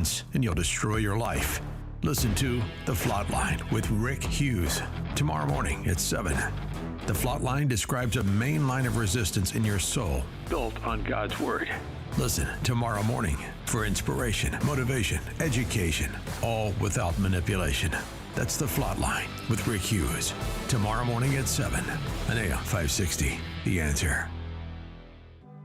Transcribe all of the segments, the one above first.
once and you'll destroy your life. Listen to The Flatline with Rick Hughes tomorrow morning at 7. The Flatline describes a main line of resistance in your soul built on God's Word. Listen tomorrow morning for inspiration, motivation, education, all without manipulation. That's The Flatline with Rick Hughes tomorrow morning at 7 on AM 560. The Answer.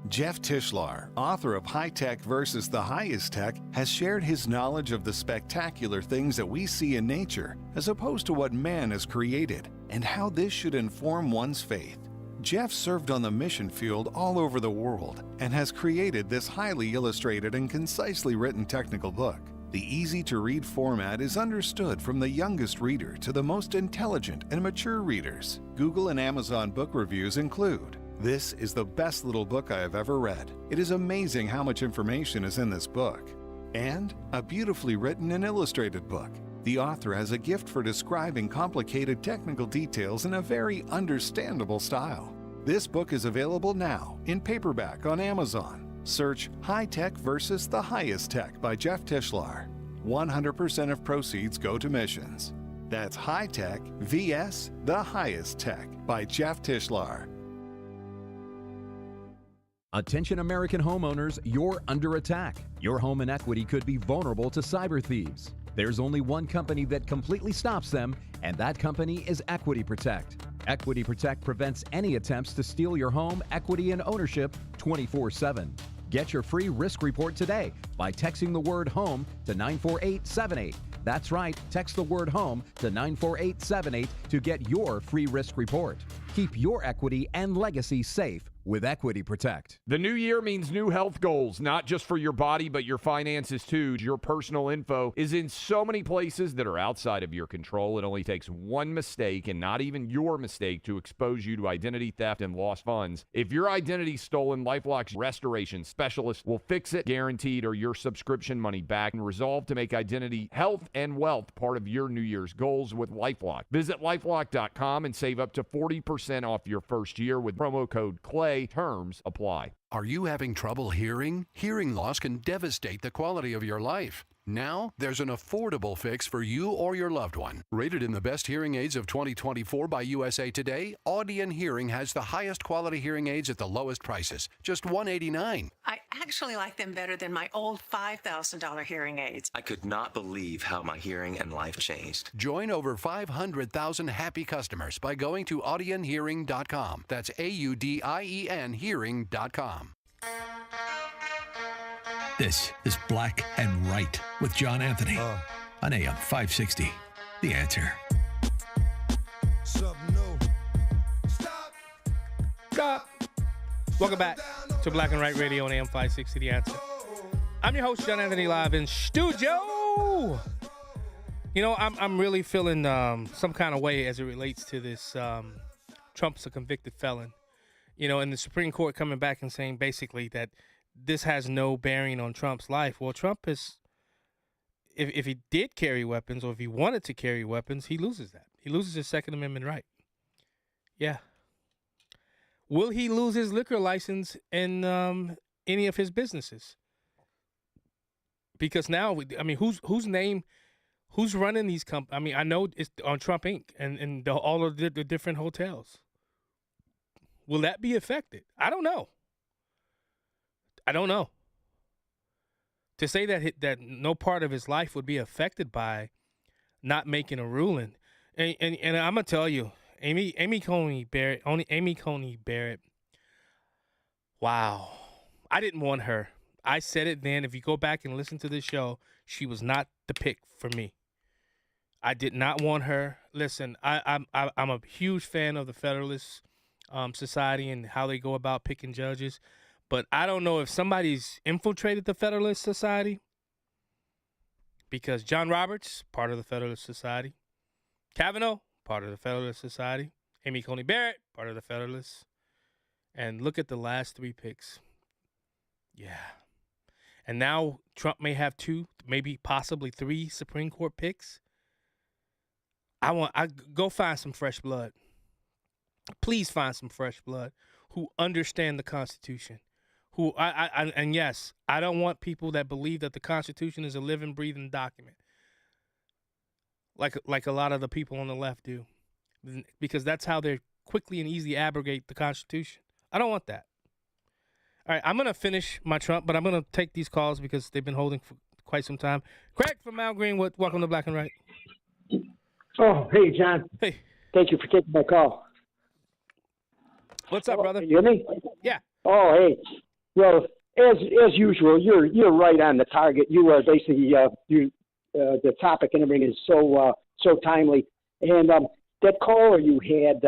Jeff Tishlar, author of High Tech versus the Highest Tech, has shared his knowledge of the spectacular things that we see in nature as opposed to what man has created, and how this should inform one's faith. Jeff served on the mission field all over the world and has created this highly illustrated and concisely written technical book. The easy-to-read format is understood from the youngest reader to the most intelligent and mature readers. Google and Amazon book reviews include, "This is the best little book I have ever read. It is amazing how much information is in this book." And a beautifully written and illustrated book. The author has a gift for describing complicated technical details in a very understandable style. This book is available now in paperback on Amazon. Search High Tech versus the Highest Tech by Jeff Tishlar. 100% of proceeds go to missions. That's High Tech vs. the Highest Tech by Jeff Tishlar. Attention American homeowners, you're under attack. Your home and equity could be vulnerable to cyber thieves. There's only one company that completely stops them, and that company is Equity Protect. Equity Protect prevents any attempts to steal your home, equity, and ownership 24/7. Get your free risk report today by texting the word HOME to 94878. That's right, text the word HOME to 94878 to get your free risk report. Keep your equity and legacy safe with Equity Protect. The new year means new health goals, not just for your body, but your finances too. Your personal info is in so many places that are outside of your control. It only takes one mistake, and not even your mistake, to expose you to identity theft and lost funds. If your identity's stolen, LifeLock's restoration specialist will fix it, guaranteed, or your subscription money back, and resolve to make identity, health, and wealth part of your New Year's goals with LifeLock. Visit LifeLock.com and save up to 40% off your first year with promo code CLAY. Terms apply. Are you having trouble hearing? Hearing loss can devastate the quality of your life. Now, there's an affordable fix for you or your loved one. Rated in the best hearing aids of 2024 by USA Today, Audion Hearing has the highest quality hearing aids at the lowest prices, just $189. I actually like them better than my old $5,000 hearing aids. I could not believe how my hearing and life changed. Join over 500,000 happy customers by going to audionhearing.com. That's AUDIEN hearing.com. This is Black and Right with John Anthony on AM 560. The Answer. Stop. Welcome back to Black and Right Radio on AM 560. The Answer. I'm your host, John Anthony, live in studio. You know, I'm really feeling some kind of way as it relates to this. Trump's a convicted felon. You know, and the Supreme Court coming back and saying basically that this has no bearing on Trump's life. Well, Trump is, if he did carry weapons or if he wanted to carry weapons, he loses that. He loses his Second Amendment right. Yeah. Will he lose his liquor license in any of his businesses? Because now, I mean, who's running these companies? I mean, I know it's on Trump Inc. and all of the different hotels. Will that be affected? I don't know. To say that no part of his life would be affected by not making a ruling, and I'm gonna tell you, Amy Coney Barrett. Wow, I didn't want her. I said it then. If you go back and listen to this show, she was not the pick for me. I did not want her. Listen, I'm a huge fan of the Federalist Society and how they go about picking judges. But I don't know if somebody's infiltrated the Federalist Society, because John Roberts, part of the Federalist Society. Kavanaugh, part of the Federalist Society. Amy Coney Barrett, part of the Federalists. And look at the last three picks. Yeah. And now Trump may have two, maybe possibly three Supreme Court picks. I go find some fresh blood. Please find some fresh blood who understand the Constitution, who and yes, I don't want people that believe that the Constitution is a living, breathing document, like a lot of the people on the left do, because that's how they quickly and easily abrogate the Constitution. I don't want that. All right, I'm going to finish my Trump, but I'm going to take these calls because they've been holding for quite some time. Craig from Mount Greenwood, welcome to Black and Right. Oh, hey, John. Hey. Thank you for taking my call. What's up, brother? Can you hear me? Yeah. Oh, hey. Well, as usual, you're right on the target. You are basically the topic and everything is so timely. And that caller you had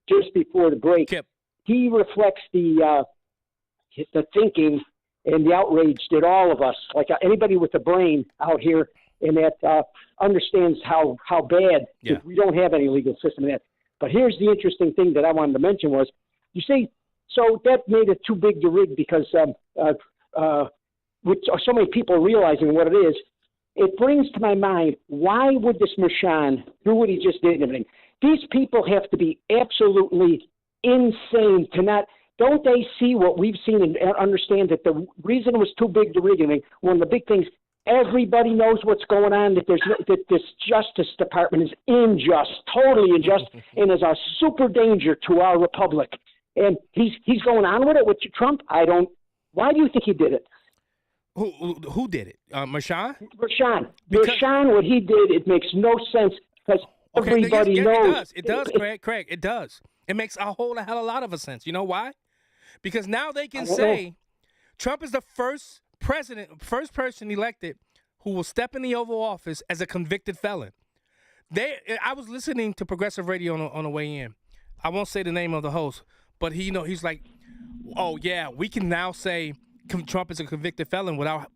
just before the break, Kip. he reflects the thinking and the outrage that all of us, like anybody with a brain out here, and that understands how bad that we don't have any legal system in that. But here's the interesting thing that I wanted to mention was, you see, so that made it too big to rig because with so many people realizing what it is, it brings to my mind, why would this Merchan do what he just did and everything? These people have to be absolutely insane to not. Don't they see what we've seen and understand that the reason it was too big to rig? I mean, one of the big things, everybody knows what's going on, that that this Justice Department is unjust, totally unjust, and is a super danger to our republic. And he's going on with it with Trump. Why do you think he did it? Who did it? Merchan? Merchan, what he did, it makes no sense because everybody knows. It does, Craig. It does. It makes a whole hell of a lot of sense. You know why? Because now they can say Trump is the first person elected who will step in the Oval Office as a convicted felon. I was listening to Progressive Radio on the way in. I won't say the name of the host, but he's like, oh yeah, we can now say Trump is a convicted felon without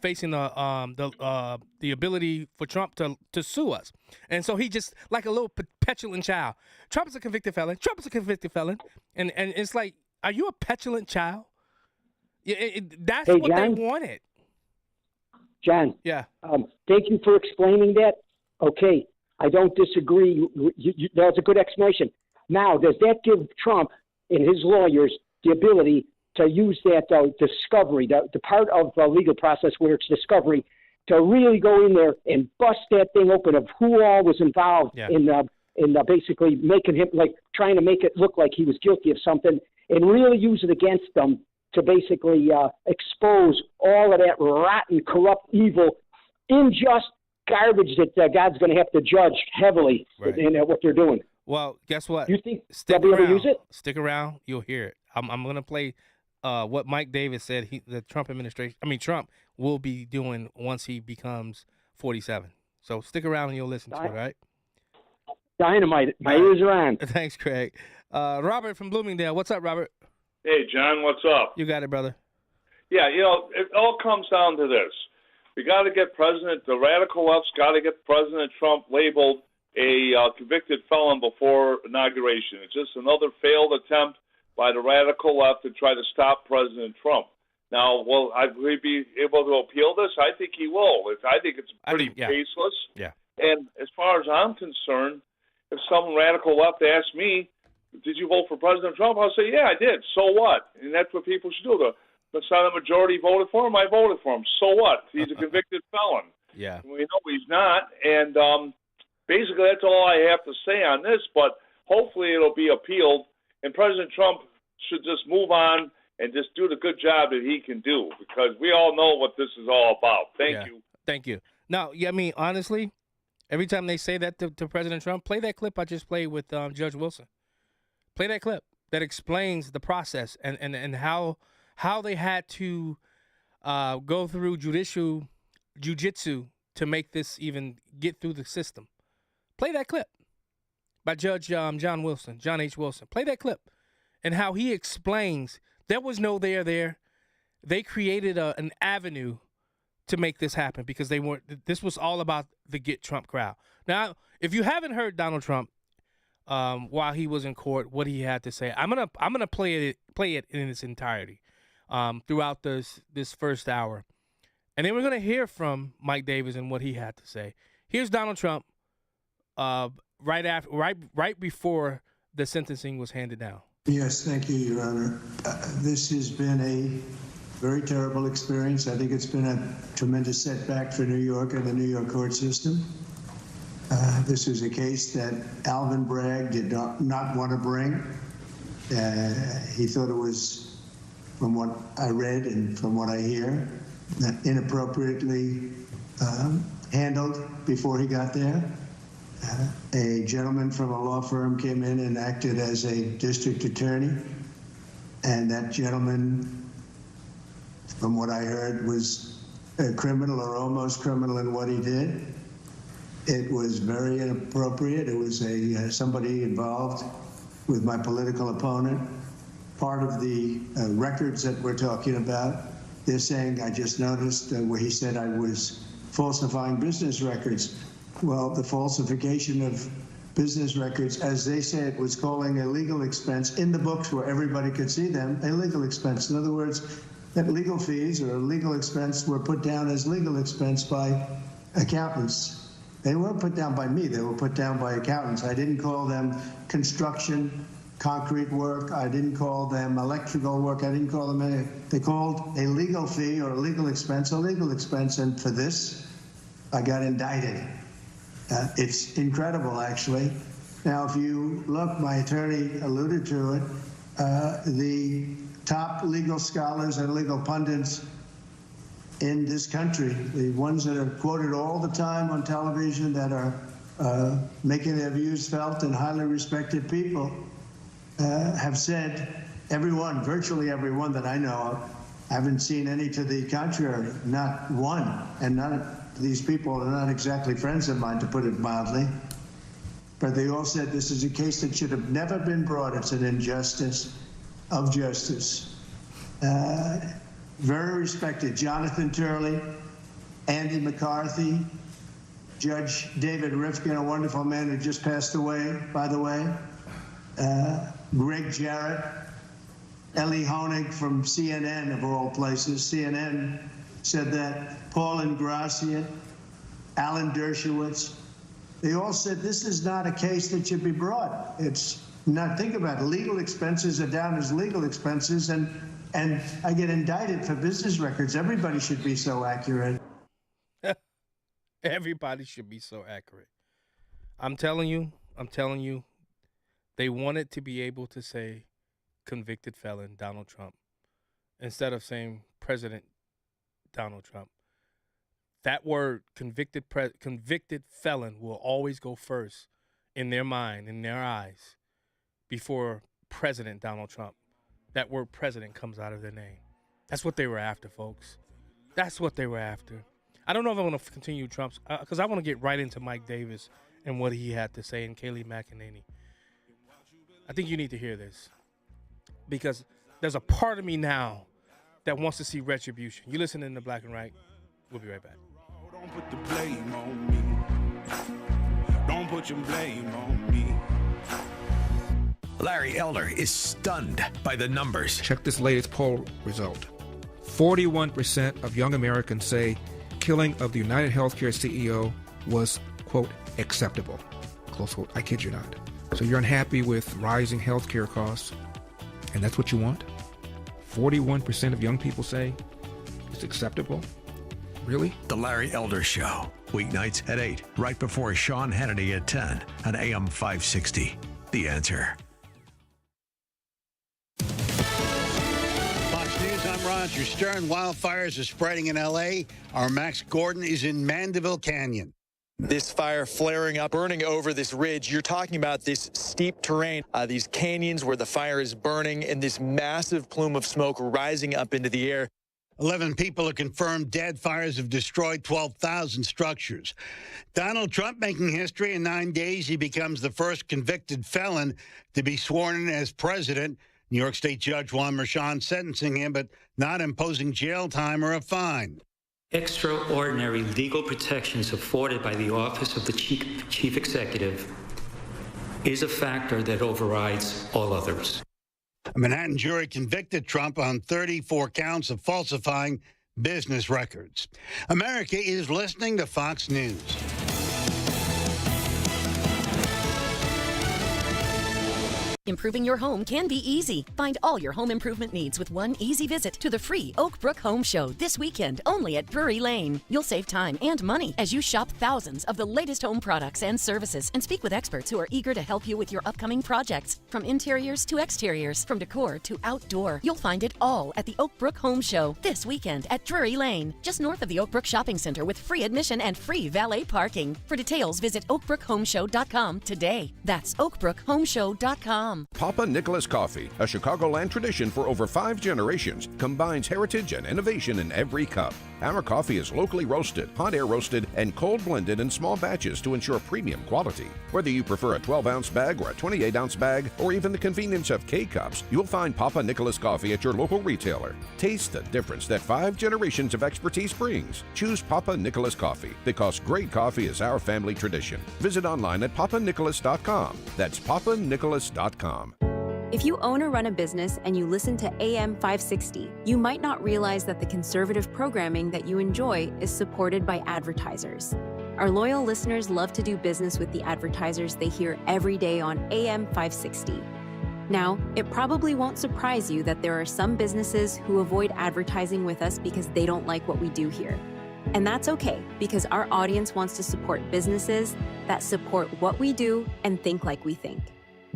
facing the ability for Trump to sue us. And so he just, like a little petulant child, Trump is a convicted felon. Trump is a convicted felon. And it's like, are you a petulant child? That's what they wanted. John. Yeah. Thank you for explaining that. Okay. I don't disagree. That's a good explanation. Now, does that give Trump and his lawyers the ability to use that discovery, the part of the legal process where it's discovery, to really go in there and bust that thing open of who all was involved in basically making him, like trying to make it look like he was guilty of something, and really use it against them to basically expose all of that rotten, corrupt, evil, unjust garbage that God's going to have to judge heavily in what they're doing. Well, guess what? You think they'll be able to use it? Stick around. You'll hear it. I'm going to play what Mike Davis said the Trump will be doing once he becomes 47. So stick around and you'll listen to it, right? Dynamite. My ears are on. Thanks, Craig. Robert from Bloomingdale. What's up, Robert? Hey, John, what's up? You got it, brother. Yeah, it all comes down to this. We got to get the radical left's got to get President Trump labeled a convicted felon before inauguration. It's just another failed attempt by the radical left to try to stop President Trump. Now, will he be able to appeal this? I think he will. I think it's pretty baseless. Yeah. And as far as I'm concerned, if some radical left asks me, did you vote for President Trump? I'll say, yeah, I did. So what? And that's what people should do. The Senate majority voted for him. I voted for him. So what? He's a convicted felon. Yeah. We know he's not. And basically that's all I have to say on this. But hopefully it'll be appealed. And President Trump should just move on and just do the good job that he can do, because we all know what this is all about. Thank you. Thank you. Now, I mean, honestly, every time they say that to President Trump, play that clip I just played with Judge Wilson. Play that clip that explains the process and how they had to go through jujitsu to make this even get through the system. Play that clip by Judge John H. Wilson. Play that clip and how he explains there was no there. They created an avenue to make this happen because this was all about the Get Trump crowd. Now, if you haven't heard Donald Trump while he was in court, what he had to say, I'm gonna play it in its entirety throughout this first hour, and then we're gonna hear from Mike Davis and what he had to say. Here's Donald Trump right before the sentencing was handed down. Yes, thank you, Your Honor. This has been very terrible experience. I think it's been a tremendous setback for New York and the New York court system. This was a case that Alvin Bragg did not want to bring. He thought it was, from what I read and from what I hear, inappropriately handled before he got there. A gentleman from a law firm came in and acted as a district attorney, and that gentleman, from what I heard, was a criminal or almost criminal in what he did. It was very inappropriate. It was somebody involved with my political opponent. Part of the records that we're talking about, they're saying, I just noticed where he said I was falsifying business records. Well, the falsification of business records, as they say it, was calling a legal expense in the books where everybody could see them, a legal expense. In other words, that legal fees or legal expense were put down as legal expense by accountants. They weren't put down by me, they were put down by accountants. I didn't call them construction, concrete work. I didn't call them electrical work. I didn't call them anything. They called a legal fee or a legal expense, and for this, I got indicted. It's incredible, actually. Now, if you look, my attorney alluded to it, the top legal scholars and legal pundits in this country, the ones that are quoted all the time on television, that are making their views felt and highly respected people, have said, everyone, virtually everyone that I know of, I haven't seen any to the contrary, not one. And none of these people are not exactly friends of mine, to put it mildly. But they all said this is a case that should have never been brought. It's an injustice of justice. Very respected Jonathan Turley, Andy McCarthy, Judge David Rifkin, a wonderful man who just passed away, by the way, Greg Jarrett, Ellie Honig from CNN, of all places. CNN said that, Paul Ingratian, Alan Dershowitz, they all said this is not a case that should be brought. It's not, think about it, legal expenses are down as legal expenses, and I get indicted for business records. Everybody should be so accurate. Everybody should be so accurate. I'm telling you, they wanted to be able to say convicted felon Donald Trump instead of saying President Donald Trump. That word, convicted felon, will always go first in their mind, in their eyes, before President Donald Trump. That word president comes out of their name. That's what they were after, folks. That's what they were after. I don't know if I want to continue Trump's, because I want to get right into Mike Davis and what he had to say, and Kayleigh McEnany. I think you need to hear this, because there's a part of me now that wants to see retribution. You listening to Black and Right. We'll be right back. Don't put the blame on me. Don't put your blame on me. Larry Elder is stunned by the numbers. Check this latest poll result. 41% of young Americans say killing of the United Healthcare CEO was, quote, acceptable, close quote. I kid you not. So you're unhappy with rising healthcare costs, and that's what you want? 41% of young people say it's acceptable? Really? The Larry Elder Show, weeknights at 8, right before Sean Hannity at 10 on AM 560. The Answer. Fox News, I'm Roger Stern. Wildfires are spreading in L.A. Our Max Gordon is in Mandeville Canyon. This fire flaring up, burning over this ridge. You're talking about this steep terrain, these canyons where the fire is burning, and this massive plume of smoke rising up into the air. 11 people are confirmed dead. Fires have destroyed 12,000 structures. Donald Trump making history. In 9 days, he becomes the first convicted felon to be sworn in as president. New York State Judge Juan Merchan sentencing him, but not imposing jail time or a fine. Extraordinary legal protections afforded by the office of the chief executive is a factor that overrides all others. A Manhattan jury convicted Trump on 34 counts of falsifying business records. America is listening to Fox News. Improving your home can be easy. Find all your home improvement needs with one easy visit to the free Oak Brook Home Show this weekend only at Drury Lane. You'll save time and money as you shop thousands of the latest home products and services and speak with experts who are eager to help you with your upcoming projects. From interiors to exteriors, from decor to outdoor, you'll find it all at the Oak Brook Home Show this weekend at Drury Lane, just north of the Oak Brook Shopping Center with free admission and free valet parking. For details, visit oakbrookhomeshow.com today. That's oakbrookhomeshow.com. Papa Nicholas Coffee, a Chicagoland tradition for over 5 generations, combines heritage and innovation in every cup. Our coffee is locally roasted, hot air roasted, and cold blended in small batches to ensure premium quality. Whether you prefer a 12-ounce bag or a 28-ounce bag, or even the convenience of K-Cups, you'll find Papa Nicholas Coffee at your local retailer. Taste the difference that 5 generations of expertise brings. Choose Papa Nicholas Coffee, because great coffee is our family tradition. Visit online at papanicholas.com. That's papanicholas.com. If you own or run a business and you listen to AM 560, you might not realize that the conservative programming that you enjoy is supported by advertisers. Our loyal listeners love to do business with the advertisers they hear every day on AM 560. Now, it probably won't surprise you that there are some businesses who avoid advertising with us because they don't like what we do here. And that's okay, because our audience wants to support businesses that support what we do and think like we think.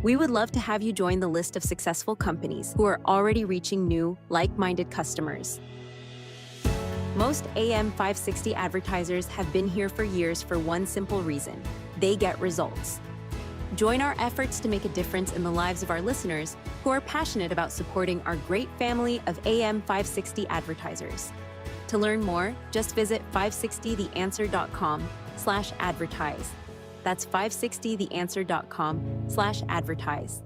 We would love to have you join the list of successful companies who are already reaching new, like-minded customers. Most AM 560 advertisers have been here for years for one simple reason: they get results. Join our efforts to make a difference in the lives of our listeners who are passionate about supporting our great family of AM 560 advertisers. To learn more, just visit 560theanswer.com/advertise. That's 560theanswer.com/advertise.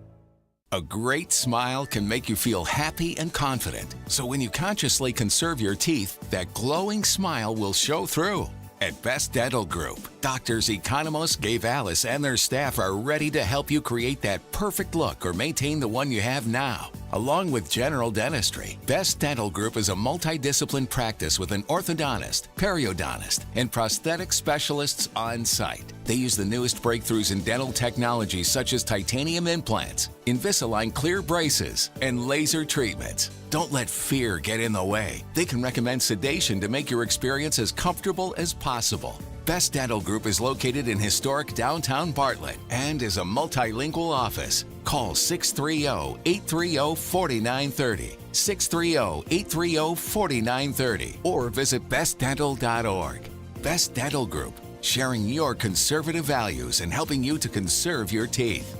A great smile can make you feel happy and confident. So when you consciously conserve your teeth, that glowing smile will show through. At Best Dental Group, Doctors Economos, Gavalis, and their staff are ready to help you create that perfect look or maintain the one you have now. Along with general dentistry, Best Dental Group is a multidiscipline practice with an orthodontist, periodontist, and prosthetic specialists on site. They use the newest breakthroughs in dental technology such as titanium implants, Invisalign clear braces, and laser treatments. Don't let fear get in the way. They can recommend sedation to make your experience as comfortable as possible. Best Dental Group is located in historic downtown Bartlett and is a multilingual office. Call 630-830-4930, 630-830-4930, or visit bestdental.org. Best Dental Group, sharing your conservative values and helping you to conserve your teeth.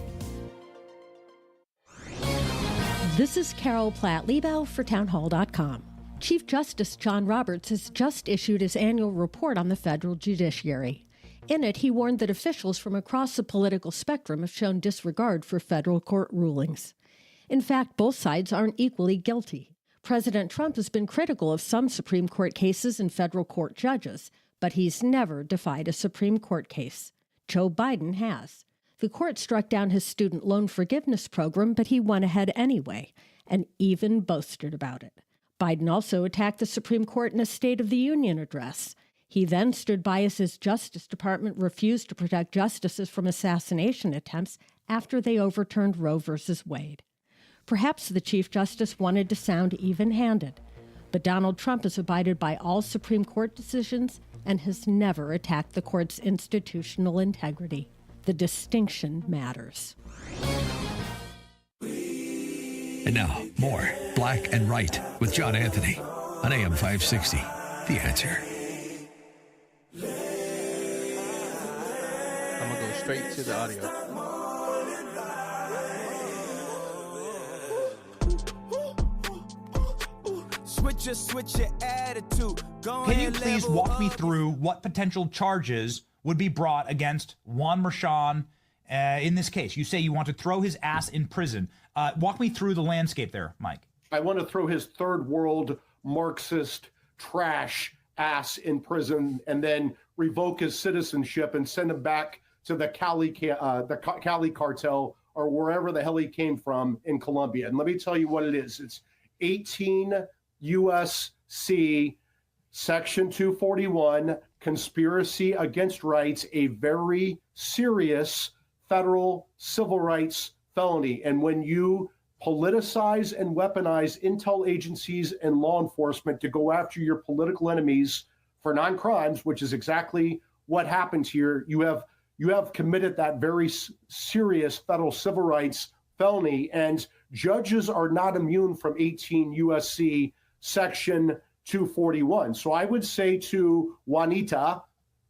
This is Carol Platt-Liebau for townhall.com. Chief Justice John Roberts has just issued his annual report on the federal judiciary. In it, he warned that officials from across the political spectrum have shown disregard for federal court rulings. In fact, both sides aren't equally guilty. President Trump has been critical of some Supreme Court cases and federal court judges, but he's never defied a Supreme Court case. Joe Biden has. The court struck down his student loan forgiveness program, but he went ahead anyway, and even boasted about it. Biden also attacked the Supreme Court in a State of the Union address. He then stood by as his Justice Department refused to protect justices from assassination attempts after they overturned Roe v. Wade. Perhaps the Chief Justice wanted to sound even-handed, but Donald Trump has abided by all Supreme Court decisions and has never attacked the court's institutional integrity. The distinction matters. And now, more Black and Right with John Anthony on AM 560. The Answer. I'm going to go straight to the audio. Switch your attitude. Can you please walk me through what potential charges would be brought against Juan Merchan in this case? You say you want to throw his ass in prison. Walk me through the landscape there, Mike. I want to throw his third world Marxist trash ass in prison and then revoke his citizenship and send him back to the Cali cartel or wherever the hell he came from in Colombia. And let me tell you what it is. It's 18 U.S.C. Section 241, conspiracy against rights, a very serious federal civil rights felony. And when you politicize and weaponize intel agencies and law enforcement to go after your political enemies for non-crimes, which is exactly what happened here, you have committed that very serious federal civil rights felony. And judges are not immune from 18 USC section 241. So I would say to Juanito,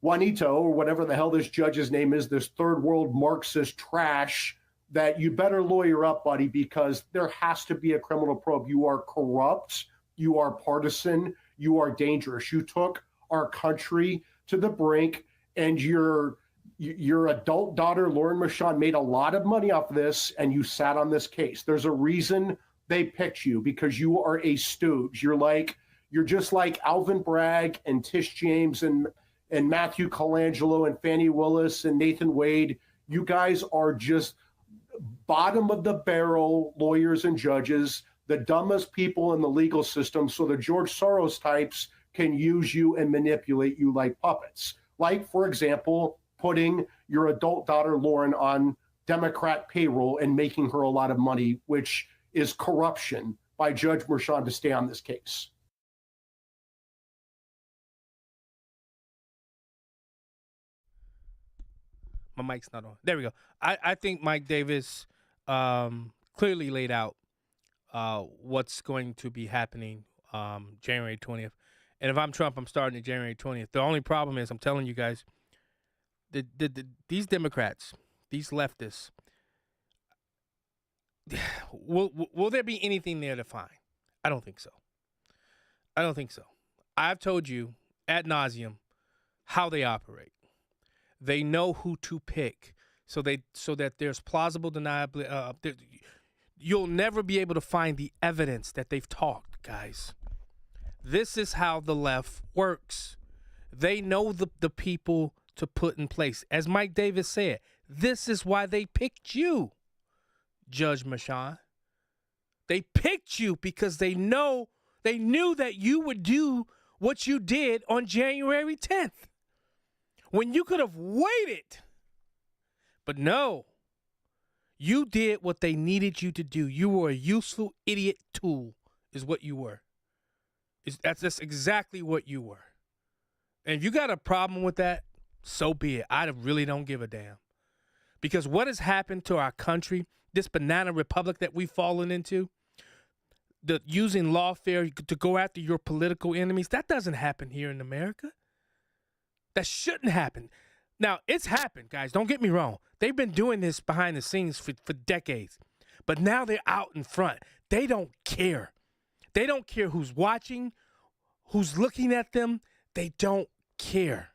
or whatever the hell this judge's name is, this third world Marxist trash, that you better lawyer up, buddy, because there has to be a criminal probe. You are corrupt, you are partisan, you are dangerous. You took our country to the brink, and your adult daughter, Lauren Mershon, made a lot of money off of this, and you sat on this case. There's a reason they picked you, because you are a stooge. You're just like Alvin Bragg and Tish James and Matthew Colangelo and Fannie Willis and Nathan Wade. You guys are just bottom of the barrel lawyers and judges, the dumbest people in the legal system, so the George Soros types can use you and manipulate you like puppets. Like, for example, putting your adult daughter Lauren on Democrat payroll and making her a lot of money, which is corruption by Judge Mershon to stay on this case. My mic's not on. There we go. I think Mike Davis clearly laid out what's going to be happening January 20th. And if I'm Trump, I'm starting at January 20th. The only problem is, I'm telling you guys, these Democrats, these leftists, will there be anything there to find? I don't think so. I don't think so. I've told you ad nauseum how they operate. They know who to pick, so that there's plausible deniability. You'll never be able to find the evidence that they've talked, guys. This is how the left works. They know the people to put in place. As Mike Davis said, this is why they picked you, Judge Mershon. They picked you because they knew that you would do what you did on January 10th. When you could have waited. But no, you did what they needed you to do. You were a useful idiot tool is what you were. That's exactly what you were. And if you got a problem with that, so be it. I really don't give a damn. Because what has happened to our country, this banana republic that we've fallen into, using lawfare to go after your political enemies, that doesn't happen here in America. That shouldn't happen. Now, it's happened, guys. Don't get me wrong. They've been doing this behind the scenes for decades. But now they're out in front. They don't care. They don't care who's watching, who's looking at them. They don't care.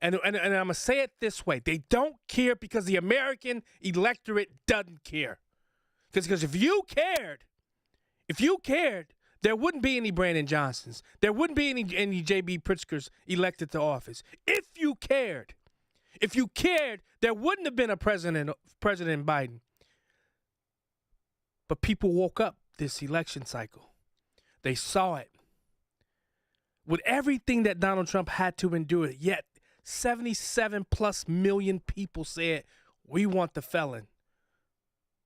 And I'm going to say it this way. They don't care because the American electorate doesn't care. Because if you cared, there wouldn't be any Brandon Johnsons. There wouldn't be any J.B. Pritzkers elected to office. If you cared, there wouldn't have been a President Biden. But people woke up this election cycle. They saw it. With everything that Donald Trump had to endure, yet 77 plus million people said, we want the felon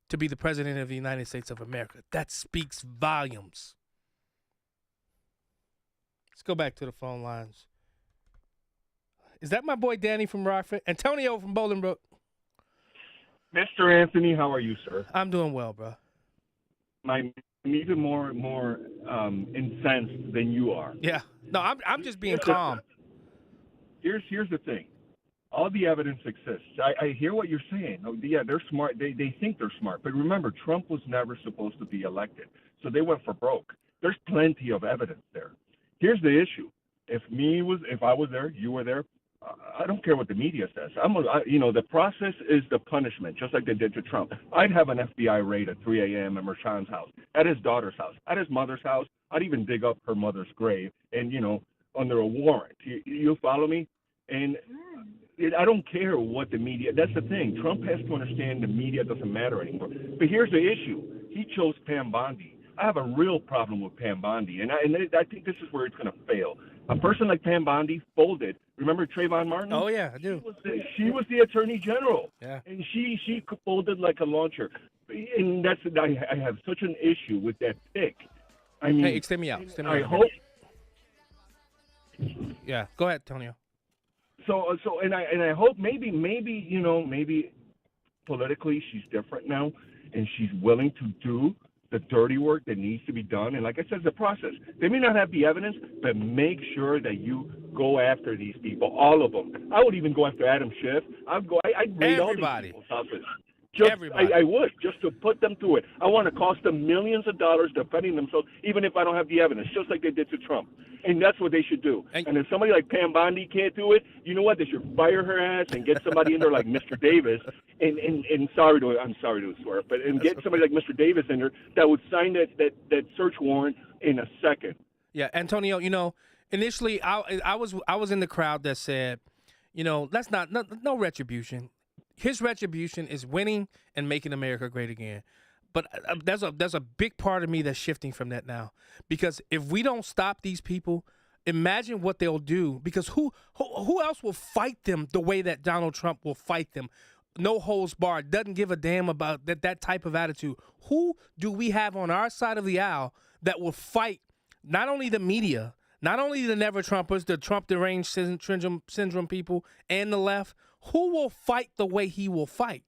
to be the president of the United States of America. That speaks volumes. Let's go back to the phone lines. Is that my boy Danny from Rockford? Antonio from Bolingbrook. Mr. Anthony, how are you, sir? I'm doing well, bro. I'm even more incensed than you are. Yeah. No, I'm just being calm. Here's the thing. All the evidence exists. I hear what you're saying. Oh, yeah, they're smart. They think they're smart. But remember, Trump was never supposed to be elected. So they went for broke. There's plenty of evidence there. Here's the issue. If I was there, you were there, I don't care what the media says. The process is the punishment, just like they did to Trump. I'd have an FBI raid at 3 a.m. at Mershon's house, at his daughter's house, at his mother's house. I'd even dig up her mother's grave and, under a warrant. You follow me? And I don't care what the media, that's the thing. Trump has to understand the media doesn't matter anymore. But here's the issue. He chose Pam Bondi. I have a real problem with Pam Bondi, and I think this is where it's going to fail. A person like Pam Bondi folded. Remember Trayvon Martin? Oh, yeah, I do. She was the attorney general. Yeah. And she folded like a launcher. And I have such an issue with that pick. I mean, hey, extend me out. I hope. Yeah, go ahead, Tonio. So I hope maybe politically she's different now, and she's willing to do the dirty work that needs to be done. And like I said, it's a process. They may not have the evidence, but make sure that you go after these people, all of them. I would even go after Adam Schiff. I'd raid all these people's houses. Everybody. I would, just to put them through it. I want to cost them millions of dollars defending themselves, even if I don't have the evidence, just like they did to Trump. And that's what they should do. And if somebody like Pam Bondi can't do it, you know what? They should fire her ass and get somebody in there like Mr. Davis. And I'm sorry to swear, but get somebody like Mr. Davis in there that would sign that search warrant in a second. Yeah, Antonio, initially I was in the crowd that said, that's no retribution. His retribution is winning and making America great again. But there's a big part of me that's shifting from that now, because if we don't stop these people, imagine what they'll do. Because who else will fight them the way that Donald Trump will fight them? No holds barred, doesn't give a damn about that type of attitude. Who do we have on our side of the aisle that will fight not only the media, not only the Never Trumpers, the Trump deranged syndrome people, and the left? Who will fight the way he will fight?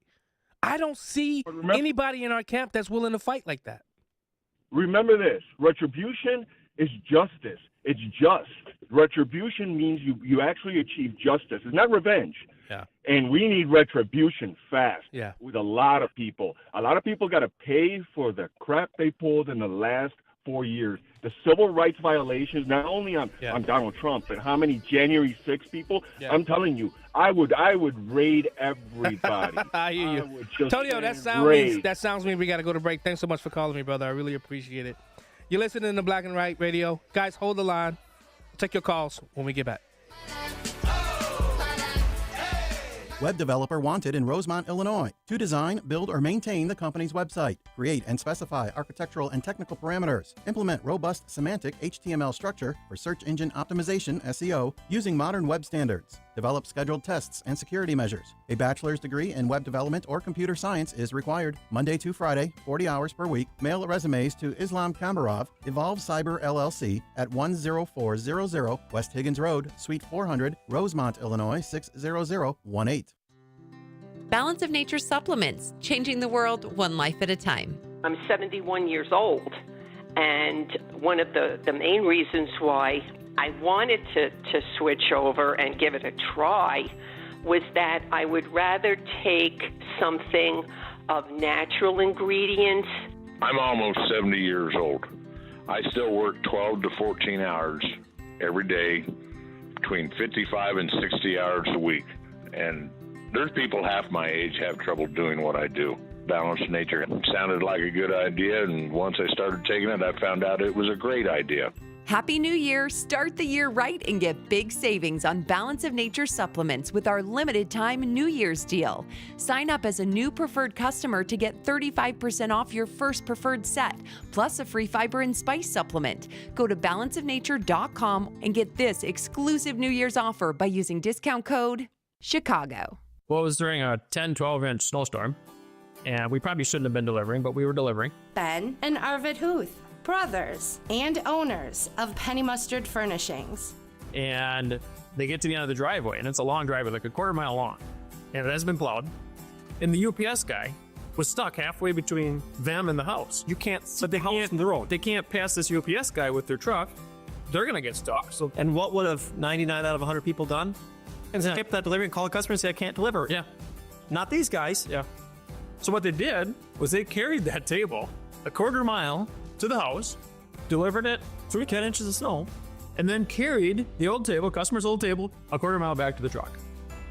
I don't see anybody in our camp that's willing to fight like that. Remember this. Retribution is justice. It's just. Retribution means you actually achieve justice. It's not revenge. Yeah. And we need retribution fast. Yeah. With a lot of people. A lot of people got to pay for the crap they pulled in the last 4 years. The civil rights violations, not only on Donald Trump, but how many January 6 people. Yeah. I'm telling you, I would raid everybody. I hear you. Tonio, that sounds mean we got to go to break. Thanks so much for calling me, brother. I really appreciate it. You're listening to Black and Right Radio. Guys, hold the line. We'll take your calls when we get back. Web developer wanted in Rosemont, Illinois, to design, build, or maintain the company's website, create and specify architectural and technical parameters, implement robust semantic HTML structure for search engine optimization (SEO) using modern web standards, develop scheduled tests and security measures. A bachelor's degree in web development or computer science is required. Monday to Friday, 40 hours per week. Mail resumes to Islam Kambarov, Evolve Cyber LLC at 10400 West Higgins Road, Suite 400, Rosemont, Illinois 60018. Balance of Nature supplements, changing the world one life at a time. I'm 71 years old, and one of the main reasons why I wanted to switch over and give it a try was that I would rather take something of natural ingredients. I'm almost 70 years old. I still work 12 to 14 hours every day, between 55 and 60 hours a week. And there's people half my age have trouble doing what I do. Balanced Nature sounded like a good idea, and once I started taking it, I found out it was a great idea. Happy New Year! Start the year right and get big savings on Balance of Nature supplements with our limited time New Year's deal. Sign up as a new preferred customer to get 35% off your first preferred set, plus a free fiber and spice supplement. Go to balanceofnature.com and get this exclusive New Year's offer by using discount code Chicago. Well, it was during a 10, 12-inch snowstorm, and we probably shouldn't have been delivering, but we were delivering. Ben and Arvid Huth, brothers and owners of Penny Mustard Furnishings. And they get to the end of the driveway, and it's a long driveway, like a quarter mile long, and it has been plowed. And the UPS guy was stuck halfway between them and the house. You can't see the house and the road. They can't pass this UPS guy with their truck. They're going to get stuck. So, and what would have 99 out of 100 people done? And then skip that delivery and call a customer and say, I can't deliver. Yeah. Not these guys. Yeah. So what they did was they carried that table a quarter mile to the house, delivered it through 10 inches of snow, and then carried the old table, customer's old table, a quarter mile back to the truck.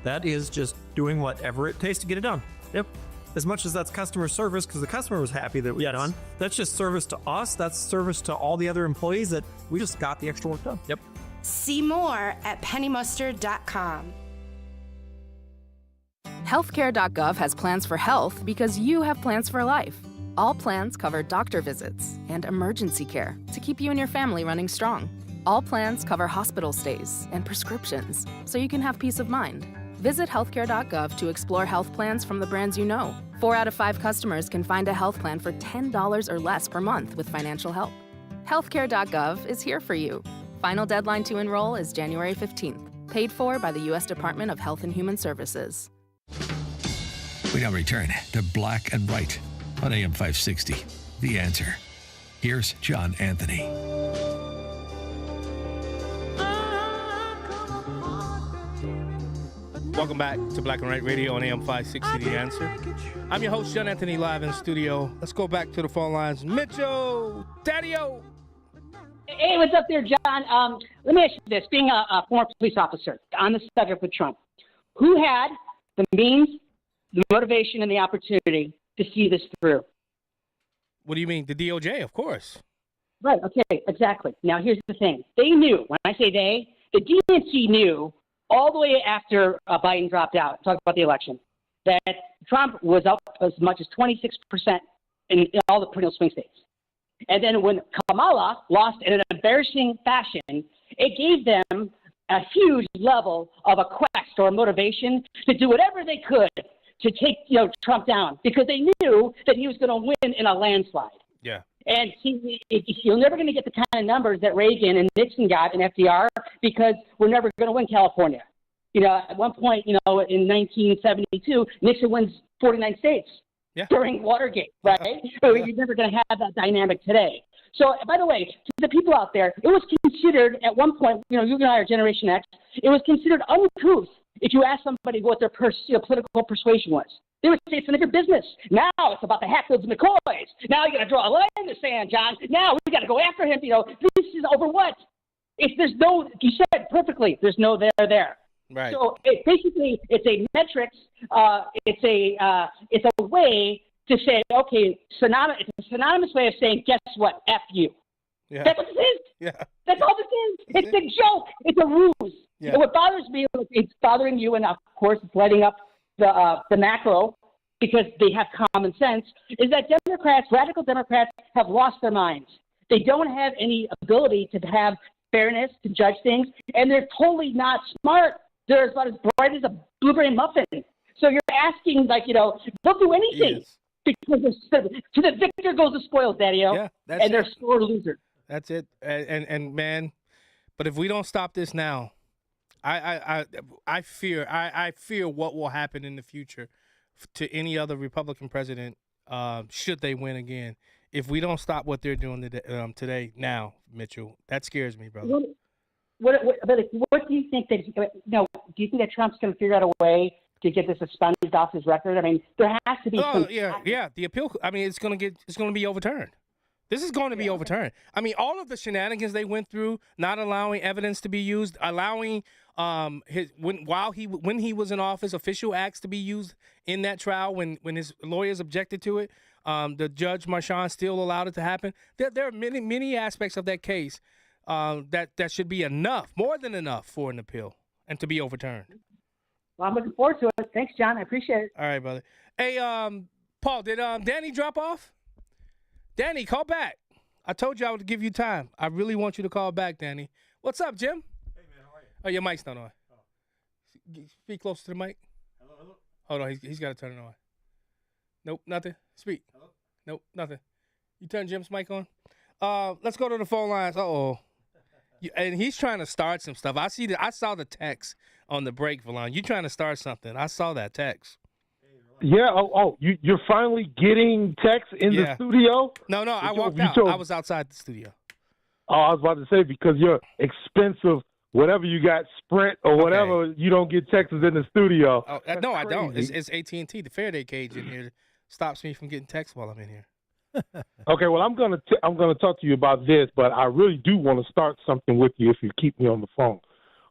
That is just doing whatever it takes to get it done. Yep. As much as that's customer service, because the customer was happy that we got done, that's just service to us. That's service to all the other employees that we just got the extra work done. Yep. See more at pennymustard.com. Healthcare.gov has plans for health because you have plans for life. All plans cover doctor visits and emergency care to keep you and your family running strong. All plans cover hospital stays and prescriptions so you can have peace of mind. Visit healthcare.gov to explore health plans from the brands you know. 4 out of 5 customers can find a health plan for $10 or less per month with financial help. Healthcare.gov is here for you. Final deadline to enroll is January 15th. Paid for by the U.S. Department of Health and Human Services. We now return to Black and White on AM 560. The Answer. Here's John Anthony. Welcome back to Black and White Radio on AM 560, The Answer. I'm your host, John Anthony, live in studio. Let's go back to the phone lines. Mitchell, Daddy-O. Hey, what's up there, John? Let me ask you this. Being a former police officer on the subject with Trump, who had the means, the motivation, and the opportunity to see this through? What do you mean? The DOJ, of course. Right, okay, exactly. Now, here's the thing. They knew, when I say they, the DNC knew all the way after Biden dropped out, talk about the election, that Trump was up as much as 26% in all the perennial swing states. And then when Kamala lost in an embarrassing fashion, it gave them a huge level of a quest or motivation to do whatever they could to take Trump down, because they knew that he was going to win in a landslide. Yeah. And you're never going to get the kind of numbers that Reagan and Nixon got and FDR, because we're never going to win California. At one point, in 1972, Nixon wins 49 states during Watergate, right? So you're never going to have that dynamic today. So, by the way, to the people out there, it was considered at one point, you and I are Generation X, it was considered uncouth if you asked somebody what their political persuasion was. They would say it's none of your business. Now it's about the Hatfields and McCoys. Now you got to draw a line in the sand, John. Now we got to go after him. This is over what? If there's no, you said perfectly, there's no there. Right. So basically, it's a metrics. It's a way to say, okay, it's a synonymous way of saying, guess what? F you. Yeah. That's what this is. Yeah. That's all this is. It's a joke. It's a ruse. Yeah. And what bothers me, it's bothering you, and of course, it's lighting up the macro, because they have common sense, is that radical Democrats have lost their minds. They don't have any ability to have fairness, to judge things, and they're totally not smart. They're about as bright as a blueberry muffin. So you're asking, they'll do anything. Because to the victor goes the spoils, Daddy-O. Yeah, and they're sore losers. That's it. And man, but if we don't stop this now, I fear what will happen in the future to any other Republican president should they win again. If we don't stop what they're doing today now, Mitchell, that scares me, brother. What do you think that? Do you think that Trump's going to figure out a way to get this expunged off his record? I mean, there has to be. Yeah. The appeal. I mean, it's going to be overturned. This is going to be overturned. I mean, all of the shenanigans they went through, not allowing evidence to be used, allowing when he was in office, official acts to be used in that trial when his lawyers objected to it. The judge Marchand still allowed it to happen. There are many aspects of that case that should be enough, more than enough, for an appeal and to be overturned. Well, I'm looking forward to it. Thanks, John. I appreciate it. All right, brother. Hey, Paul, did Danny drop off? Danny, call back. I told you I would give you time. I really want you to call back, Danny. What's up, Jim? Hey, man, how are you? Oh, your mic's not on. Oh. Speak close to the mic. Hello? Hold on, he's got to turn it on. Nope, nothing. Speak. Hello? Nope, nothing. You turn Jim's mic on? Let's go to the phone lines. Uh-oh. And he's trying to start some stuff. I saw the text on the break, Valon. You trying to start something. I saw that text. Yeah. You're finally getting text in the studio? No. I walked out. I was outside the studio. Oh, I was about to say, because you're expensive, whatever you got, Sprint or whatever, you don't get texts in the studio. Oh, no, I don't. It's AT&T. The Faraday cage in here stops me from getting texts while I'm in here. Okay, well, I'm gonna talk to you about this, but I really do want to start something with you if you keep me on the phone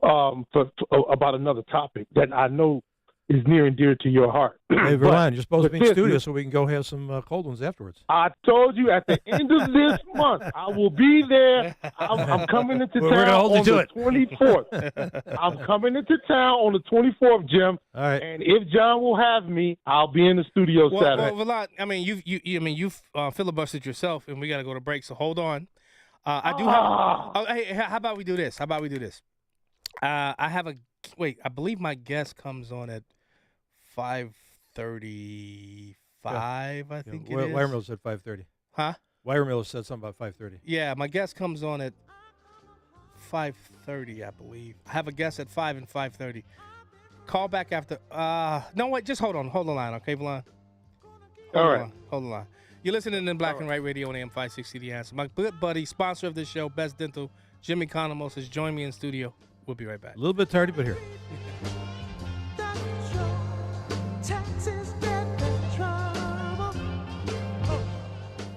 about another topic that I know is near and dear to your heart. Hey, Verlaine, you're supposed to be in studio so we can go have some cold ones afterwards. I told you at the end of this month, I will be there. I'm coming into town on the 24th. I'm coming into town on the 24th, Jim. All right. And if John will have me, I'll be in the studio Saturday. Well, Vlad, I mean, you've filibustered yourself, and we got to go to break. So hold on. I do have. Hey, how about we do this? I have I believe my guest comes on at 5:35. I think it is. Wire said 5:30. Huh? Wire said something about 5:30. Yeah, my guest comes on at 5:30, I believe. I have a guest at 5 and 5:30. Call back after. No, wait, just hold on the line, okay, Valon? Hold the line. You're listening to Black and White Radio on AM 560 The Answer. My good buddy, sponsor of this show, Best Dental, Jimmy Economos, has joined me in studio. We'll be right back. A little bit tardy, but here.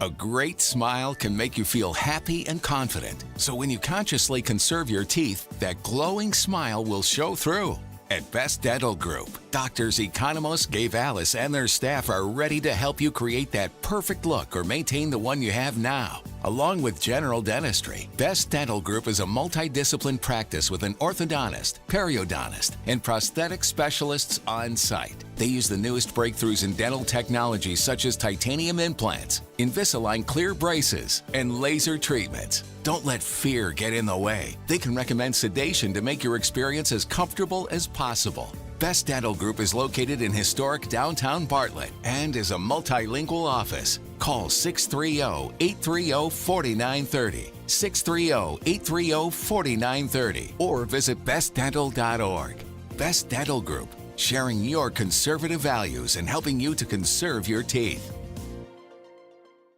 A great smile can make you feel happy and confident. So when you consciously conserve your teeth, that glowing smile will show through. At Best Dental Group, doctors Economos, Gave Alice, and their staff are ready to help you create that perfect look or maintain the one you have now. Along with general dentistry, Best Dental Group is a multidisciplined practice with an orthodontist, periodontist, and prosthetic specialists on site. They use the newest breakthroughs in dental technology such as titanium implants, Invisalign clear braces, and laser treatments. Don't let fear get in the way. They can recommend sedation to make your experience as comfortable as possible. Best Dental Group is located in historic downtown Bartlett and is a multilingual office. Call 630-830-4930, 630-830-4930, or visit bestdental.org. Best Dental Group, sharing your conservative values and helping you to conserve your teeth.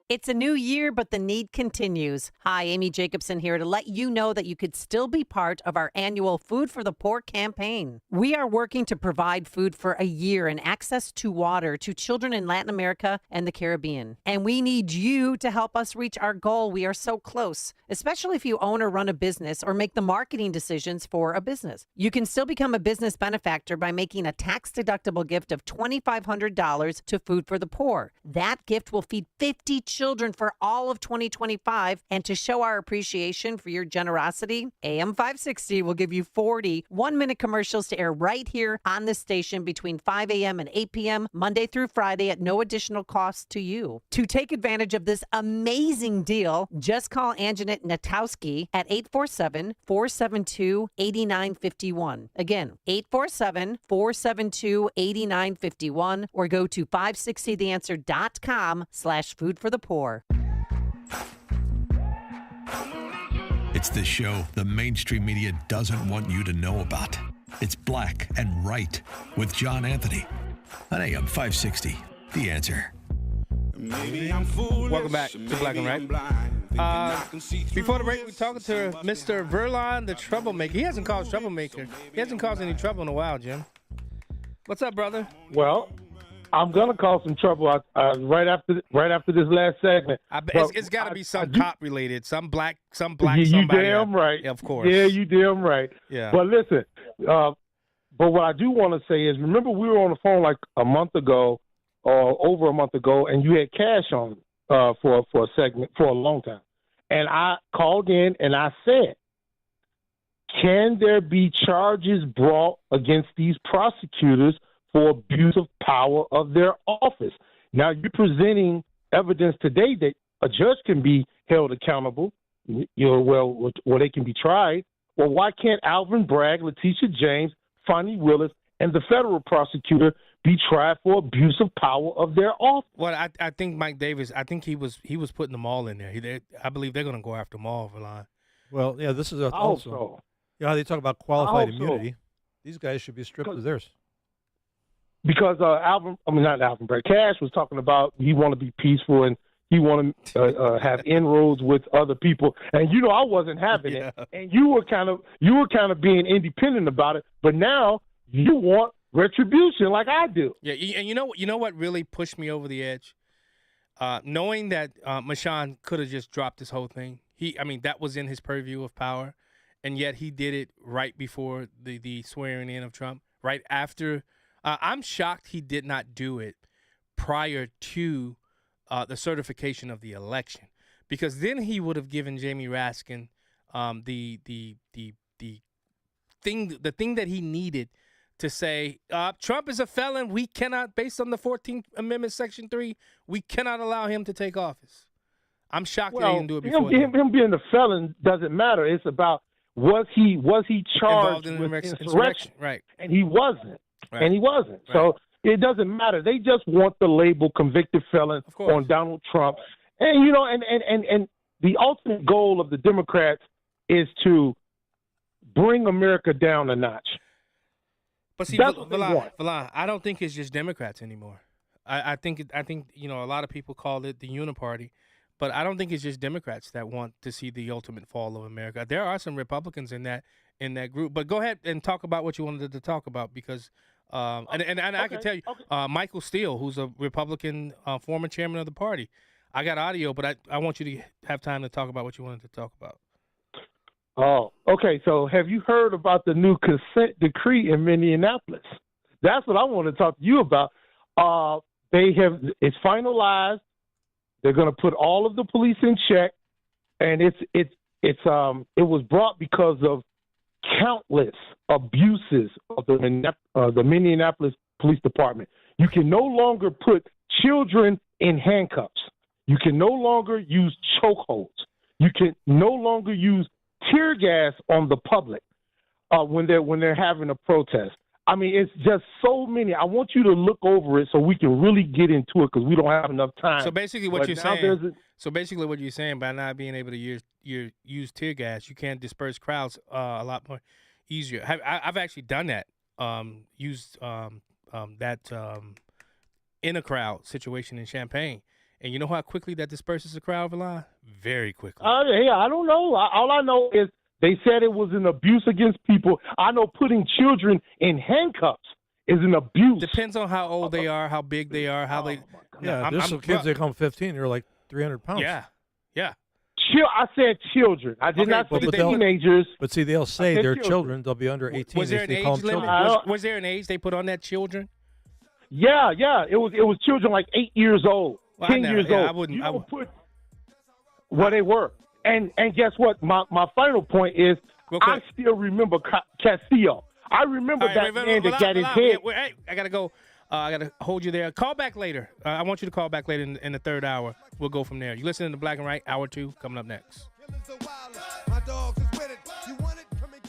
It's a new year, but the need continues. Hi, Amy Jacobson here to let you know that you could still be part of our annual Food for the Poor campaign. We are working to provide food for a year and access to water to children in Latin America and the Caribbean. And we need you to help us reach our goal. We are so close, especially if you own or run a business or make the marketing decisions for a business. You can still become a business benefactor by making a tax-deductible gift of $2,500 to Food for the Poor. That gift will feed 50 children for all of 2025. And to show our appreciation for your generosity, AM 560 will give you 40 one-minute commercials to air right here on the station between 5 a.m. and 8 p.m. Monday through Friday at no additional cost to you. To take advantage of this amazing deal, just call Anjanette Natowski at 847-472-8951. Again, 847-472-8951, or go to 560theanswer.com/food for the poor. It's the show the mainstream media doesn't want you to know about. It's Black and Right with John Anthony on AM 560. The Answer. Welcome back to Black and Right. Before the break, we're talking to Mr. Verlon, the troublemaker. He hasn't caused troublemaker. He hasn't caused any trouble in a while, Jim. What's up, brother? Well, I'm gonna cause some trouble right after this last segment. It's got to be some cop related, some black You somebody. damn right. Yeah, of course. Yeah, you damn right. Yeah. But listen, but what I do want to say is, remember we were on the phone like a month ago, or over a month ago, and you had Cash on for a segment for a long time, and I called in and I said, can there be charges brought against these prosecutors for abuse of power of their office? Now, you're presenting evidence today that a judge can be held accountable, well, they can be tried. Well, why can't Alvin Bragg, Letitia James, Fonnie Willis, and the federal prosecutor be tried for abuse of power of their office? Well, I think Mike Davis, I think he was putting them all in there. I believe they're going to go after them all, Verlon. Well, yeah, this is also. You know how they talk about qualified immunity? These guys should be stripped of theirs. Because Cash was talking about he want to be peaceful and he want to have inroads with other people, and I wasn't having it, and you were kind of being independent about it, but now you want retribution like I do. Yeah, and you know what really pushed me over the edge, knowing that Mashawn could have just dropped this whole thing. That was in his purview of power, and yet he did it right before the swearing in of Trump, right after. I'm shocked he did not do it prior to the certification of the election, because then he would have given Jamie Raskin the thing that he needed to say Trump is a felon. We cannot, based on the 14th Amendment, Section 3, we cannot allow him to take office. I'm shocked that he didn't do it before. Him being a felon doesn't matter. It's about was he charged involved in with an insurrection? Right. And he wasn't. Right. And he wasn't. Right. So it doesn't matter. They just want the label convicted felon on Donald Trump. And, you know, and the ultimate goal of the Democrats is to bring America down a notch. But see, That's what they want. Valon, I don't think it's just Democrats anymore. I think you know, a lot of people call it the uniparty, but I don't think it's just Democrats that want to see the ultimate fall of America. There are some Republicans in that group. But go ahead and talk about what you wanted to talk about, because I can tell you, Michael Steele, who's a Republican former chairman of the party. I got audio, but I want you to have time to talk about what you wanted to talk about. Oh, okay. So have you heard about the new consent decree in Minneapolis? That's what I want to talk to you about. It's finalized. They're going to put all of the police in check, and it was brought because of countless abuses of the Minneapolis Police Department. You can no longer put children in handcuffs. You can no longer use chokeholds. You can no longer use tear gas on the public when they're having a protest. I mean, it's just so many. I want you to look over it so we can really get into it, because we don't have enough time. So basically, what you're saying, by not being able to use tear gas, you can disperse crowds a lot more easier. I've actually done that. Used that in a crowd situation in Champaign, and you know how quickly that disperses a crowd, Valon? Very quickly. Yeah, I don't know. All I know is they said it was an abuse against people. I know putting children in handcuffs is an abuse. Depends on how old they are, how big they are, how they. Yeah, there's some kids that come 15. They're like 300 pounds. Yeah. I said children. I did not say teenagers. But see, they'll say they're children. They'll be under 18. Was there an age limit? Was there an age they put on that children? Yeah. It was children like 8 years old, 10 years old. They were. And guess what? My final point is, I still remember Castillo. I remember that man that got his head. Hey, I got to go. I got to hold you there. Call back later. I want you to call back later in the third hour. We'll go from there. You listening to Black and Right, Hour 2, coming up next.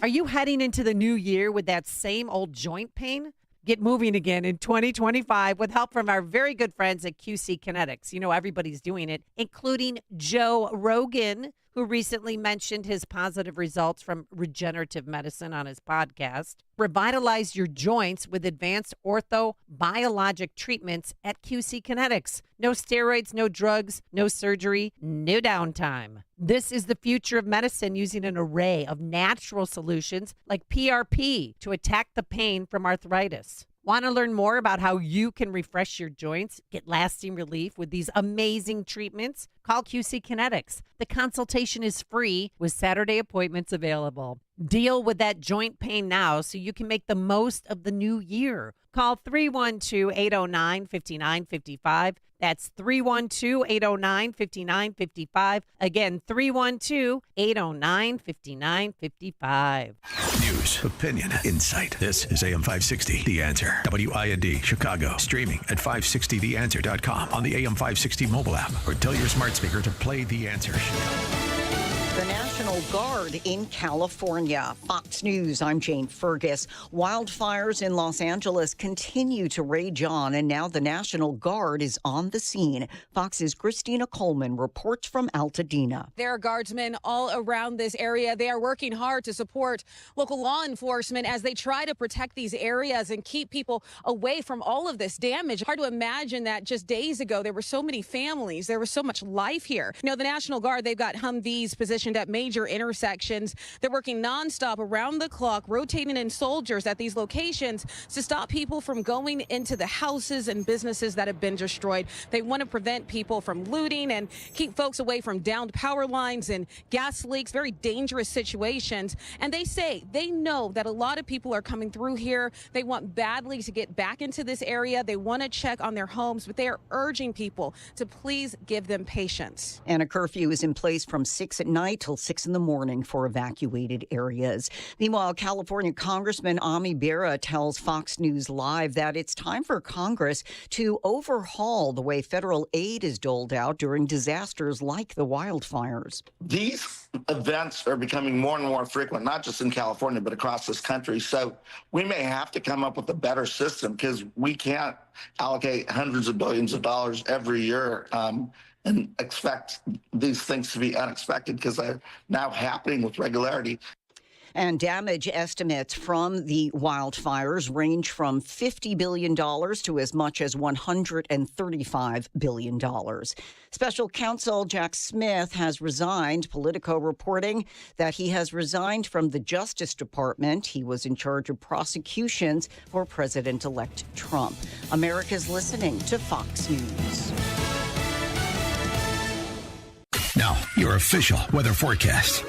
Are you heading into the new year with that same old joint pain? Get moving again in 2025 with help from our very good friends at QC Kinetics. You know, everybody's doing it, including Joe Rogan, who recently mentioned his positive results from regenerative medicine on his podcast. Revitalize your joints with advanced orthobiologic treatments at QC Kinetics. No steroids, no drugs, no surgery, no downtime. This is the future of medicine, using an array of natural solutions like PRP to attack the pain from arthritis. Want to learn more about how you can refresh your joints, get lasting relief with these amazing treatments? Call QC Kinetics. The consultation is free with Saturday appointments available. Deal with that joint pain now so you can make the most of the new year. Call 312-809-5955. That's 312-809-5955. Again, 312-809-5955. News, opinion, insight. This is AM 560, The Answer. WIND, Chicago. Streaming at 560theanswer.com on the AM 560 mobile app, or tell your smart speaker to play The Answer Show. The National Guard in California. Fox News, I'm Jane Fergus. Wildfires in Los Angeles continue to rage on, and now the National Guard is on the scene. Fox's Christina Coleman reports from Altadena. There are guardsmen all around this area. They are working hard to support local law enforcement as they try to protect these areas and keep people away from all of this damage. Hard to imagine that just days ago there were so many families. There was so much life here. You know, the National Guard, they've got Humvees positioned at major intersections. They're working nonstop around the clock, rotating in soldiers at these locations to stop people from going into the houses and businesses that have been destroyed. They want to prevent people from looting and keep folks away from downed power lines and gas leaks, very dangerous situations. And they say they know that a lot of people are coming through here. They want badly to get back into this area. They want to check on their homes, but they are urging people to please give them patience. And a curfew is in place from 6 at night till 6 in in the morning for evacuated areas. Meanwhile, California Congressman Ami Bera tells Fox News Live that it's time for Congress to overhaul the way federal aid is doled out during disasters like the wildfires. These events are becoming more and more frequent, not just in California, but across this country. So we may have to come up with a better system because we can't allocate hundreds of billions of dollars every year and expect these things to be unexpected because they're now happening with regularity. And damage estimates from the wildfires range from $50 billion to as much as $135 billion. Special counsel Jack Smith has resigned. Politico reporting that he has resigned from the Justice Department. He was in charge of prosecutions for President-elect Trump. America's listening to Fox News. Now, your official weather forecast.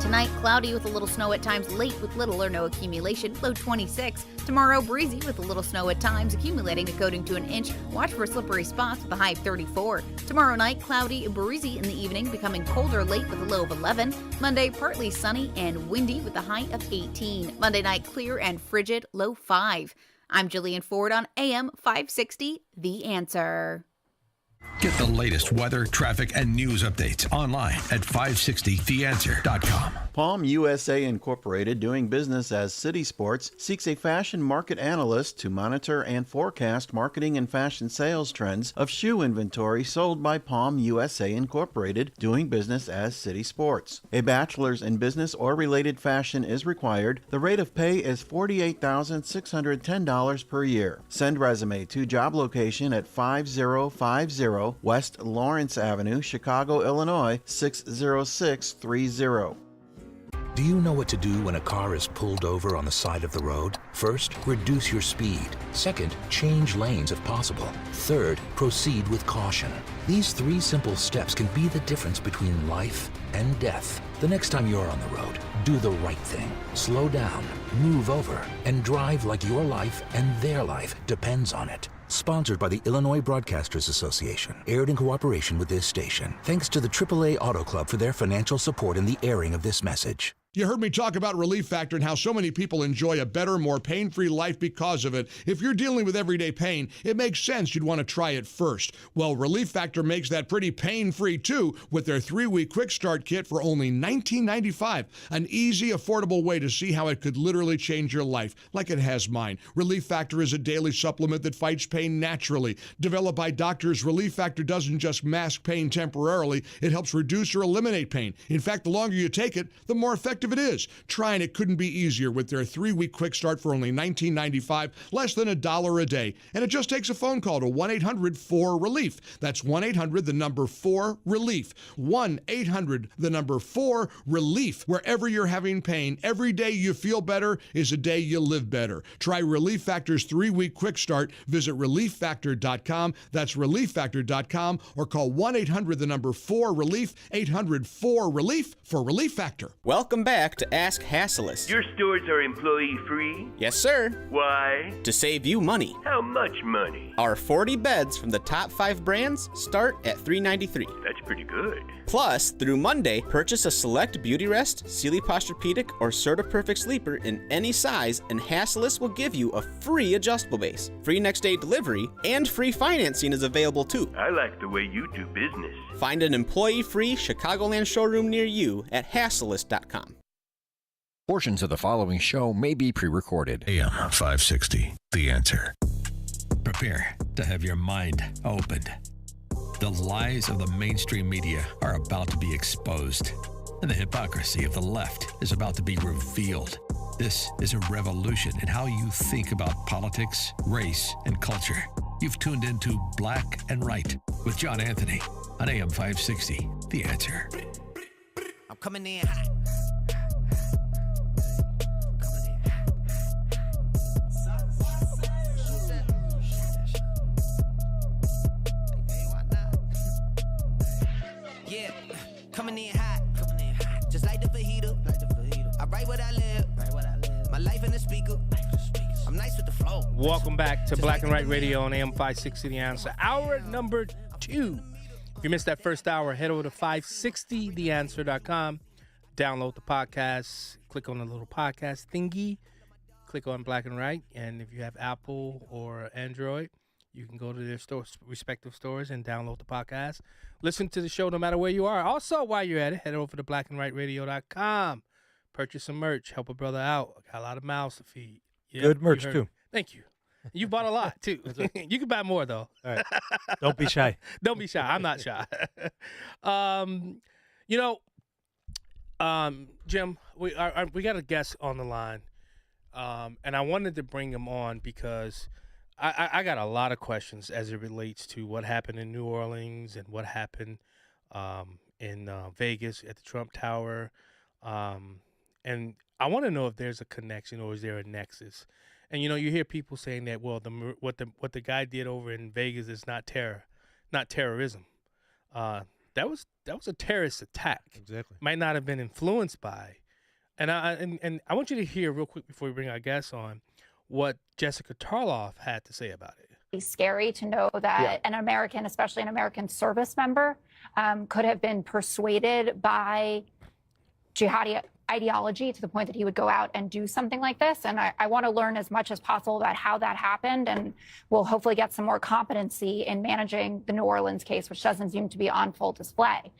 Tonight, cloudy with a little snow at times, late with little or no accumulation, low 26. Tomorrow, breezy with a little snow at times, accumulating according to an inch. Watch for slippery spots with a high of 34. Tomorrow night, cloudy, breezy in the evening, becoming colder late with a low of 11. Monday, partly sunny and windy with a high of 18. Monday night, clear and frigid, low 5. I'm Jillian Ford on AM 560, The Answer. Get the latest weather, traffic, and news updates online at 560theanswer.com. Palm USA Incorporated, doing business as City Sports, seeks a fashion market analyst to monitor and forecast marketing and fashion sales trends of shoe inventory sold by Palm USA Incorporated, doing business as City Sports. A bachelor's in business or related fashion is required. The rate of pay is $48,610 per year. Send resume to job location at 5050 West Lawrence Avenue, Chicago, Illinois 60630. Do you know what to do when a car is pulled over on the side of the road? First, reduce your speed. Second, change lanes if possible. Third, proceed with caution. These 3 simple steps can be the difference between life and death. The next time you're on the road, do the right thing. Slow down, move over, and drive like your life and their life depends on it. Sponsored by the Illinois Broadcasters Association. Aired in cooperation with this station. Thanks to the AAA Auto Club for their financial support in the airing of this message. You heard me talk about Relief Factor and how so many people enjoy a better, more pain-free life because of it. If you're dealing with everyday pain, it makes sense you'd want to try it first. Well, Relief Factor makes that pretty pain-free too with their 3-week quick start kit for only $19.95. An easy, affordable way to see how it could literally change your life, like it has mine. Relief Factor is a daily supplement that fights pain naturally. Developed by doctors, Relief Factor doesn't just mask pain temporarily, it helps reduce or eliminate pain. In fact, the longer you take it, the more effective it is. Trying it couldn't be easier with their 3-week quick start for only $19.95, less than $1 a day. And it just takes a phone call to 1-800-4-RELIEF. That's 1-800-4-RELIEF. 1-800-4-RELIEF. Wherever you're having pain, every day you feel better is a day you live better. Try Relief Factor's 3-week quick start. Visit ReliefFactor.com. That's ReliefFactor.com, or call 1-800-4-RELIEF. 800-4-RELIEF for Relief Factor. Welcome back to Ask Hassleist. Your stores are employee-free? Yes, sir. Why? To save you money. How much money? Our 40 beds from the top 5 brands start at $393. That's pretty good. Plus, through Monday, purchase a select Beauty Rest, Sealy Posturepedic, or Serta Perfect sleeper in any size, and Hassleist will give you a free adjustable base, free next-day delivery, and free financing is available too. I like the way you do business. Find an employee-free Chicagoland showroom near you at Hassleist.com. Portions of the following show may be pre-recorded. AM 560, The Answer. Prepare to have your mind opened. The lies of the mainstream media are about to be exposed, and the hypocrisy of the left is about to be revealed. This is a revolution in how you think about politics, race, and culture. You've tuned into Black and Right with John Anthony on AM 560, The Answer. I'm coming in hot. Yeah, coming in hot. Just like the fajita. I write what I live. My life in the speaker. I'm nice with the flow. Welcome back to Black and Right Radio on AM 560 The Answer. Hour number 2. If you missed that first hour, head over to 560theanswer.com. download the podcast, click on the little podcast thingy, click on Black and Right, and if you have Apple or Android, you can go to their respective stores and download the podcast. Listen to the show no matter where you are. Also, while you're at it, head over to blackandrightradio.com. Purchase some merch. Help a brother out. I got a lot of mouths to feed. Yep, Good merch, too. Thank you. You bought a lot, too. You can buy more, though. All right. Don't be shy. Don't be shy. I'm not shy. Jim, we got a guest on the line, and I wanted to bring him on because I got a lot of questions as it relates to what happened in New Orleans and what happened in Vegas at the Trump Tower. And I want to know if there's a connection or is there a nexus. And you hear people saying that, well, what the guy did over in Vegas is not terrorism. That was a terrorist attack. Exactly. Might not have been influenced by. And I want you to hear real quick before we bring our guests on what Jessica Tarloff had to say about it. It's scary to know that an American, especially an American service member, could have been persuaded by jihadi ideology to the point that he would go out and do something like this. And I want to learn as much as possible about how that happened, and we'll hopefully get some more competency in managing the New Orleans case, which doesn't seem to be on full display.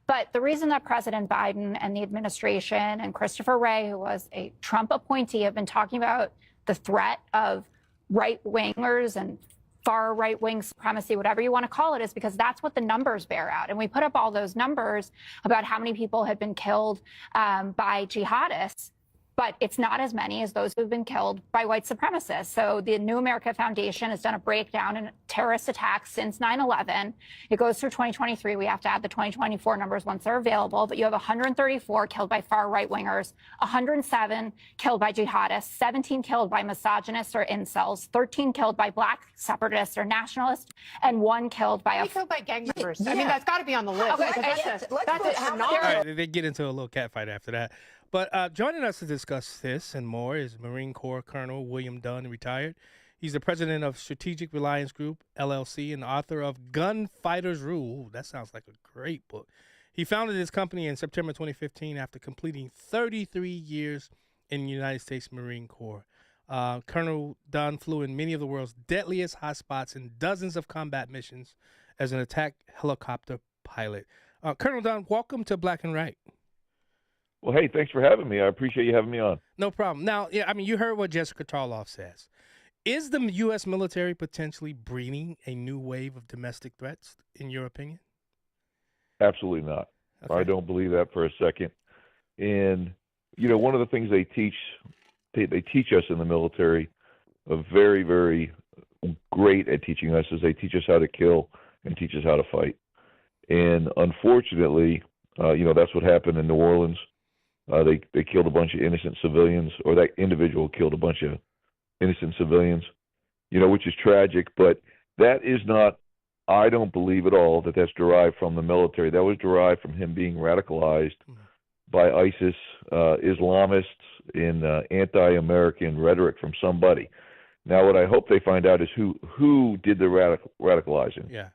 But the reason that President Biden and the administration and Christopher Wray, who was a Trump appointee, have been talking about the threat of right-wingers and far right-wing supremacy, whatever you want to call it, is because that's what the numbers bear out. And we put up all those numbers about how many people have been killed by jihadists, but it's not as many as those who have been killed by white supremacists. So the New America Foundation has done a breakdown in terrorist attacks since 9/11. It goes through 2023. We have to add the 2024 numbers once they're available, but you have 134 killed by far right-wingers, 107 killed by jihadists, 17 killed by misogynists or incels, 13 killed by black separatists or nationalists, and 1 killed by killed by gang members. I mean, that's got to be on the list. Okay, That's a phenomenal. All right, they get into a little catfight after that. But joining us to discuss this and more is Marine Corps Colonel William Dunn, retired. He's the president of Strategic Reliance Group, LLC, and author of Gunfighters Rule. Ooh, that sounds like a great book. He founded his company in September 2015 after completing 33 years in the United States Marine Corps. Colonel Dunn flew in many of the world's deadliest hotspots and dozens of combat missions as an attack helicopter pilot. Colonel Dunn, welcome to Black and Right. Well, hey, thanks for having me. I appreciate you having me on. No problem. Now, you heard what Jessica Tarloff says. Is the U.S. military potentially breeding a new wave of domestic threats, in your opinion? Absolutely not. Okay. I don't believe that for a second. And, one of the things they teach us in the military, very, very great at teaching us, is they teach us how to kill and teach us how to fight. And unfortunately, that's what happened in New Orleans. They killed a bunch of innocent civilians, or that individual killed a bunch of innocent civilians, which is tragic. But that is not, I don't believe at all that that's derived from the military. That was derived from him being radicalized by ISIS, Islamists, in anti-American rhetoric from somebody. Now, what I hope they find out is who did the radicalizing. Yeah.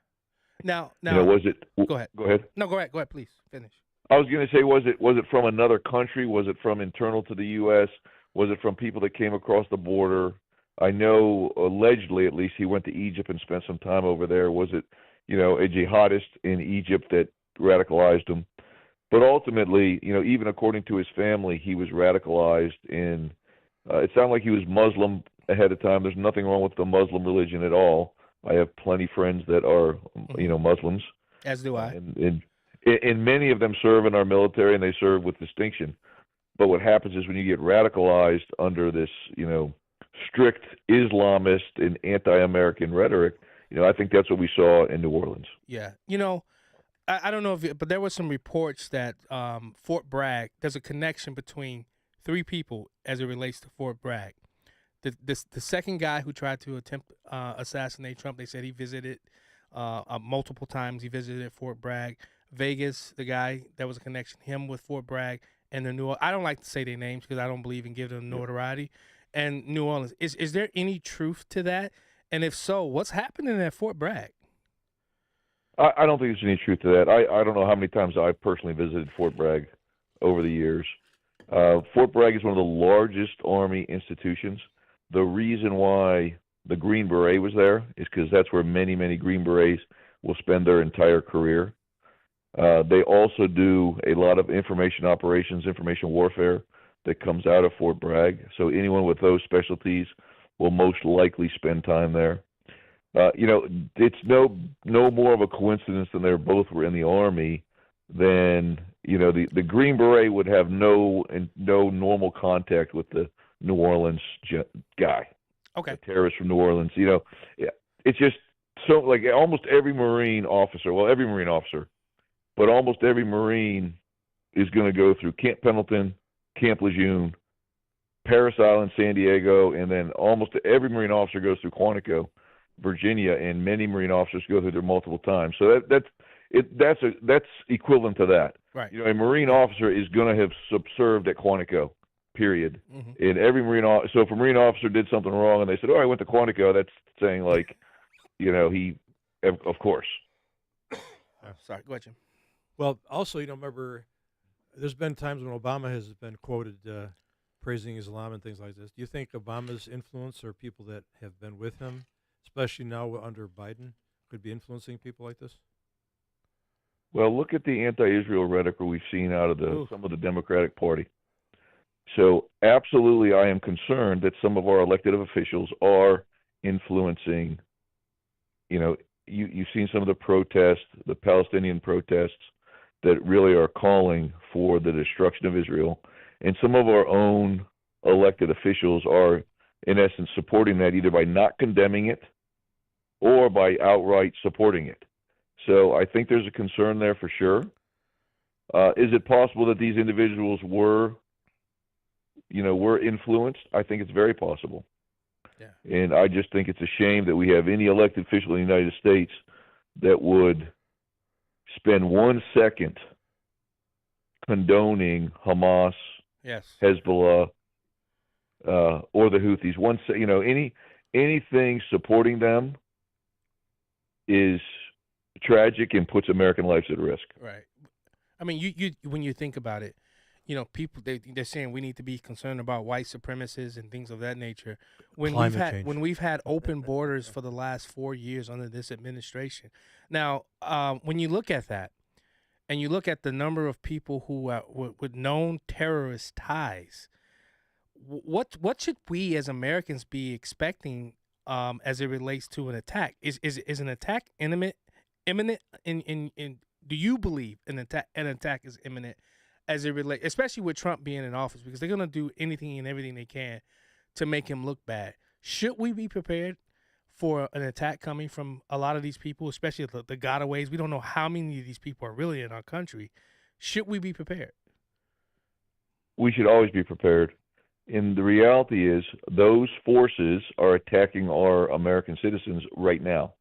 Now, was it? Go ahead. Go ahead. No, go ahead. Please finish. I was going to say, was it from another country? Was it from internal to the U.S.? Was it from people that came across the border? I know, allegedly, at least, he went to Egypt and spent some time over there. Was it, a jihadist in Egypt that radicalized him? But ultimately, even according to his family, he was radicalized in. It sounded like he was Muslim ahead of time. There's nothing wrong with the Muslim religion at all. I have plenty of friends that are, Muslims. As do I. And many of them serve in our military, and they serve with distinction. But what happens is when you get radicalized under this, strict Islamist and anti-American rhetoric, I think that's what we saw in New Orleans. Yeah. I don't know but there were some reports that Fort Bragg, there's a connection between 3 people as it relates to Fort Bragg. The second guy who tried to assassinate Trump, they said he visited multiple times. He visited Fort Bragg. Vegas, the guy, that was a connection, him with Fort Bragg, and I don't like to say their names because I don't believe in giving them notoriety. And New Orleans, is there any truth to that? And if so, what's happening at Fort Bragg? I don't think there's any truth to that. I don't know how many times I personally visited Fort Bragg. over the years. Fort Bragg is one of the largest Army institutions. The reason why the Green Beret was there is because that's where many, many Green Berets will spend their entire career. They also do a lot of information operations, information warfare that comes out of Fort Bragg. So anyone with those specialties will most likely spend time there. It's no more of a coincidence than they both were in the Army than, the Green Beret would have no normal contact with the New Orleans guy. Okay. The terrorist from New Orleans. It's just so like almost every Marine officer, but almost every Marine is going to go through Camp Pendleton, Camp Lejeune, Paris Island, San Diego, and then almost every Marine officer goes through Quantico, Virginia, and many Marine officers go through there multiple times. So that's equivalent to that. Right. A Marine officer is going to have served at Quantico, period. Mm-hmm. And every so if a Marine officer did something wrong and they said, "Oh, I went to Quantico," that's saying like, he, of course. Sorry, go ahead, Jim. Well, also, remember, there's been times when Obama has been quoted praising Islam and things like this. Do you think Obama's influence or people that have been with him, especially now under Biden, could be influencing people like this? Well, look at the anti-Israel rhetoric we've seen out of some of the Democratic Party. So absolutely, I am concerned that some of our elected officials are influencing, you've seen some of the protests, the Palestinian protests that really are calling for the destruction of Israel. And some of our own elected officials are, in essence, supporting that either by not condemning it or by outright supporting it. So I think there's a concern there for sure. Is it possible that these individuals were influenced? I think it's very possible. Yeah. And I just think it's a shame that we have any elected official in the United States that would spend 1 second condoning Hamas, yes, Hezbollah, or the Houthis. Anything supporting them is tragic and puts American lives at risk. Right. I mean, you when you think about it, people they're saying we need to be concerned about white supremacists and things of that nature. When we've had open borders for the last 4 years under this administration. Now, when you look at that, and you look at the number of people who with known terrorist ties, what should we as Americans be expecting as it relates to an attack? Is an attack imminent? Do you believe an attack is imminent as it relates, especially with Trump being in office, because they're going to do anything and everything they can to make him look bad? Should we be prepared for an attack coming from a lot of these people, especially the gotaways? We don't know how many of these people are really in our country. Should we be prepared? We should always be prepared. And the reality is those forces are attacking our American citizens right now.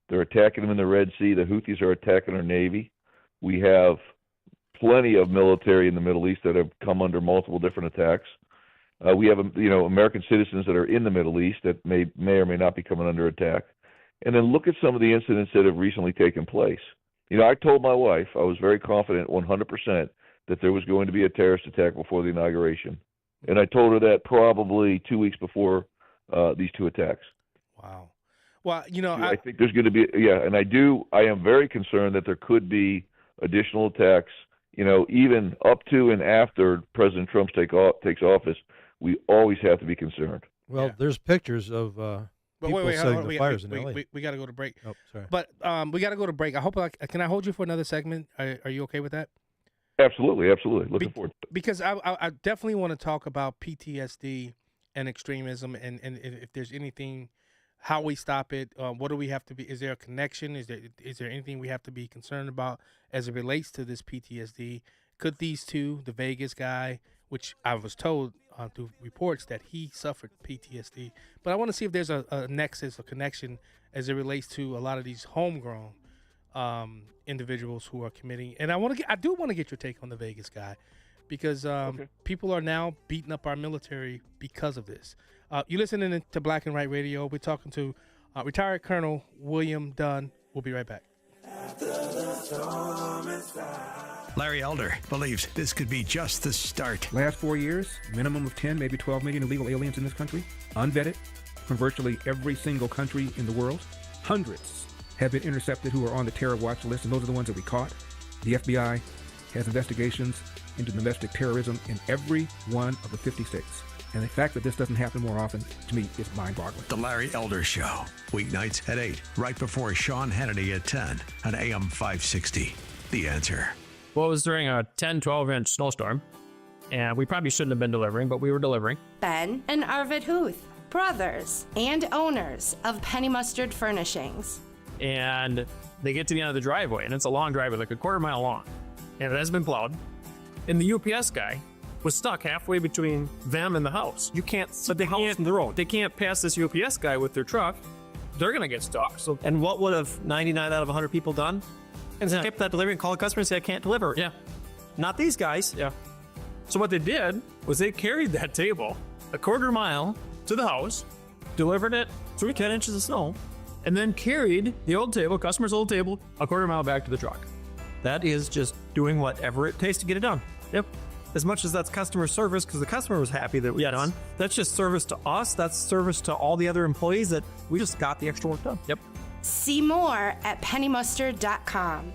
They're attacking them in the Red Sea. The Houthis are attacking our Navy. We have plenty of military in the Middle East that have come under multiple different attacks. We have, American citizens that are in the Middle East that may or may not be coming under attack. And then look at some of the incidents that have recently taken place. I told my wife I was very confident 100% that there was going to be a terrorist attack before the inauguration. And I told her that probably 2 weeks before these two attacks. Wow. Well, I think there's going to be, and I am very concerned that there could be additional attacks, even up to and after President Trump takes office. We always have to be concerned. Well, there's pictures of people setting the fires in L.A. We got to go to break. Oh, sorry. But we got to go to break. Can I hold you for another segment? Are you okay with that? Absolutely. Looking forward to it. Because I definitely want to talk about PTSD and extremism, and if there's anything, how we stop it. What do we have to be? Is there a connection? Is there anything we have to be concerned about as it relates to this PTSD? Could these two, the Vegas guy, which I was told through reports that he suffered PTSD, but I want to see if there's a nexus, a connection as it relates to a lot of these homegrown individuals who are committing. And I do want to get your take on the Vegas guy, because people are now beating up our military because of this. You're listening to Black and White Radio. We're talking to retired Colonel William Dunn. We'll be right back. After the storm is Larry Elder believes this could be just the start. Last 4 years, minimum of 10, maybe 12 million illegal aliens in this country, unvetted, from virtually every single country in the world. Hundreds have been intercepted who are on the terror watch list, and those are the ones that we caught. The FBI has investigations into domestic terrorism in every one of the 50 states. And the fact that this doesn't happen more often, to me, is mind-boggling. The Larry Elder Show, weeknights at 8, right before Sean Hannity at 10 on AM 560. The Answer. Well, it was during a 10, 12-inch snowstorm, and we probably shouldn't have been delivering, but we were delivering. Ben and Arvid Huth, brothers and owners of Penny Mustard Furnishings. And they get to the end of the driveway, and it's a long driveway, like a quarter mile long, and it has been plowed. And the UPS guy was stuck halfway between them and the house. You can't see the house from the road. They can't pass this UPS guy with their truck. They're going to get stuck. So, and what would have 99 out of 100 people done? And skip that delivery and call a customer and say, I can't deliver. Yeah. Not these guys. Yeah. So what they did was they carried that table a quarter mile to the house, delivered it through 10 inches of snow, and then carried the old table, customer's old table, a quarter mile back to the truck. That is just doing whatever it takes to get it done. Yep. As much as that's customer service, because the customer was happy that we got done, that's just service to us. That's service to all the other employees that we just got the extra work done. Yep. See more at pennymustard.com.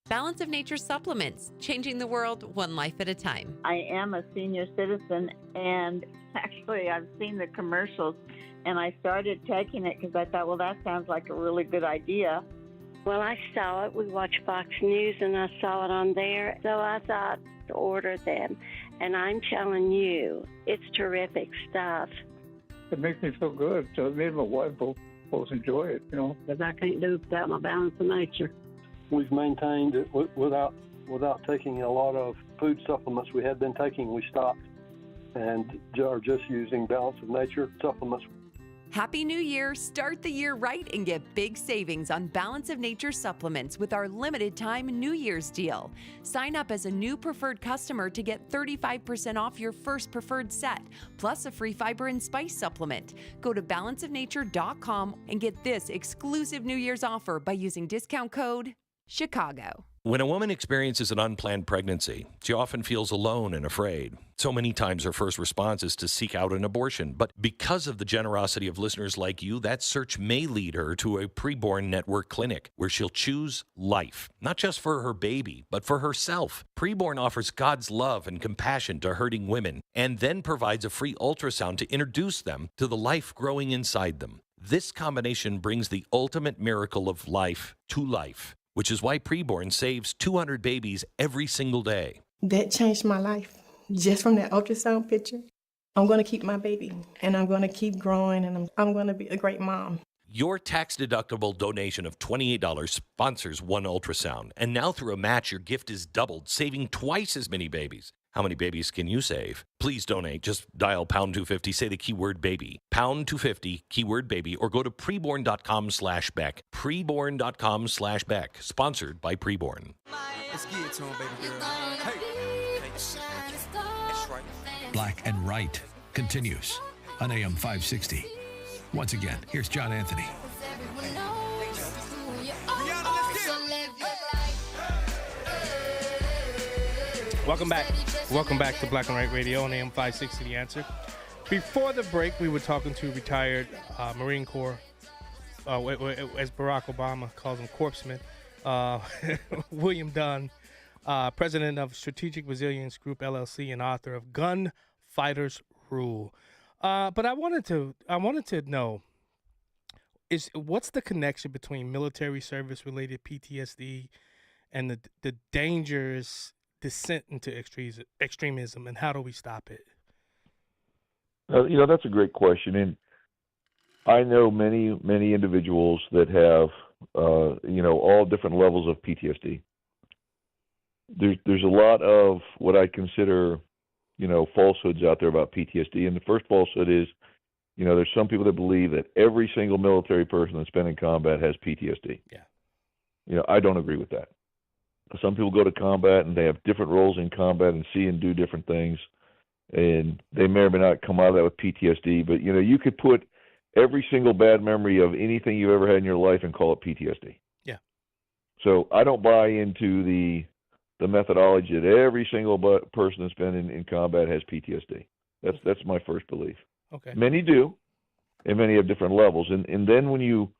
Balance of Nature supplements, changing the world one life at a time. I am a senior citizen, and actually I've seen the commercials, and I started taking it because I thought, well, that sounds like a really good idea. Well, I saw it. We watch Fox News, and I saw it on there, so I thought to order them. And I'm telling you, it's terrific stuff. It makes me feel good, so me and my wife both enjoy it, you know. Because I can't do it without my Balance of Nature. We've maintained it without taking a lot of food supplements we had been taking. We stopped and are just using Balance of Nature supplements. Happy New Year! Start the year right and get big savings on Balance of Nature supplements with our limited time New Year's deal. Sign up as a new preferred customer to get 35% off your first preferred set, plus a free fiber and spice supplement. Go to balanceofnature.com and get this exclusive New Year's offer by using discount code Chicago. When a woman experiences an unplanned pregnancy, she often feels alone and afraid. So many times her first response is to seek out an abortion. But because of the generosity of listeners like you, that search may lead her to a preborn network clinic where she'll choose life, not just for her baby, but for herself. Preborn offers God's love and compassion to hurting women and then provides a free ultrasound to introduce them to the life growing inside them. This combination brings the ultimate miracle of life to life, which is why Preborn saves 200 babies every single day. That changed my life. Just from that ultrasound picture, I'm going to keep my baby, and I'm going to keep growing, and I'm going to be a great mom. Your tax-deductible donation of $28 sponsors one ultrasound. And now through a match, your gift is doubled, saving twice as many babies. How many babies can you save? Please donate. Just dial pound 250, say the keyword baby. Pound 250, keyword baby, or go to preborn.com/Beck. Preborn.com/Beck. Sponsored by Preborn. Let's get it to him, baby girl. Hey. That's right. Black and Right continues on AM 560. Once again, here's John Anthony. Welcome back. Welcome back to Black and Right Radio on AM 560 The Answer. Before the break, we were talking to retired Marine Corps, as Barack Obama calls him, corpsman, William Dunn, president of Strategic Resilience Group, LLC, and author of Gun Fighters Rule. But I wanted to know, what's the connection between military service-related PTSD and the dangers descent into extremism, and how do we stop it? That's a great question, and I know many individuals that have all different levels of PTSD. There's a lot of what I consider falsehoods out there about PTSD, and the first falsehood is there's some people that believe that every single military person that's been in combat has PTSD. Yeah. I don't agree with that. Some people go to combat and they have different roles in combat and see and do different things, and they may or may not come out of that with PTSD. But you could put every single bad memory of anything you've ever had in your life and call it PTSD. Yeah. So I don't buy into the methodology that every single person that's been in combat has PTSD. That's my first belief. Okay. Many do, and many have different levels. And then when you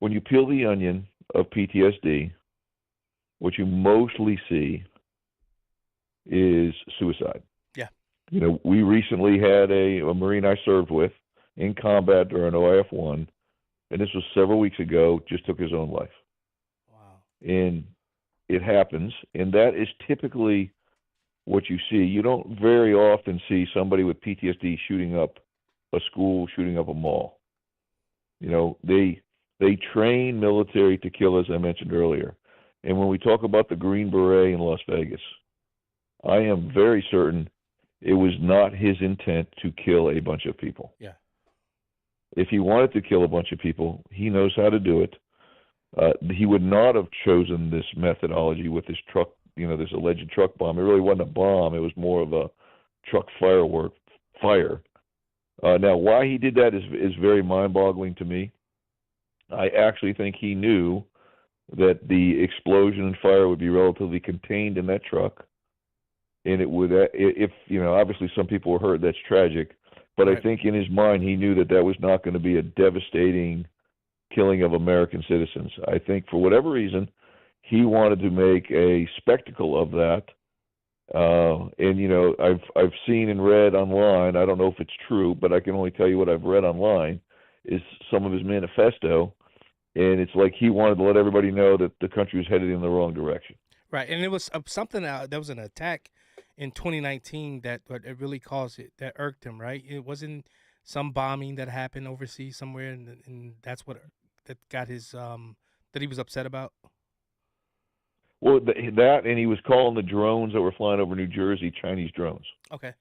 peel the onion of PTSD, what you mostly see is suicide. Yeah. You know, we recently had a Marine I served with in combat during OIF-1, and this was several weeks ago, just took his own life. Wow. And it happens, and that is typically what you see. You don't very often see somebody with PTSD shooting up a school, shooting up a mall. You know, they train military to kill, as I mentioned earlier. And when we talk about the Green Beret in Las Vegas, I am very certain it was not his intent to kill a bunch of people. Yeah. If he wanted to kill a bunch of people, he knows how to do it. He would not have chosen this methodology with this truck, you know, this alleged truck bomb. It really wasn't a bomb. It was more of a truck fire. Now, why he did that is very mind-boggling to me. I actually think he knew that the explosion and fire would be relatively contained in that truck. And it would, if, you know, obviously some people were hurt, that's tragic. But right. I think in his mind, he knew that was not going to be a devastating killing of American citizens. I think for whatever reason, he wanted to make a spectacle of that. And, you know, I've seen and read online, I don't know if it's true, but I can only tell you what I've read online, is some of his manifesto. And it's like he wanted to let everybody know that the country was headed in the wrong direction. Right. And it was something, there was an attack in 2019 that really caused it, that irked him, right? It wasn't some bombing that happened overseas somewhere, and that's what that got his, that he was upset about? Well, that, and he was calling the drones that were flying over New Jersey Chinese drones. Okay.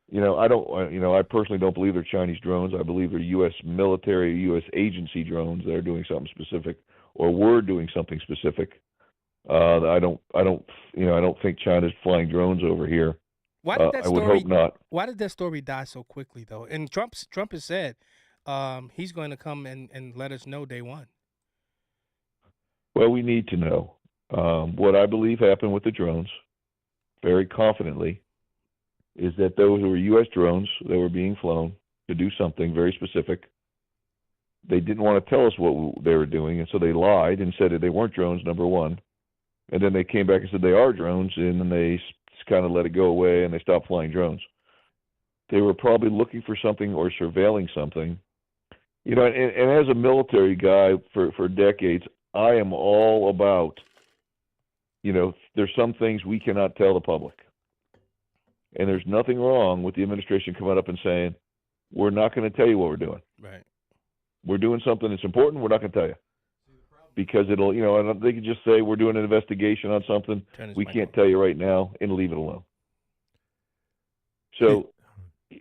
You know, I personally don't believe they're Chinese drones. I believe they're U.S. military, U.S. agency drones that are doing something specific, or were doing something specific. I don't think China's flying drones over here. Why did that I would hope not. Why did that story die so quickly, though? And Trump has said he's going to come and let us know day one. Well, we need to know. What I believe happened with the drones, very confidently, is that those were U.S. drones that were being flown to do something very specific. They didn't want to tell us what they were doing, and so they lied and said that they weren't drones, number one. And then they came back and said they are drones, and then they kind of let it go away, and they stopped flying drones. They were probably looking for something or surveilling something. You know, and as a military guy for decades, I am all about, you know, there's some things we cannot tell the public. And there's nothing wrong with the administration coming up and saying, we're not going to tell you what we're doing. Right. We're doing something that's important, we're not going to tell you. Because it'll, you know, they can just say we're doing an investigation on something, we can't tell you right now, and leave it alone. So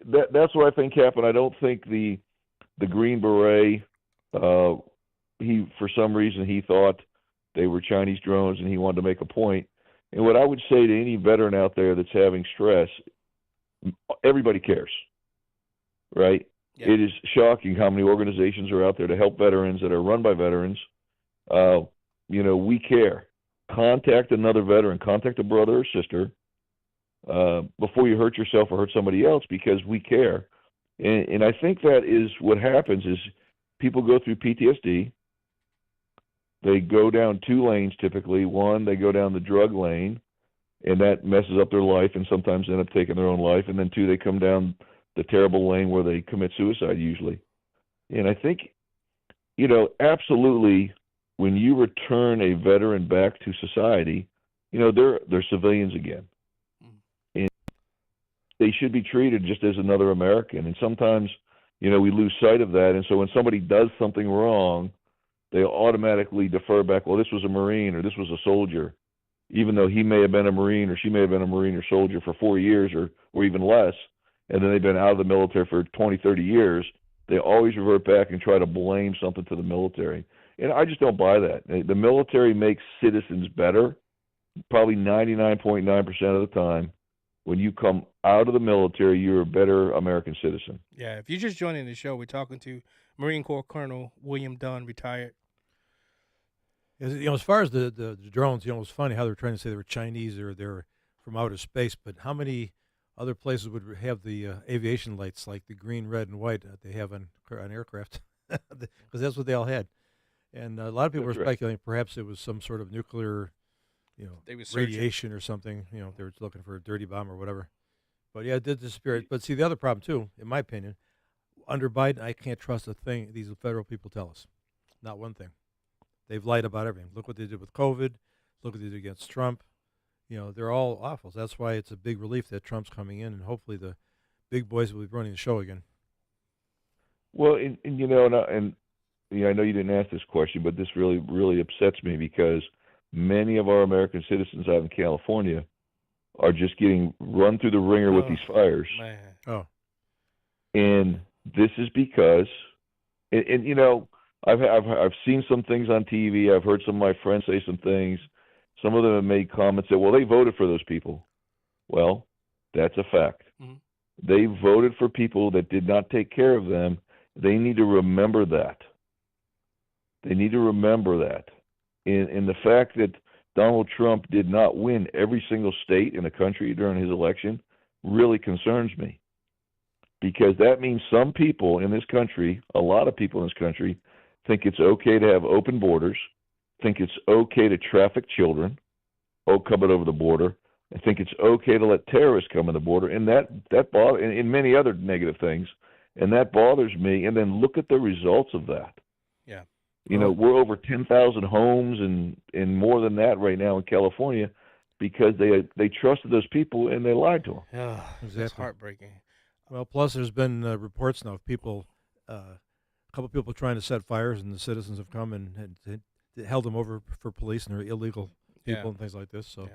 that's what I think happened. I don't think the Green Beret, for some reason he thought they were Chinese drones and he wanted to make a point. And what I would say to any veteran out there that's having stress, everybody cares, right? Yeah. It is shocking how many organizations are out there to help veterans that are run by veterans. You know, we care. Contact another veteran, contact a brother or sister before you hurt yourself or hurt somebody else, because we care. And I think that is what happens is people go through PTSD. They go down two lanes typically. One, they go down the drug lane, and that messes up their life and sometimes end up taking their own life. And then two, they come down the terrible lane where they commit suicide usually. And I think, you know, absolutely, when you return a veteran back to society, you know, they're civilians again. And they should be treated just as another American. And sometimes, you know, we lose sight of that. And so when somebody does something wrong, they automatically defer back, well, this was a Marine or this was a soldier, even though he may have been a Marine or she may have been a Marine or soldier for 4 years or even less, and then they've been out of the military for 20, 30 years. They always revert back and try to blame something to the military. And I just don't buy that. The military makes citizens better, probably 99.9% of the time. When you come out of the military, you're a better American citizen. Yeah, if you're just joining the show, we're talking to Marine Corps Colonel William Dunn, retired. As far as the drones, it was funny how they were trying to say they were Chinese or they're from outer space, but how many other places would have the aviation lights like the green, red, and white that they have on aircraft? Because that's what they all had. And a lot of people were speculating perhaps it was some sort of nuclear, radiation or something. They were looking for a dirty bomb or whatever. But yeah, it did disappear. But see, the other problem too, in my opinion, under Biden, I can't trust a thing these federal people tell us. Not one thing. They've lied about everything. Look what they did with COVID. Look what they did against Trump. They're all awful. That's why it's a big relief that Trump's coming in, and hopefully the big boys will be running the show again. Well, I know you didn't ask this question, but this really, really upsets me because many of our American citizens out in California are just getting run through the ringer with these fires. Man. Oh. And this is because, I've seen some things on TV. I've heard some of my friends say some things. Some of them have made comments that, well, they voted for those people. Well, that's a fact. Mm-hmm. They voted for people that did not take care of them. They need to remember that. They need to remember that. And the fact that Donald Trump did not win every single state in the country during his election really concerns me. Because that means some people in this country, a lot of people in this country, think it's okay to have open borders, think it's okay to traffic children, coming over the border, and think it's okay to let terrorists come on the border, and that bothers, and many other negative things, and that bothers me. And then look at the results of that. Yeah. We're over 10,000 homes and more than that right now in California because they trusted those people and they lied to them. Yeah, exactly. It's heartbreaking. Well, plus there's been reports now of people, a couple of people trying to set fires, and the citizens have come and held them over for police, and they're illegal people and things like this. So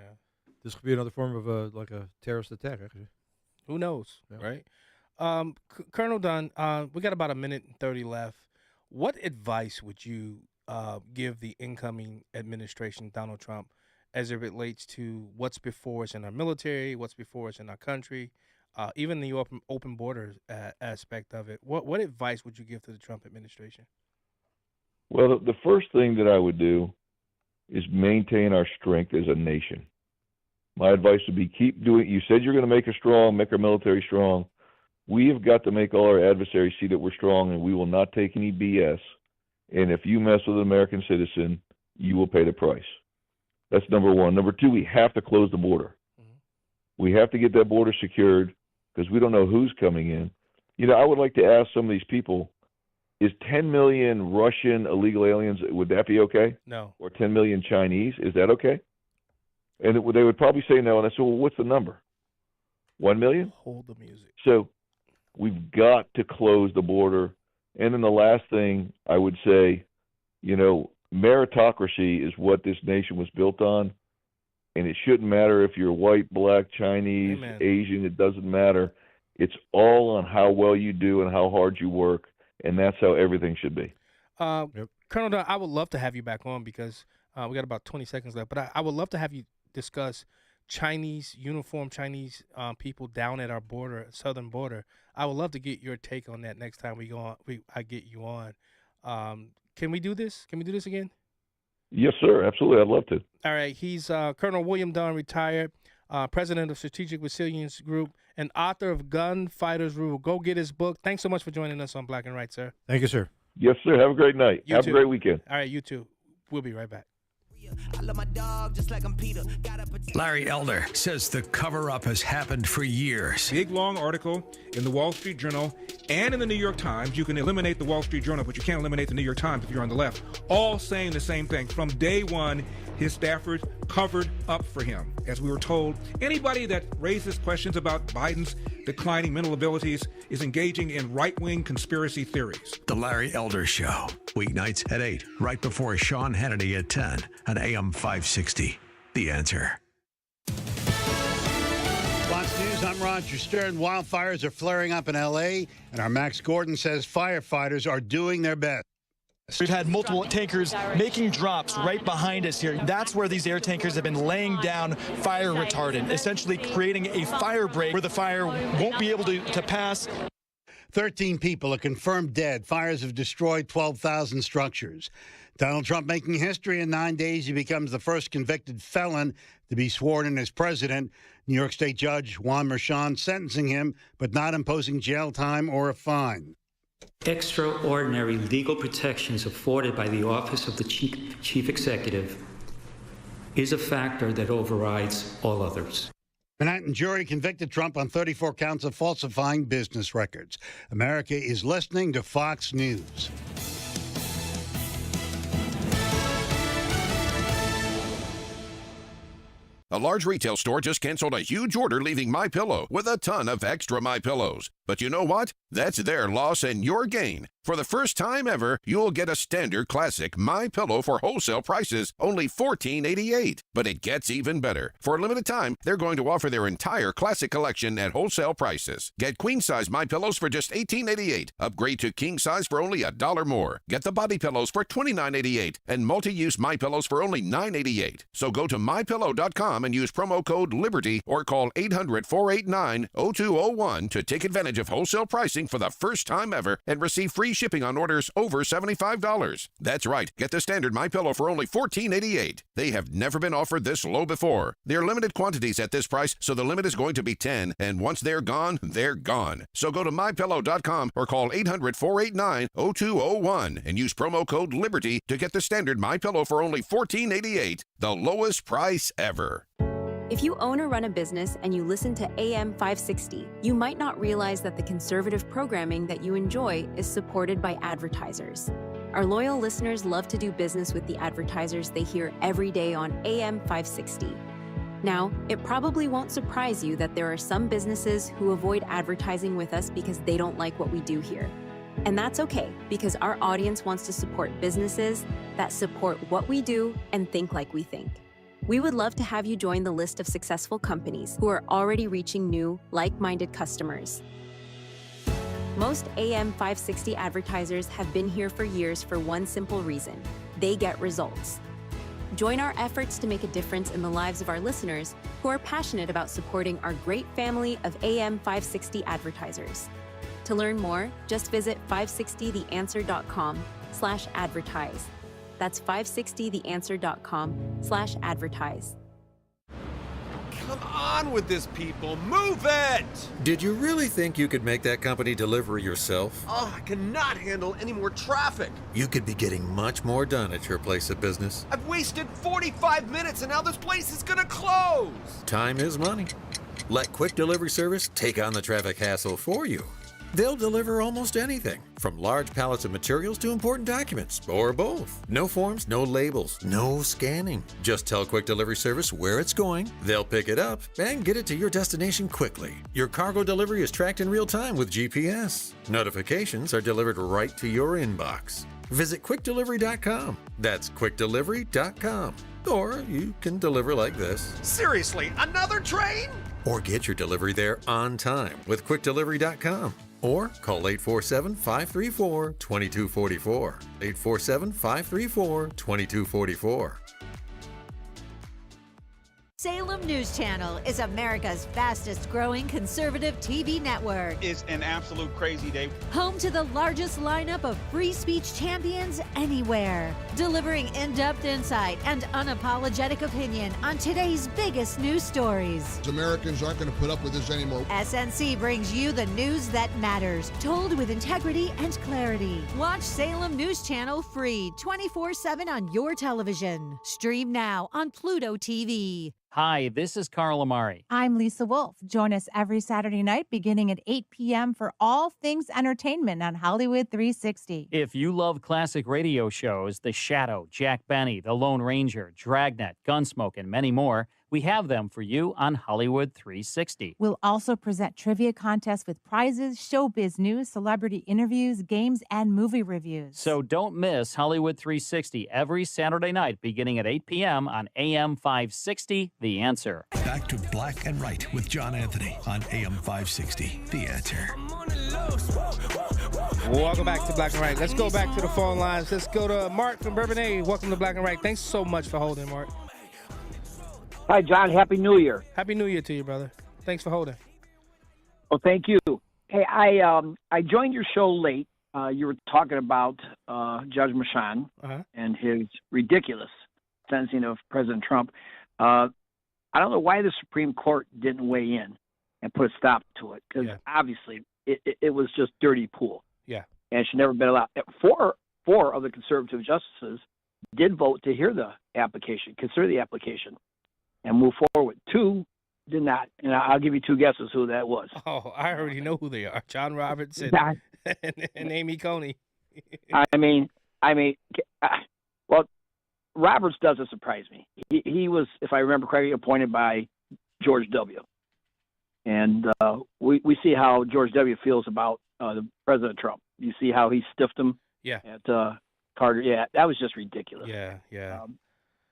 this could be another form of a terrorist attack, actually. Who knows, right? Colonel Dunn, we got about a minute and 30 left. What advice would you give the incoming administration, Donald Trump, as it relates to what's before us in our military, what's before us in our country, even the open borders aspect of it? What advice would you give to the Trump administration? Well, the first thing that I would do is maintain our strength as a nation. My advice would be keep doing. You said you're going to make us strong, make our military strong. We have got to make all our adversaries see that we're strong, and we will not take any BS. And if you mess with an American citizen, you will pay the price. That's number one. Number two, we have to close the border. Mm-hmm. We have to get that border secured because we don't know who's coming in. I would like to ask some of these people, is 10 million Russian illegal aliens, would that be okay? No. Or 10 million Chinese, is that okay? And they would probably say no. And I said, well, what's the number? 1 million? Hold the music. So we've got to close the border. And then the last thing I would say, meritocracy is what this nation was built on. And it shouldn't matter if you're white, black, Chinese, Amen. Asian, it doesn't matter. It's all on how well you do and how hard you work. And that's how everything should be. Colonel Dunn, I would love to have you back on because we got about 20 seconds left. But I would love to have you discuss uniformed Chinese people down at our border, southern border. I would love to get your take on that next time I get you on. Can we do this? Can we do this again? Yes, sir. Absolutely. I'd love to. All right. He's Colonel William Dunn, retired, president of Strategic Resilience Group, and author of Gunfighter's Rule. Go get his book. Thanks so much for joining us on Black and White, sir. Thank you, sir. Yes, sir. Have a great night. You Have too. a great weekend. All right. You too. We'll be right back. I love my dog just like I'm Peter. Larry Elder says the cover-up has happened for years. Big, long article in the Wall Street Journal and in the New York Times. You can eliminate the Wall Street Journal, but you can't eliminate the New York Times if you're on the left. All saying the same thing. From day one, his staffers covered up for him. As we were told, anybody that raises questions about Biden's declining mental abilities is engaging in right-wing conspiracy theories. The Larry Elder Show, weeknights at 8, right before Sean Hannity at 10 on AM 560. The Answer. Fox News, I'm Roger Stern. Wildfires are flaring up in L.A., and our Max Gordon says firefighters are doing their best. We've had multiple tankers making drops right behind us here. That's where these air tankers have been laying down fire retardant, essentially creating a fire break where the fire won't be able to pass. 13 people are confirmed dead. Fires have destroyed 12,000 structures. Donald Trump making history. In 9 days, he becomes the first convicted felon to be sworn in as president. New York State Judge Juan Merchan sentencing him, but not imposing jail time or a fine. Extraordinary legal protections afforded by the Office of the Chief Executive is a factor that overrides all others. Manhattan jury convicted Trump on 34 counts of falsifying business records. America is listening to Fox News. A large retail store just canceled a huge order, leaving MyPillow with a ton of extra MyPillows. But you know what? That's their loss and your gain. For the first time ever, you'll get a standard classic MyPillow for wholesale prices, only $14.88. But it gets even better. For a limited time, they're going to offer their entire classic collection at wholesale prices. Get queen-size MyPillows for just $18.88. Upgrade to king-size for only $1 more. Get the body pillows for $29.88 and multi-use MyPillows for only $9.88. So go to MyPillow.com and use promo code LIBERTY or call 800-489-0201 to take advantage of wholesale pricing for the first time ever and receive free shipping on orders over $75. That's right. Get the standard MyPillow for only $14.88. They have never been offered this low before. They're limited quantities at this price, so the limit is going to be 10, and once they're gone, they're gone. So go to MyPillow.com or call 800-489-0201 and use promo code LIBERTY to get the standard MyPillow for only $14.88, the lowest price ever. If you own or run a business and you listen to AM 560, you might not realize that the conservative programming that you enjoy is supported by advertisers. Our loyal listeners love to do business with the advertisers they hear every day on AM 560. Now, it probably won't surprise you that there are some businesses who avoid advertising with us because they don't like what we do here. And that's okay, because our audience wants to support businesses that support what we do and think like we think. We would love to have you join the list of successful companies who are already reaching new, like-minded customers. Most AM 560 advertisers have been here for years for one simple reason: they get results. Join our efforts to make a difference in the lives of our listeners who are passionate about supporting our great family of AM 560 advertisers. To learn more, just visit 560theanswer.com/advertise. That's 560theanswer.com/advertise. Come on with this, people. Move it! Did you really think you could make that company deliver yourself? Oh, I cannot handle any more traffic. You could be getting much more done at your place of business. I've wasted 45 minutes and now this place is gonna close. Time is money. Let Quick Delivery Service take on the traffic hassle for you. They'll deliver almost anything, from large pallets of materials to important documents, or both. No forms, no labels, no scanning. Just tell Quick Delivery Service where it's going, they'll pick it up, and get it to your destination quickly. Your cargo delivery is tracked in real time with GPS. Notifications are delivered right to your inbox. Visit QuickDelivery.com. That's QuickDelivery.com. Or you can deliver like this. Seriously, another train? Or get your delivery there on time with QuickDelivery.com. Or call 847-534-2244. 847-534-2244. Salem News Channel is America's fastest growing conservative TV network. It's an absolute crazy day. Home to the largest lineup of free speech champions anywhere. Delivering in-depth insight and unapologetic opinion on today's biggest news stories. Americans aren't going to put up with this anymore. SNC brings you the news that matters, told with integrity and clarity. Watch Salem News Channel free 24/7 on your television. Stream now on Pluto TV. Hi, this is Carl Amari. I'm Lisa Wolf. Join us every Saturday night beginning at 8 p.m. for all things entertainment on Hollywood 360. If you love classic radio shows, The Shadow, Jack Benny, The Lone Ranger, Dragnet, Gunsmoke, and many more, we have them for you on Hollywood 360. We'll also present trivia contests with prizes, showbiz news, celebrity interviews, games, and movie reviews. So don't miss Hollywood 360 every Saturday night beginning at 8 p.m. on AM 560, The Answer. Back to Black and Right with John Anthony on AM 560, The Answer. Welcome back to Black and Right. Let's go back to the phone lines. Let's go to Mark from Bourbonnais. Welcome to Black and Right. Thanks so much for holding, Mark. Hi, John. Happy New Year. Happy New Year to you, brother. Thanks for holding. Well, thank you. Hey, I joined your show late. You were talking about Judge Merchan and his ridiculous sentencing of President Trump. I don't know why the Supreme Court didn't weigh in and put a stop to it, because obviously it was just dirty pool. Yeah. And it should never been allowed. Four of the conservative justices did vote to hear the application, consider the application, and move forward. 2 did not. And I'll give you 2 guesses who that was. Oh, I already know who they are. John Roberts and Amy Coney. I mean, well, Roberts doesn't surprise me. He was, if I remember correctly, appointed by George W. And we see how George W. feels about the President Trump. You see how he stiffed him at Carter. Yeah, that was just ridiculous. Yeah.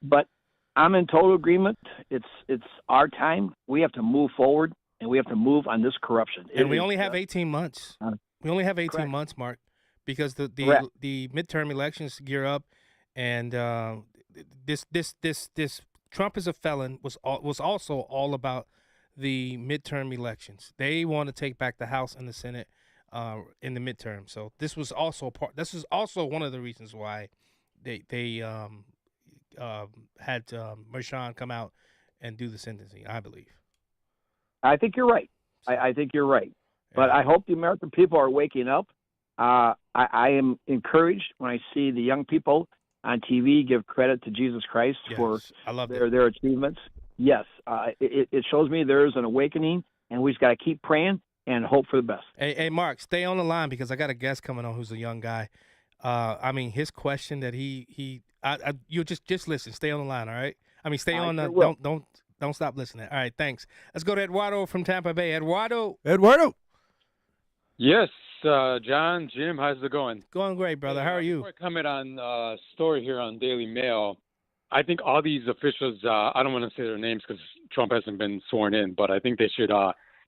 But I'm in total agreement. It's our time. We have to move forward, and we have to move on this corruption. And we only have 18 months. We only have 18 months, Mark, because the midterm elections gear up, and this Trump is a felon was also all about the midterm elections. They want to take back the House and the Senate in the midterm. So this was also one of the reasons why they had Merchan come out and do the sentencing, I believe. I think you're right. I think you're right. But I hope the American people are waking up. I am encouraged when I see the young people on TV give credit to Jesus Christ for their achievements. Yes, it shows me there's an awakening, and we just got to keep praying and hope for the best. Hey, Mark, stay on the line because I got a guest coming on who's a young guy. I mean, his question that you just listen. Stay on the line, all right? I mean, stay on. Don't stop listening. All right, thanks. Let's go to Eduardo from Tampa Bay. Eduardo. Yes, John, Jim, how's it going? Going great, brother. How are you? Before I comment on a story here on Daily Mail, I think all these officials, I don't want to say their names because Trump hasn't been sworn in, but I think they should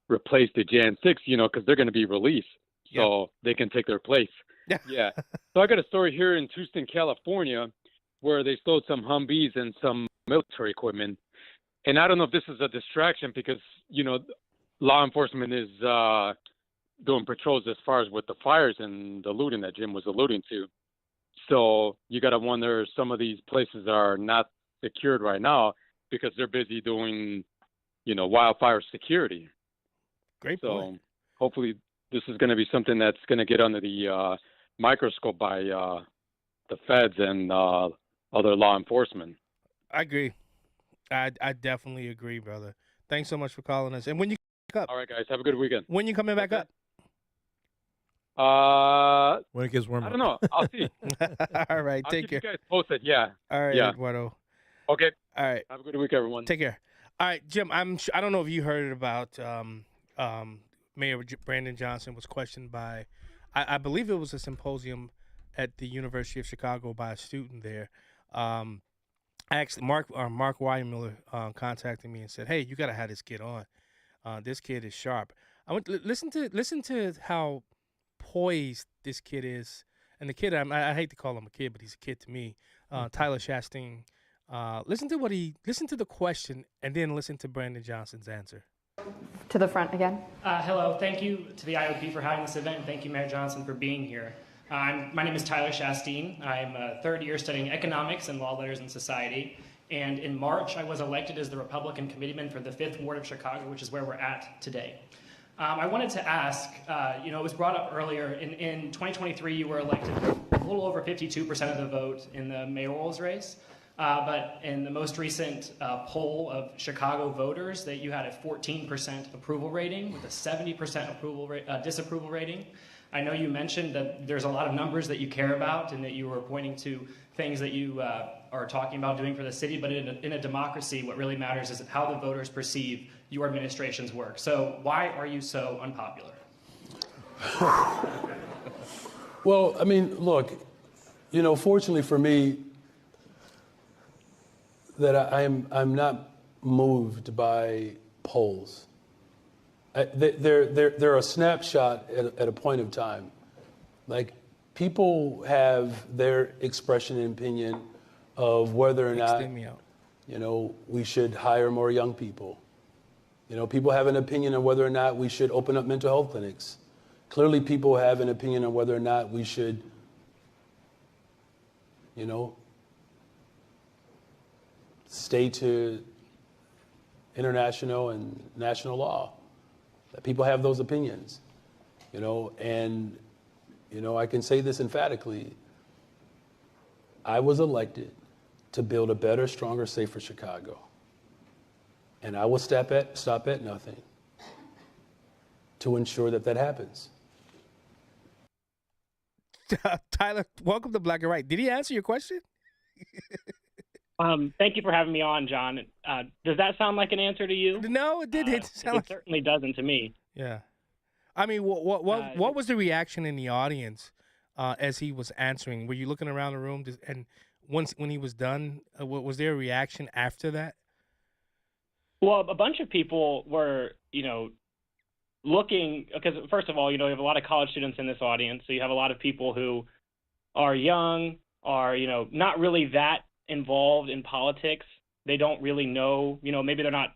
replace the Jan 6, because they're going to be released, so they can take their place. Yeah. So I got a story here in Tucson, California, where they stole some Humvees and some military equipment. And I don't know if this is a distraction because, law enforcement is doing patrols as far as with the fires and the looting that Jim was alluding to. So you got to wonder, some of these places are not secured right now because they're busy doing, wildfire security. Great point. So hopefully this is going to be something that's going to get under the microscope by the feds and other law enforcement. I agree. I definitely agree, brother. Thanks so much for calling us. And when you come up, all right, guys, have a good weekend. When you coming back up? When it gets warmer. I don't know. I'll see. All right, take care. You guys posted, yeah. All right, yeah. Eduardo. Okay. All right. Have a good week, everyone. Take care. All right, Jim. I don't know if you heard about Mayor Brandon Johnson was questioned by, I believe it was a symposium at the University of Chicago by a student there. Actually, Mark Weiermuller contacted me and said, "Hey, you got to have this kid on. This kid is sharp." I went listen to how poised this kid is, and the kid I hate to call him a kid, but he's a kid to me. Tyler Chastain. Listen to the question, and then listen to Brandon Johnson's answer. To the front again. Hello, thank you to the IOP for having this event, and thank you, Mayor Johnson, for being here. My name is Tyler Chastain. I'm a third year studying economics and law letters and society. And in March, I was elected as the Republican committeeman for the 5th Ward of Chicago, which is where we're at today. I wanted to ask, it was brought up earlier, in 2023, you were elected a little over 52% of the vote in the mayoral's race. But in the most recent poll of Chicago voters, that you had a 14% approval rating with a 70% disapproval rating. I know you mentioned that there's a lot of numbers that you care about and that you were pointing to things that you are talking about doing for the city, but in a democracy, what really matters is how the voters perceive your administration's work. So why are you so unpopular? Well, I mean, look, fortunately for me, that I'm not moved by polls. They're a snapshot at a point of time. Like, people have their expression and opinion of whether or not, we should hire more young people. People have an opinion on whether or not we should open up mental health clinics. clearly people have an opinion on whether or not we should, stay to international and national law. That people have those opinions, and, I can say this emphatically. I was elected to build a better, stronger, safer Chicago. And I will stop at nothing to ensure that happens. Tyler, welcome to Black and White. Did he answer your question? Thank you for having me on, John. Does that sound like an answer to you? No, it didn't. It certainly doesn't to me. Yeah. I mean, what was the reaction in the audience as he was answering? Were you looking around the room and when he was done, was there a reaction after that? Well, a bunch of people were, looking, because first of all, you have a lot of college students in this audience, so you have a lot of people who are young, are, not really that involved in politics. They don't really know, maybe they're not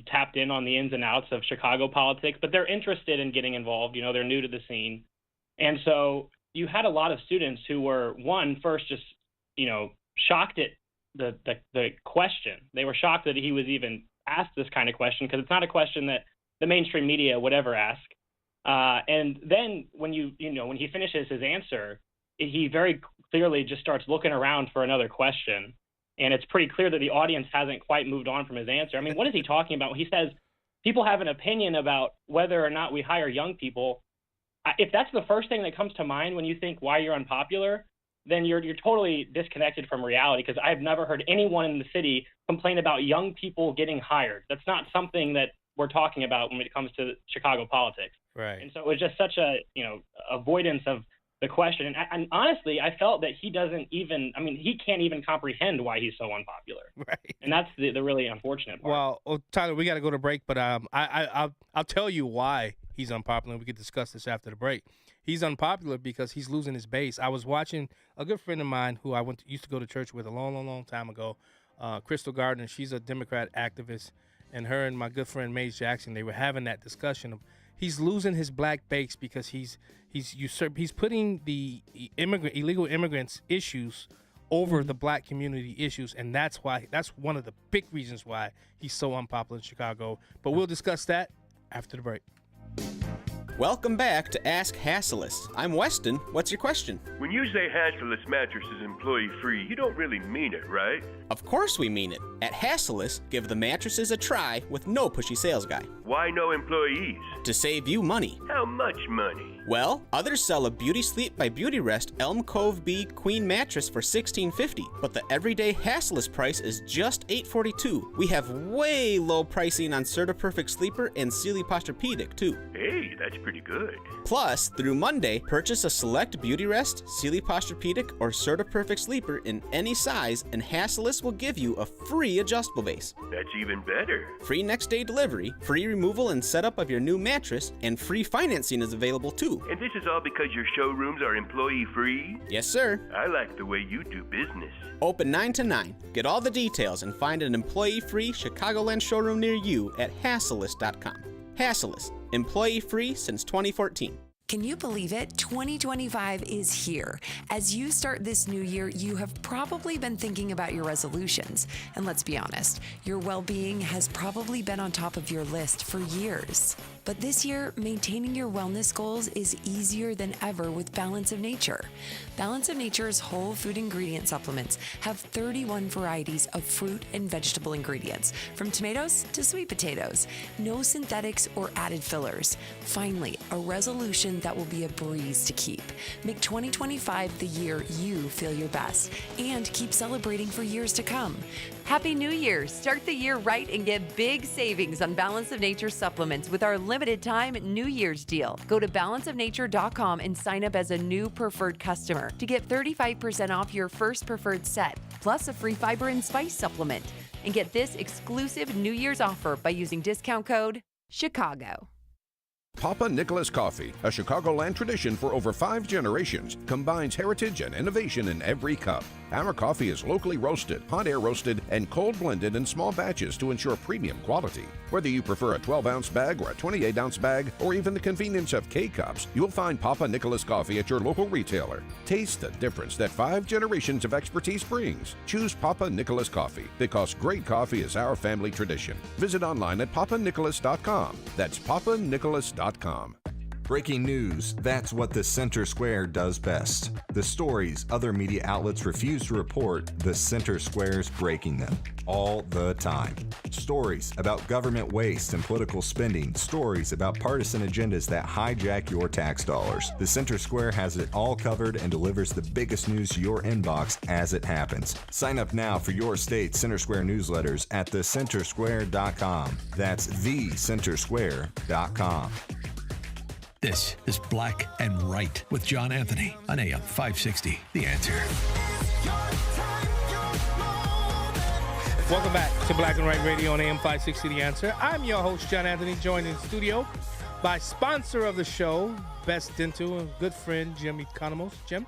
tapped in on the ins and outs of Chicago politics, but they're interested in getting involved. They're new to the scene. And so you had a lot of students who were, first just, shocked at the question. They were shocked that he was even asked this kind of question, because it's not a question that the mainstream media would ever ask. And then when when he finishes his answer, he very clearly just starts looking around for another question. And it's pretty clear that the audience hasn't quite moved on from his answer. I mean, what is he talking about? He says people have an opinion about whether or not we hire young people. If that's the first thing that comes to mind when you think why you're unpopular, then you're totally disconnected from reality, because I've never heard anyone in the city complain about young people getting hired. That's not something that we're talking about when it comes to Chicago politics. Right. And so it was just such a, avoidance of the question. And honestly, I felt that he can't even comprehend why he's so unpopular. Right. And that's the really unfortunate part. Well, Tyler, we got to go to break, but I'll tell you why he's unpopular. We could discuss this after the break. He's unpopular because he's losing his base. I was watching a good friend of mine who I used to go to church with a long time ago, Crystal Gardner. She's a Democrat activist, and her and my good friend Maze Jackson, they were having that discussion of he's losing his black base because he's putting the illegal immigrants issues over the black community issues, and that's one of the big reasons why he's so unpopular in Chicago. But we'll discuss that after the break. Welcome back to Ask Hassellus. I'm Weston. What's your question? When you say Hassellus Mattress is employee-free, you don't really mean it, right? Of course we mean it. At Hassellus, give the mattresses a try with no pushy sales guy. Why no employees? To save you money. How much money? Well, others sell a Beauty Sleep by Beautyrest Elm Cove B Queen mattress for $16.50, but the everyday Hassellus price is just $8.42. We have way low pricing on CertaPerfect Sleeper and Sealy Posturepedic too. Hey, that's pretty good. Plus, through Monday, purchase a select Beautyrest, Sealy Posturepedic, or CertaPerfect Sleeper in any size, and Hassellus will give you a free adjustable base. That's even better. Free next day delivery, free removal and setup of your new mattress, and free financing is available too. And this is all because your showrooms are employee-free? Yes, sir. I like the way you do business. Open 9 to 9. Get all the details and find an employee-free Chicagoland showroom near you at Hassellus.com. Hassellus, employee-free since 2014. Can you believe it? 2025 is here. As you start this new year, you have probably been thinking about your resolutions. And let's be honest, your well-being has probably been on top of your list for years. But this year, maintaining your wellness goals is easier than ever with Balance of Nature. Balance of Nature's whole food ingredient supplements have 31 varieties of fruit and vegetable ingredients, from tomatoes to sweet potatoes. No synthetics or added fillers. Finally, a resolution that will be a breeze to keep. Make 2025 the year you feel your best, and keep celebrating for years to come. Happy New Year! Start the year right and get big savings on Balance of Nature supplements with our limited time New Year's deal. Go to balanceofnature.com and sign up as a new preferred customer to get 35% off your first preferred set, plus a free fiber and spice supplement. And get this exclusive New Year's offer by using discount code CHICAGO. Papa Nicholas Coffee, a Chicagoland tradition for over 5 generations, combines heritage and innovation in every cup. Our coffee is locally roasted, hot air roasted, and cold blended in small batches to ensure premium quality. Whether you prefer a 12-ounce bag or a 28-ounce bag, or even the convenience of K-Cups, you'll find Papa Nicholas Coffee at your local retailer. Taste the difference that 5 generations of expertise brings. Choose Papa Nicholas Coffee, because great coffee is our family tradition. Visit online at papanicholas.com. That's papanicholas.com. Breaking news, that's what the Center Square does best. The stories other media outlets refuse to report, the Center Square's breaking them. All the time. Stories about government waste and political spending. Stories about partisan agendas that hijack your tax dollars. The Center Square has it all covered and delivers the biggest news to your inbox as it happens. Sign up now for your state's Center Square newsletters at thecentersquare.com. That's thecentersquare.com. This is Black and Right with John Anthony on AM 560. The Answer. Welcome back to Black and Right Radio on AM 560 The Answer. I'm your host, John Anthony, joined in the studio by sponsor of the show, Best Dental, and good friend, Jim Economos. Jim?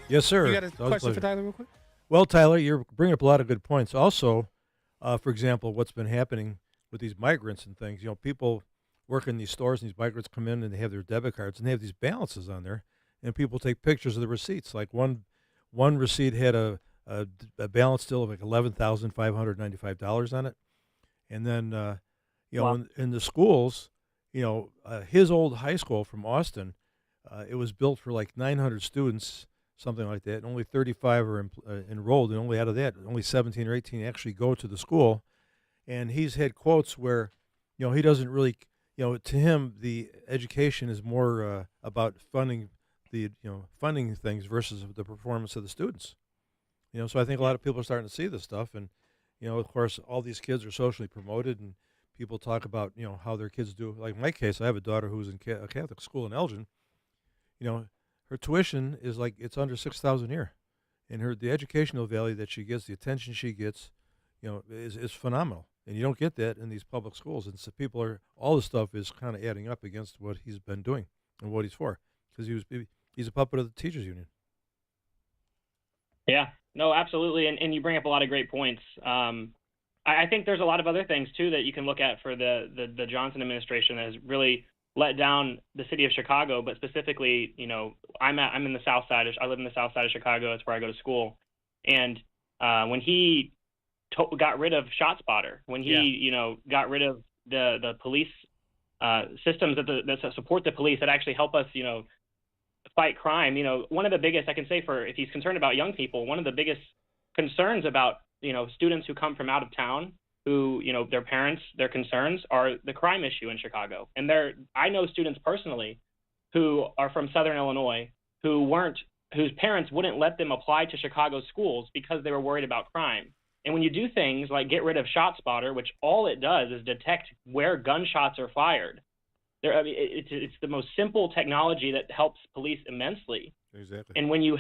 Yes, sir. You got a question for Tyler real quick? Well, Tyler, you're bringing up a lot of good points. Also, for example, what's been happening with these migrants and things, people work in these stores, and these migrants come in and they have their debit cards and they have these balances on there, and people take pictures of the receipts. Like one receipt had a balance still of like $11,595 on it, and then wow. in the schools, his old high school from Austin, it was built for like 900 students, something like that, and only 35 are enrolled, and only out of that, only 17 or 18 actually go to the school. And he's had quotes where, he doesn't really. To him, the education is more about funding things versus the performance of the students. So I think a lot of people are starting to see this stuff, and of course, all these kids are socially promoted, and people talk about how their kids do. Like in my case, I have a daughter who's in a Catholic school in Elgin. Her tuition is like it's under $6,000 a year, and the educational value that she gets, the attention she gets, is phenomenal. And you don't get that in these public schools. And so all this stuff is kind of adding up against what he's been doing and what he's for, because he's a puppet of the teachers union. Yeah, no, absolutely. And you bring up a lot of great points. I think there's a lot of other things too that you can look at for the Johnson administration that has really let down the city of Chicago, but specifically, I'm in the South Side. I live in the South Side of Chicago. That's where I go to school. And when he got rid of ShotSpotter, when he got rid of the police systems that support the police that actually help us fight crime. One of the biggest, I can say, for if he's concerned about young people, one of the biggest concerns about students who come from out of town, who their parents, their concerns are the crime issue in Chicago. And I know students personally who are from Southern Illinois whose parents wouldn't let them apply to Chicago schools because they were worried about crime. And when you do things like get rid of ShotSpotter, which all it does is detect where gunshots are fired, it's the most simple technology that helps police immensely. Exactly. And when you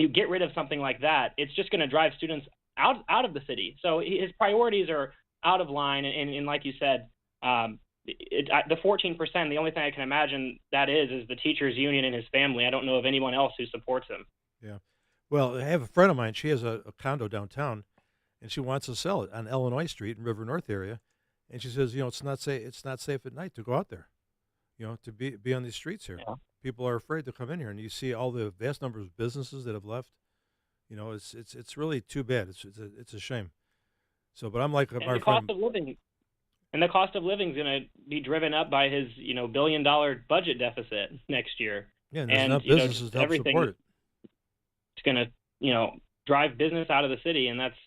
get rid of something like that, it's just going to drive students out of the city. So his priorities are out of line. And like you said, the 14%, the only thing I can imagine that is the teachers union and his family. I don't know of anyone else who supports him. Yeah. Well, I have a friend of mine. She has a condo downtown, and she wants to sell it on Illinois Street in River North area. And she says, it's not safe at night to go out there, to be on these streets here. Yeah. People are afraid to come in here, and you see all the vast numbers of businesses that have left. It's really too bad. It's a shame. So, but I'm like our cost of living, and the cost of living is going to be driven up by his $1 billion budget deficit next year. Yeah, and there's enough businesses to help support it. It's going to drive business out of the city, and it's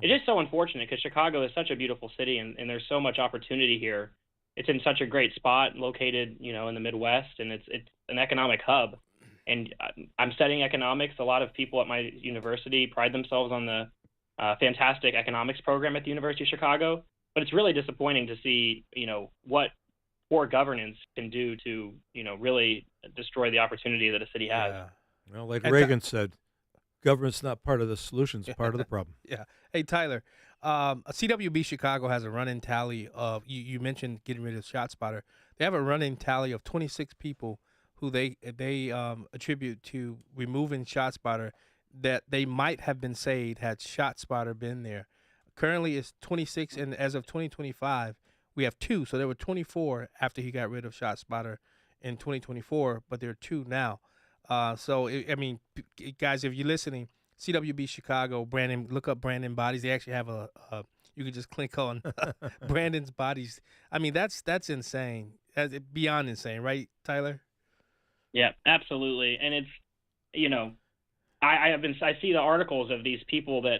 just so unfortunate because Chicago is such a beautiful city, and there's so much opportunity here. It's in such a great spot, located in the Midwest, and it's an economic hub. And I'm studying economics. A lot of people at my university pride themselves on the fantastic economics program at the University of Chicago. But it's really disappointing to see, what poor governance can do to, really destroy the opportunity that a city has. Yeah. Well, like Reagan said, government's not part of the solution; it's part of the problem. Yeah. Hey, Tyler, CWB Chicago has a run-in tally of, you mentioned getting rid of ShotSpotter. They have a running tally of 26 people who they attribute to removing ShotSpotter that they might have been saved had ShotSpotter been there. Currently, it's 26, and as of 2025, we have 2. So there were 24 after he got rid of ShotSpotter in 2024, but there are 2 now. Guys, if you're listening, CWB Chicago, Brandon, look up Brandon Bodies. They actually have you can just click on Brandon's Bodies. I mean, that's insane. That's beyond insane, right, Tyler? Yeah, absolutely. And it's, I see the articles of these people that,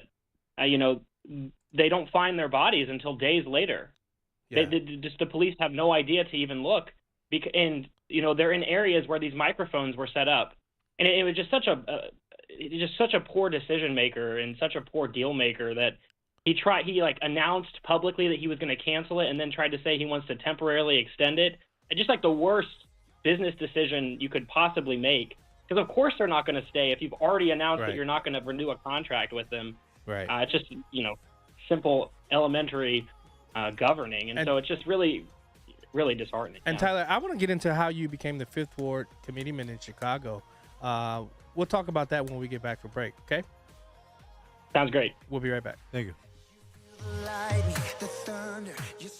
they don't find their bodies until days later. Yeah. The police have no idea to even look, and they're in areas where these microphones were set up, and it was just such a poor decision maker and such a poor deal maker that he announced publicly that he was going to cancel it, and then tried to say he wants to temporarily extend it. It's just like the worst business decision you could possibly make, because of course they're not going to stay if you've already announced that you're not going to renew a contract with them. Right. It's just simple elementary governing, and so it's just really, really disheartening. And Tyler, I want to get into how you became the 5th Ward committeeman in Chicago. We'll talk about that when we get back from break. Okay. Sounds great. We'll be right back. Thank you.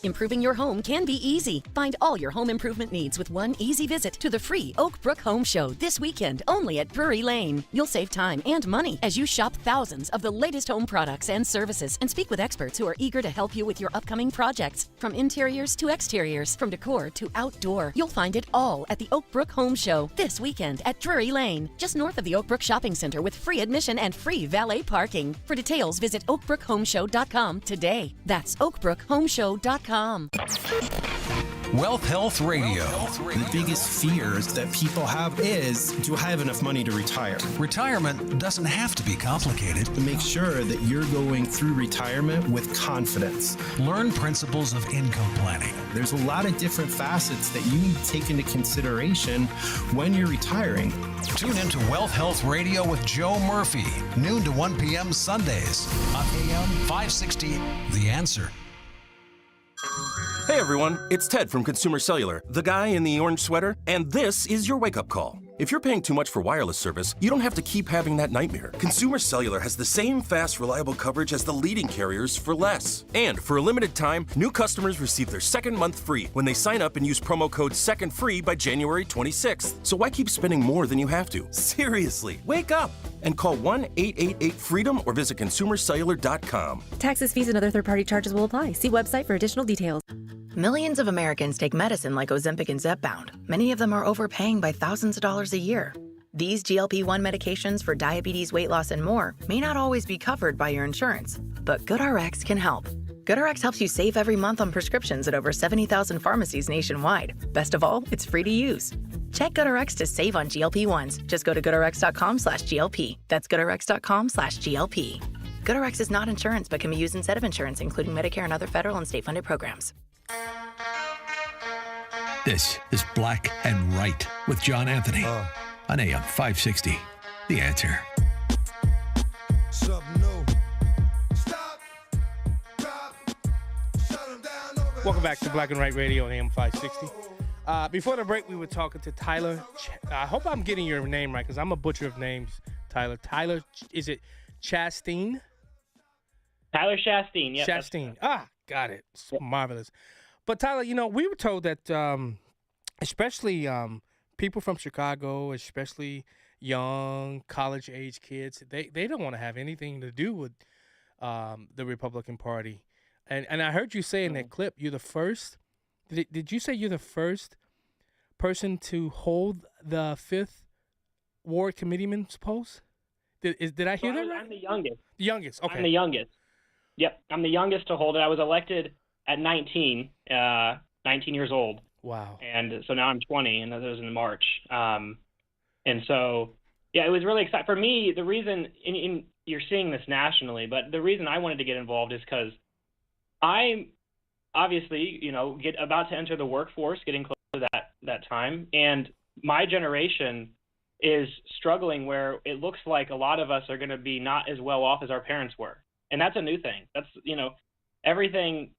Improving your home can be easy. Find all your home improvement needs with one easy visit to the free Oak Brook Home Show this weekend only at Drury Lane. You'll save time and money as you shop thousands of the latest home products and services and speak with experts who are eager to help you with your upcoming projects. From interiors to exteriors, from decor to outdoor, you'll find it all at the Oak Brook Home Show this weekend at Drury Lane, just north of the Oak Brook Shopping Center with free admission and free valet parking. For details, visit oakbrookhomeshow.com today. That's oakbrookhomeshow.com. Wealth Health Radio. The biggest fears that people have is, do I have enough money to retire? Retirement doesn't have to be complicated. To make sure that you're going through retirement with confidence. Learn principles of income planning. There's a lot of different facets that you need to take into consideration when you're retiring. Tune into Wealth Health Radio with Joe Murphy, noon to 1 p.m. Sundays on AM 560, The Answer. Hey everyone, it's Ted from Consumer Cellular, the guy in the orange sweater, and this is your wake-up call. If you're paying too much for wireless service, you don't have to keep having that nightmare. Consumer Cellular has the same fast, reliable coverage as the leading carriers for less. And for a limited time, new customers receive their second month free when they sign up and use promo code SECONDFREE by January 26th. So why keep spending more than you have to? Seriously, wake up and call 1-888-FREEDOM or visit consumercellular.com. Taxes, fees, and other third-party charges will apply. See website for additional details. Millions of Americans take medicine like Ozempic and Zepbound. Many of them are overpaying by thousands of dollars a year. These GLP-1 medications for diabetes, weight loss, and more may not always be covered by your insurance, but GoodRx can help. GoodRx helps you save every month on prescriptions at over 70,000 pharmacies nationwide. Best of all, it's free to use. Check GoodRx to save on GLP-1s. Just go to goodrx.com/GLP. That's goodrx.com/GLP. GoodRx is not insurance, but can be used instead of insurance, including Medicare and other federal and state-funded programs. This is Black and Right with John Anthony on AM 560. The Answer. Welcome back to Black and Right Radio on AM 560. Before the break, we were talking to Tyler. I hope I'm getting your name right because I'm a butcher of names, Tyler. Tyler, is it Chasteen? Tyler Chasteen, yeah. Chasteen. Got it. So marvelous. But Tyler, we were told that especially people from Chicago, especially young college-age kids, they don't want to have anything to do with the Republican Party. And I heard you say in that clip, you're the first. Did you say you're the first person to hold the 5th Ward committeeman's post? Did I hear that right? I'm the youngest. The youngest, okay. I'm the youngest. Yep, I'm the youngest to hold it. I was elected at 19 years old. Wow. And so now I'm 20, and that was in March. And so, yeah, it was really exciting. For me, the reason, you're seeing this nationally, but the reason I wanted to get involved is because I'm obviously, about to enter the workforce, getting close to that time. And my generation is struggling where it looks like a lot of us are going to be not as well off as our parents were. And that's a new thing. That's, everything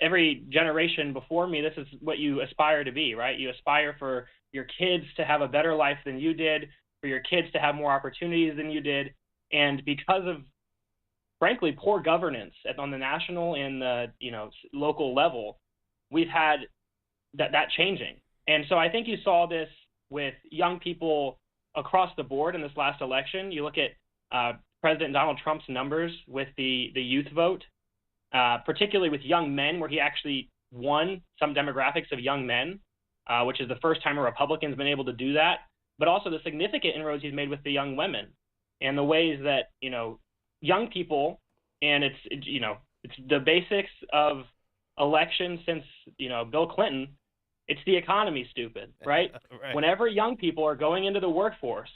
every generation before me, this is what you aspire to be, right? You aspire for your kids to have a better life than you did, for your kids to have more opportunities than you did. And because of, frankly, poor governance on the national and the local level, we've had that changing. And so I think you saw this with young people across the board in this last election. You look at President Donald Trump's numbers with the youth vote, particularly with young men, where he actually won some demographics of young men, which is the first time a Republican's been able to do that, but also the significant inroads he's made with the young women and the ways that, young people, and it's the basics of elections since, Bill Clinton, it's the economy, stupid, right? Right. Whenever young people are going into the workforce,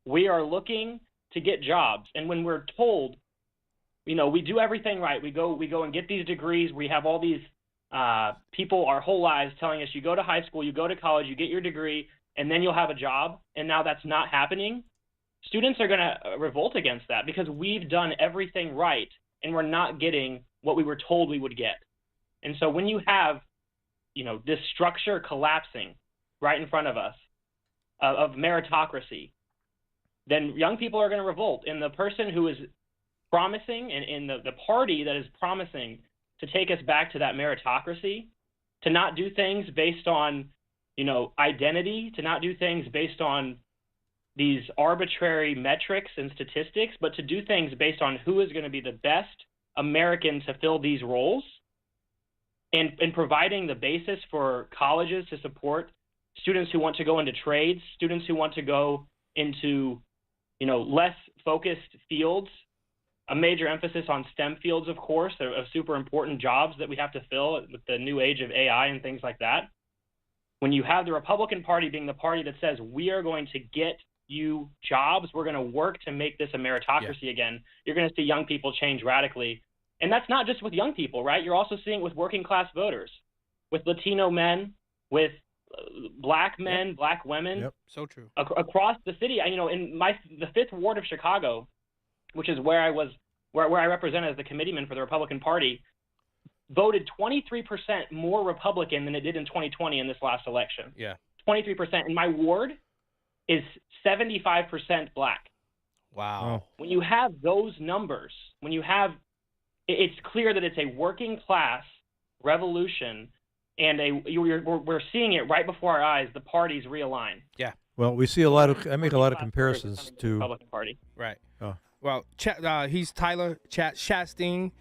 we are looking to get jobs. And when we're told, we do everything right, we go and get these degrees, we have all these people our whole lives telling us, you go to high school, you go to college, you get your degree, and then you'll have a job, and now that's not happening. Students are going to revolt against that because we've done everything right, and we're not getting what we were told we would get. And so when you have, this structure collapsing right in front of us of meritocracy, then young people are going to revolt. And the person who is promising, and the party that is promising to take us back to that meritocracy, to not do things based on, identity, to not do things based on these arbitrary metrics and statistics, but to do things based on who is going to be the best American to fill these roles, and providing the basis for colleges to support students who want to go into trades, students who want to go into, less focused fields, a major emphasis on STEM fields, of course, of super important jobs that we have to fill with the new age of AI and things like that. When you have the Republican Party being the party that says, we are going to get you jobs, we're going to work to make this a meritocracy again, you're going to see young people change radically. And that's not just with young people, right? You're also seeing it with working class voters, with Latino men, with black men, black women. Yep, so true. Across the city. In the 5th Ward of Chicago, which is where I represent as the committeeman for the Republican Party, voted 23% more Republican than it did in 2020 in this last election. Yeah. 23%. And my ward is 75% black. Wow. When you have those numbers, it's clear that it's a working class revolution, and we're seeing it right before our eyes. The parties realign. Yeah. Well, we see I make a lot of comparisons to Republican Party. Right. Oh. Well, he's Tyler Chastain.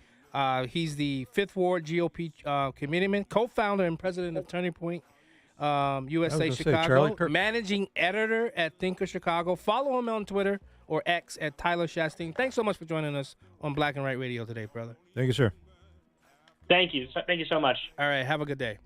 He's the 5th Ward GOP committeeman, co-founder and president of Turning Point USA Chicago, managing editor at Thinker Chicago. Follow him on Twitter or X at Tyler Chastain. Thanks so much for joining us on Black and Right Radio today, brother. Thank you, sir. Thank you. Thank you so much. All right. Have a good day.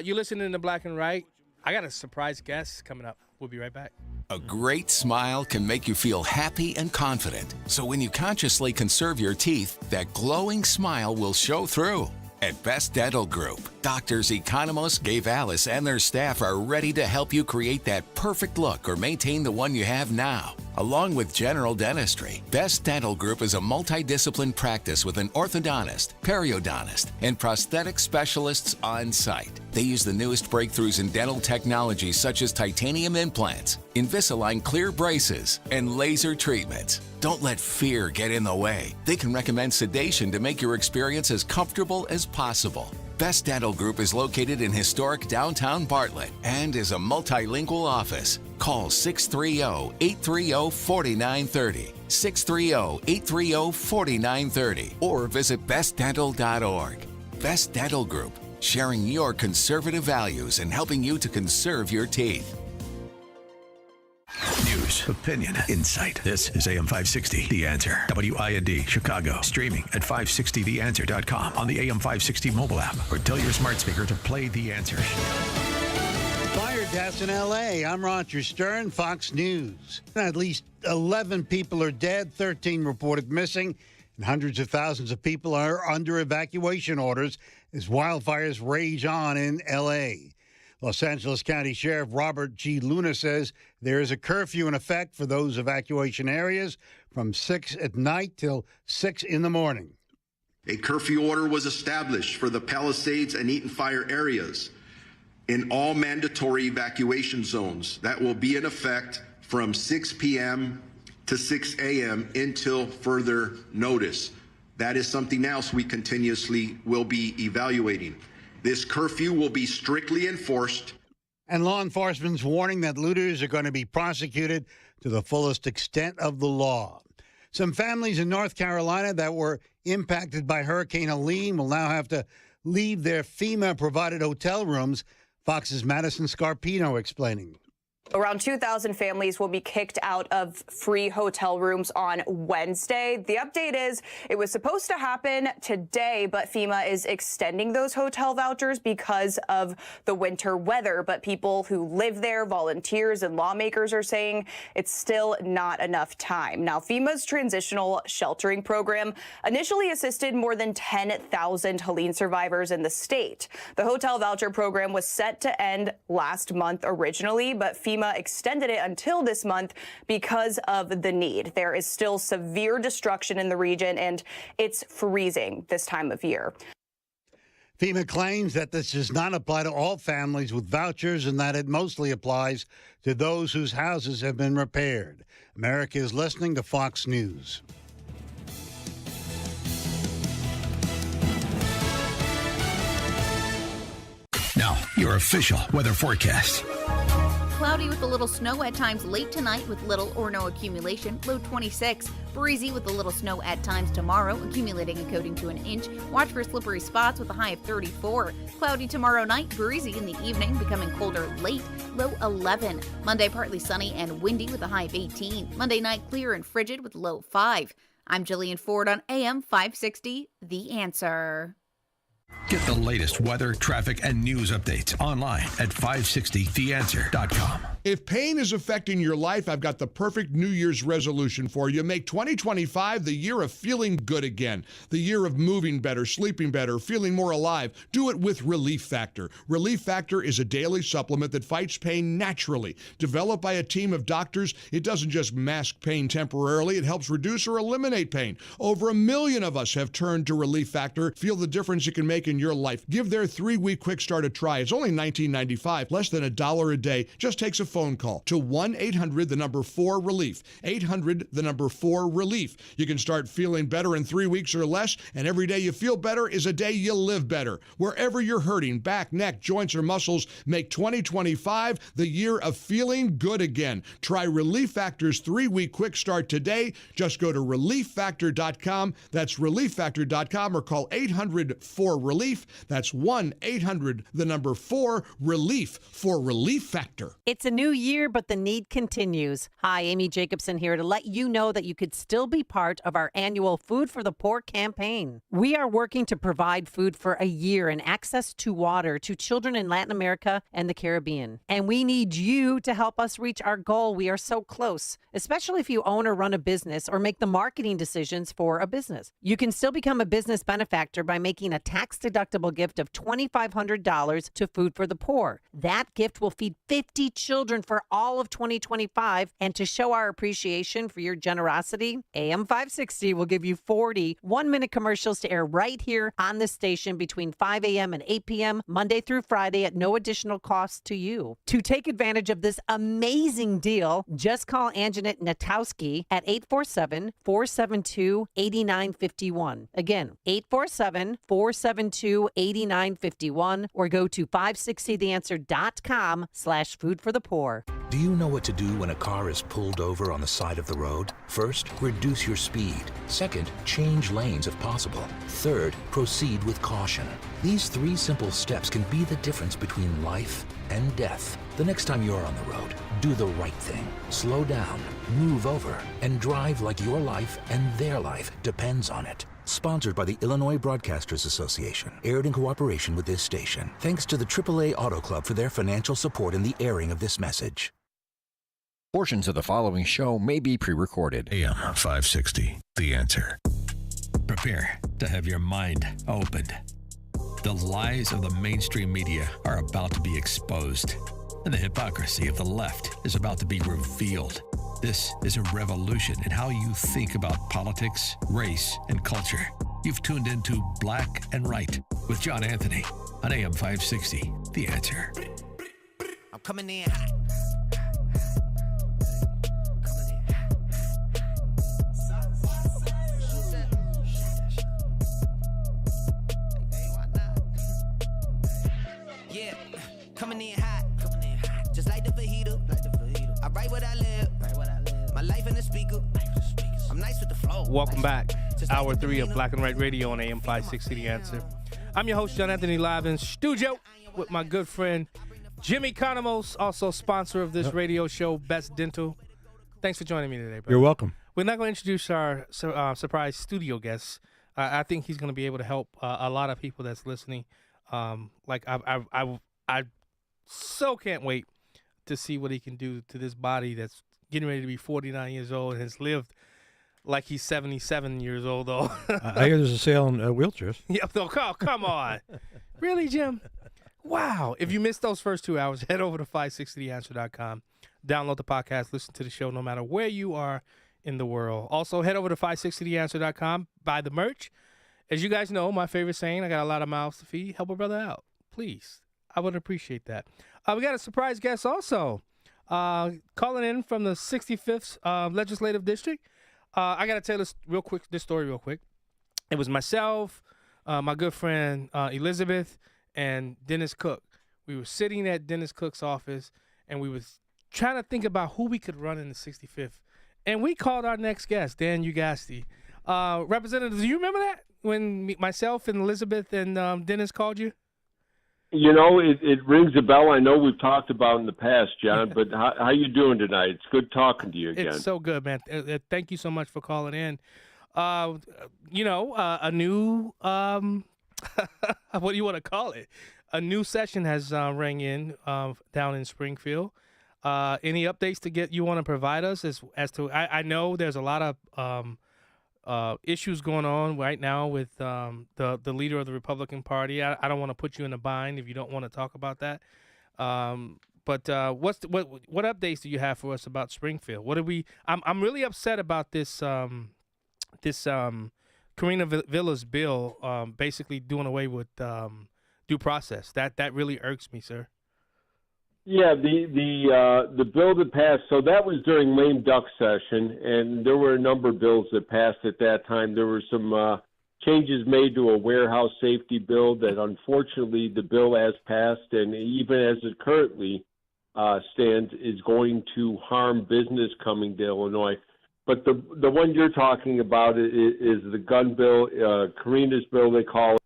You listening to Black and Right? I got a surprise guest coming up. We'll be right back. A great smile can make you feel happy and confident. So when you consciously conserve your teeth, that glowing smile will show through. At Best Dental Group, doctors Economos, Gavalis, and their staff are ready to help you create that perfect look or maintain the one you have now. Along with general dentistry, Best Dental Group is a multidiscipline practice with an orthodontist, periodontist, and prosthetic specialists on site. They use the newest breakthroughs in dental technology such as titanium implants, Invisalign clear braces, and laser treatments. Don't let fear get in the way. They can recommend sedation to make your experience as comfortable as possible. Best Dental Group is located in historic downtown Bartlett and is a multilingual office. Call 630-830-4930, 630-830-4930, or visit bestdental.org. Best Dental Group, sharing your conservative values and helping you to conserve your teeth. News, opinion, insight. This is AM 560, The Answer. WIND, Chicago. Streaming at 560theanswer.com on the AM 560 mobile app, or tell your smart speaker to play The Answer. Fire deaths in L.A. I'm Roger Stern, Fox News. At least 11 people are dead, 13 reported missing, and hundreds of thousands of people are under evacuation orders as wildfires rage on in L.A. Los Angeles County Sheriff Robert G. Luna says there is a curfew in effect for those evacuation areas from 6 at night till 6 in the morning. A curfew order was established for the Palisades and Eaton fire areas in all mandatory evacuation zones that will be in effect from 6 p.m. to 6 a.m. until further notice. That is something else we continuously will be evaluating. This curfew will be strictly enforced. And law enforcement's warning that looters are going to be prosecuted to the fullest extent of the law. Some families in North Carolina that were impacted by Hurricane Helene will now have to leave their FEMA-provided hotel rooms. Fox's Madison Scarpino explaining. Around 2,000 families will be kicked out of free hotel rooms on Wednesday. The update is it was supposed to happen today, but FEMA is extending those hotel vouchers because of the winter weather. But people who live there, volunteers and lawmakers are saying it's still not enough time. Now, FEMA's transitional sheltering program initially assisted more than 10,000 Helene survivors in the state. The hotel voucher program was set to end last month originally, but FEMA extended it until this month because of the need. There is still severe destruction in the region, and it's freezing this time of year. FEMA claims that this does not apply to all families with vouchers and that it mostly applies to those whose houses have been repaired. America is listening to Fox News. Now, your official weather forecast. Cloudy with a little snow at times late tonight with little or no accumulation, low 26. Breezy with a little snow at times tomorrow, accumulating and coating to an inch. Watch for slippery spots with a high of 34. Cloudy tomorrow night, breezy in the evening, becoming colder late, low 11. Monday partly sunny and windy with a high of 18. Monday night clear and frigid with low 5. I'm Jillian Ford on AM 560, The Answer. Get the latest weather, traffic, and news updates online at 560theanswer.com. If pain is affecting your life, I've got the perfect New Year's resolution for you. Make 2025 the year of feeling good again. The year of moving better, sleeping better, feeling more alive. Do it with Relief Factor. Relief Factor is a daily supplement that fights pain naturally. Developed by a team of doctors, it doesn't just mask pain temporarily, it helps reduce or eliminate pain. Over 1 million of us have turned to Relief Factor. Feel the difference it can make in your life. Give their 3-week quick start a try. It's only $19.95, less than $1 a day. Just takes a phone call to 1-800-4-RELIEF. 800-4-RELIEF. You can start feeling better in 3 weeks or less, and every day you feel better is a day you live better. Wherever you're hurting, back, neck, joints, or muscles, make 2025 the year of feeling good again. Try Relief Factor's 3-week quick start today. Just go to ReliefFactor.com. That's ReliefFactor.com, or call 800-4-RELIEF. That's 1-800-4-RELIEF for Relief Factor. It's a new year, but the need continues. Hi, Amy Jacobson here to let you know that you could still be part of our annual Food for the Poor campaign. We are working to provide food for a year and access to water to children in Latin America and the Caribbean. And we need you to help us reach our goal. We are so close, especially if you own or run a business or make the marketing decisions for a business. You can still become a business benefactor by making a tax-deductible gift of $2,500 to Food for the Poor. That gift will feed 50 children for all of 2025. And to show our appreciation for your generosity, AM 560 will give you 40 one-minute commercials to air right here on the station between 5 a.m. and 8 p.m. Monday through Friday at no additional cost to you. To take advantage of this amazing deal, just call Anjanette Natowski at 847-472-8951. Again, 847-472-8951, or go to 560theanswer.com/food for the poor. Do you know what to do when a car is pulled over on the side of the road? First, reduce your speed. Second, change lanes if possible. Third, proceed with caution. These 3 simple steps can be the difference between life and death. The next time you're on the road, do the right thing. Slow down, move over, and drive like your life and their life depends on it. Sponsored by the Illinois Broadcasters Association. Aired in cooperation with this station. Thanks to the AAA Auto Club for their financial support in the airing of this message. Portions of the following show may be pre-recorded. AM 560, The Answer. Prepare to have your mind opened. The lies of the mainstream media are about to be exposed, and the hypocrisy of the left is about to be revealed. This is a revolution in how you think about politics, race, and culture. You've tuned into Black and Right with John Anthony on AM 560. The Answer. I'm coming in hot. Yeah, coming in hot. Just like the fajita. I write what I live. My life in the speaker. I'm nice with the flow. Welcome back. Hour 3 of Black and Right Radio on AM 560 The Answer. I'm your host, John Anthony, live in studio with my good friend Jimmy Economos, also sponsor of this radio show, Best Dental. Thanks for joining me today, bro. You're welcome. We're not going to introduce our surprise studio guest. I think he's going to be able to help a lot of people that's listening. I so can't wait to see what he can do to this body that's getting ready to be 49 years old and has lived like he's 77 years old, though. I hear there's a sale on wheelchairs. Yeah, no, come on. Really, Jim? Wow. If you missed those first 2 hours, head over to 560theanswer.com. Download the podcast. Listen to the show no matter where you are in the world. Also, head over to 560theanswer.com. Buy the merch. As you guys know, my favorite saying, I got a lot of mouths to feed. Help a brother out. Please. I would appreciate that. We got a surprise guest also. Calling in from the 65th Legislative District. I got to tell this story real quick. It was myself, my good friend Elizabeth, and Dennis Cook. We were sitting at Dennis Cook's office, and we was trying to think about who we could run in the 65th. And we called our next guest, Dan Ugasti. Representative, do you remember that when myself and Elizabeth and Dennis called you? You know, it rings a bell. I know we've talked about in the past, John, but how you doing tonight? It's good talking to you again. It's so good, man. Thank you so much for calling in. A new, what do you want to call it? A new session has rang in down in Springfield. Any updates to you want to provide us as to, I know there's a lot of issues going on right now with the leader of the Republican Party. I don't want to put you in a bind if you don't want to talk about that. But what updates do you have for us about Springfield? I'm really upset about this Karina Villas bill basically doing away with due process. That really irks me, sir. Yeah, the bill that passed, so that was during lame duck session, and there were a number of bills that passed at that time. There were some changes made to a warehouse safety bill that unfortunately the bill as passed, and even as it currently stands, is going to harm business coming to Illinois. But the one you're talking about is the gun bill, Karina's bill they call it.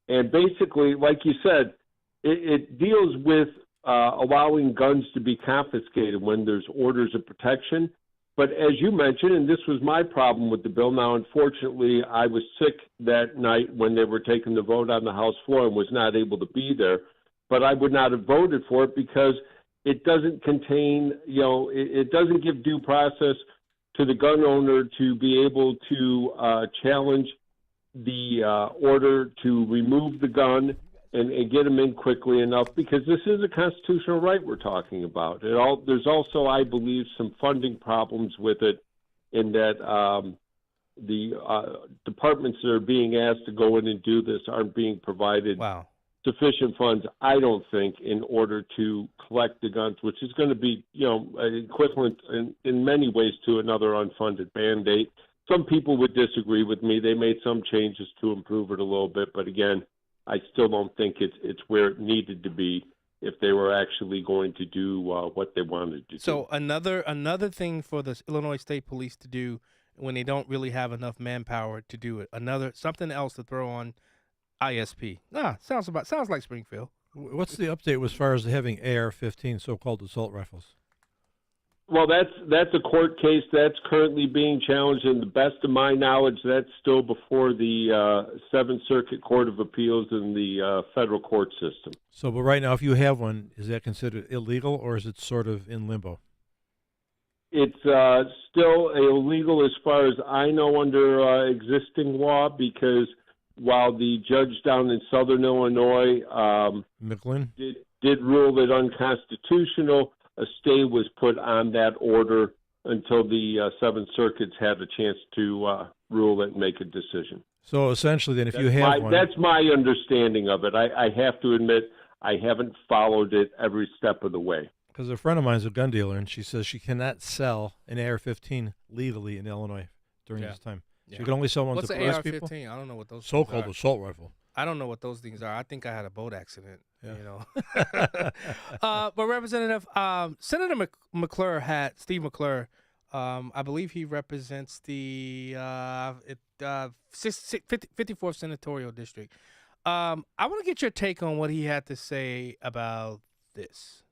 And basically, like you said, it deals with allowing guns to be confiscated when there's orders of protection. But as you mentioned, and this was my problem with the bill, now unfortunately I was sick that night when they were taking the vote on the House floor and was not able to be there, but I would not have voted for it because it doesn't contain, it doesn't give due process to the gun owner to be able to challenge the order to remove the gun and get them in quickly enough, because this is a constitutional right we're talking about. There's also, I believe, some funding problems with it in that the departments that are being asked to go in and do this aren't being provided sufficient funds, I don't think, in order to collect the guns, which is going to be, equivalent in many ways to another unfunded mandate. Some people would disagree with me. They made some changes to improve it a little bit, but again, I still don't think it's where it needed to be if they were actually going to do what they wanted to do. So another thing for the Illinois State Police to do when they don't really have enough manpower to do it. Something else to throw on ISP. Sounds like Springfield. What's the update as far as having AR-15, so-called assault rifles? Well, that's a court case that's currently being challenged, and the best of my knowledge, that's still before the Seventh Circuit Court of Appeals in the federal court system. So, but right now, if you have one, is that considered illegal, or is it sort of in limbo? It's still illegal as far as I know under existing law, because while the judge down in Southern Illinois did rule it unconstitutional, a stay was put on that order until the Seventh Circuit's had a chance to rule it and make a decision. So essentially, then, if you have one, that's my understanding of it. I have to admit I haven't followed it every step of the way. Because a friend of mine is a gun dealer, and she says she cannot sell an AR-15 legally in Illinois during this time. She can only sell one What's to an police AR-15? people. I don't know what those So-called things are. assault rifle. I don't know what those things are. I think I had a boat accident. You know. But Representative Senator McClure Steve McClure. I believe he represents the 54th Senatorial District. I want to get your take on what he had to say about this.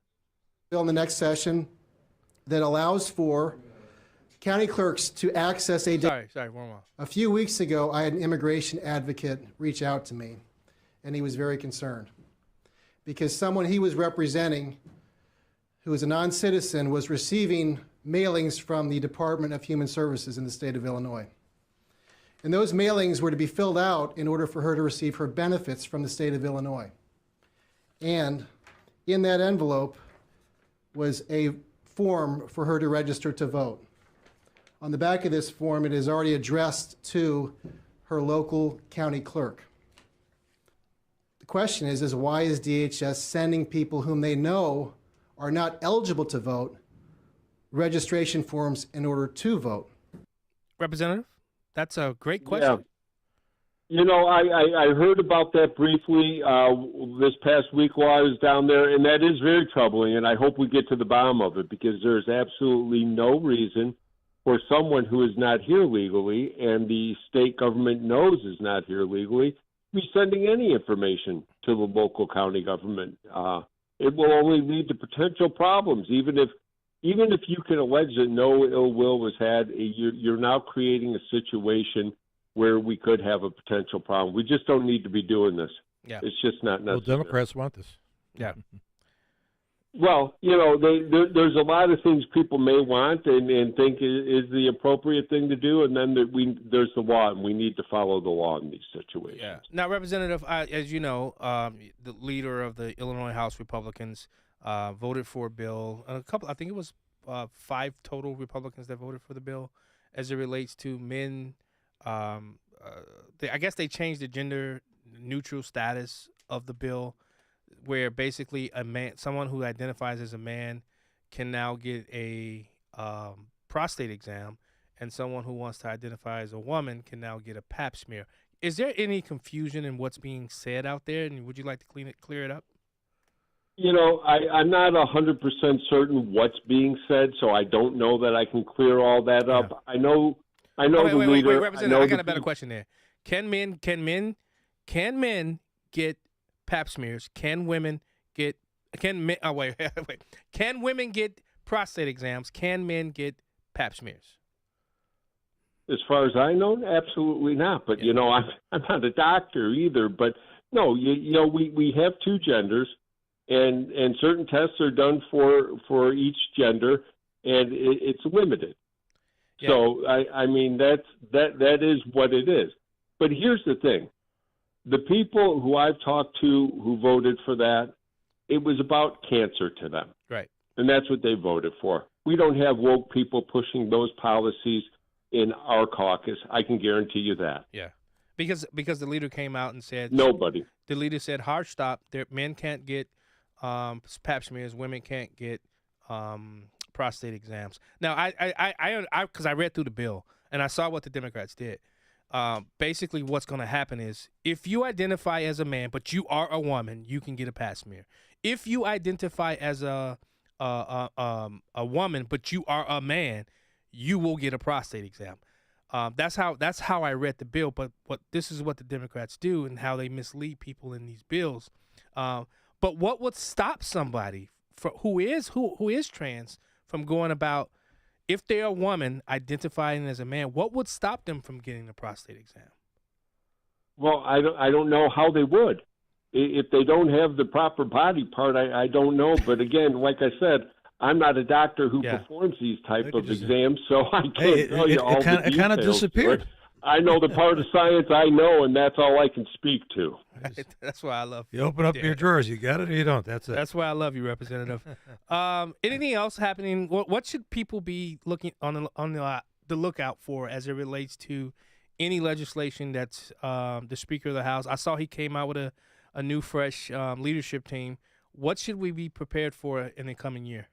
Bill in the next session that allows for county clerks to access a... Sorry, one more. A few weeks ago, I had an immigration advocate reach out to me, and he was very concerned because someone he was representing, who is a non-citizen, was receiving mailings from the Department of Human Services in the state of Illinois. And those mailings were to be filled out in order for her to receive her benefits from the state of Illinois. And in that envelope was a form for her to register to vote. On the back of this form, it is already addressed to her local county clerk. The question is why is DHS sending people whom they know are not eligible to vote registration forms in order to vote? Representative, that's a great question. Yeah. You know, I heard about that briefly this past week while I was down there, and that is very troubling, and I hope we get to the bottom of it because there's absolutely no reason for someone who is not here legally and the state government knows is not here legally to be sending any information to the local county government. It will only lead to potential problems. Even if you can allege that no ill will was had, you're now creating a situation where we could have a potential problem. We just don't need to be doing this. Yeah. It's just not necessary. Well, Democrats want this. Yeah. Well, you know, there's a lot of things people may want and think is the appropriate thing to do, and then there's the law, and we need to follow the law in these situations. Yeah. Now, Representative, as you know, the leader of the Illinois House Republicans voted for a bill. I think it was 5 total Republicans that voted for the bill as it relates to men. I guess they changed the gender neutral status of the bill, where basically someone who identifies as a man can now get a prostate exam, and someone who wants to identify as a woman can now get a pap smear. Is there any confusion in what's being said out there, and would you like to clear it up? You know, I'm not 100% certain what's being said, so I don't know that I can clear all that up. Yeah. I know the leader. Wait, Representative, I got a better question there. Can men get pap smears? Can women get Can women get prostate exams? Can men get pap smears? As far as I know, absolutely not. But you know, I'm not a doctor either. But no, you know, we have two genders, and certain tests are done for each gender, and it's limited. Yeah. So I mean that is what it is. But here's the thing: the people who I've talked to who voted for that, it was about cancer to them, right? And that's what they voted for. We don't have woke people pushing those policies in our caucus. I can guarantee you that. Yeah, because the leader came out and said nobody. The leader said hard stop. Men can't get pap smears. Women can't get prostate exams. Now, I because I read through the bill and I saw what the Democrats did. Basically, what's going to happen is if you identify as a man but you are a woman, you can get a pap smear. If you identify as a woman but you are a man, you will get a prostate exam. That's how I read the bill. But this is what the Democrats do and how they mislead people in these bills. But what would stop somebody who is trans from going about, if they're a woman identifying as a man, what would stop them from getting a prostate exam? Well, I don't know how they would. If they don't have the proper body part, I don't know. But again, like I said, I'm not a doctor who performs these type of exams, so I can't tell you all the details. It kind of disappeared. I know the part of science I know, and that's all I can speak to. Right? That's why I love You open up Dan. your drawers, you got it or you don't. That's it. That's why I love you, Representative. Anything else happening? What should people be looking on the lookout for as it relates to any legislation that's the Speaker of the House? I saw he came out with a new, fresh leadership team. What should we be prepared for in the coming year?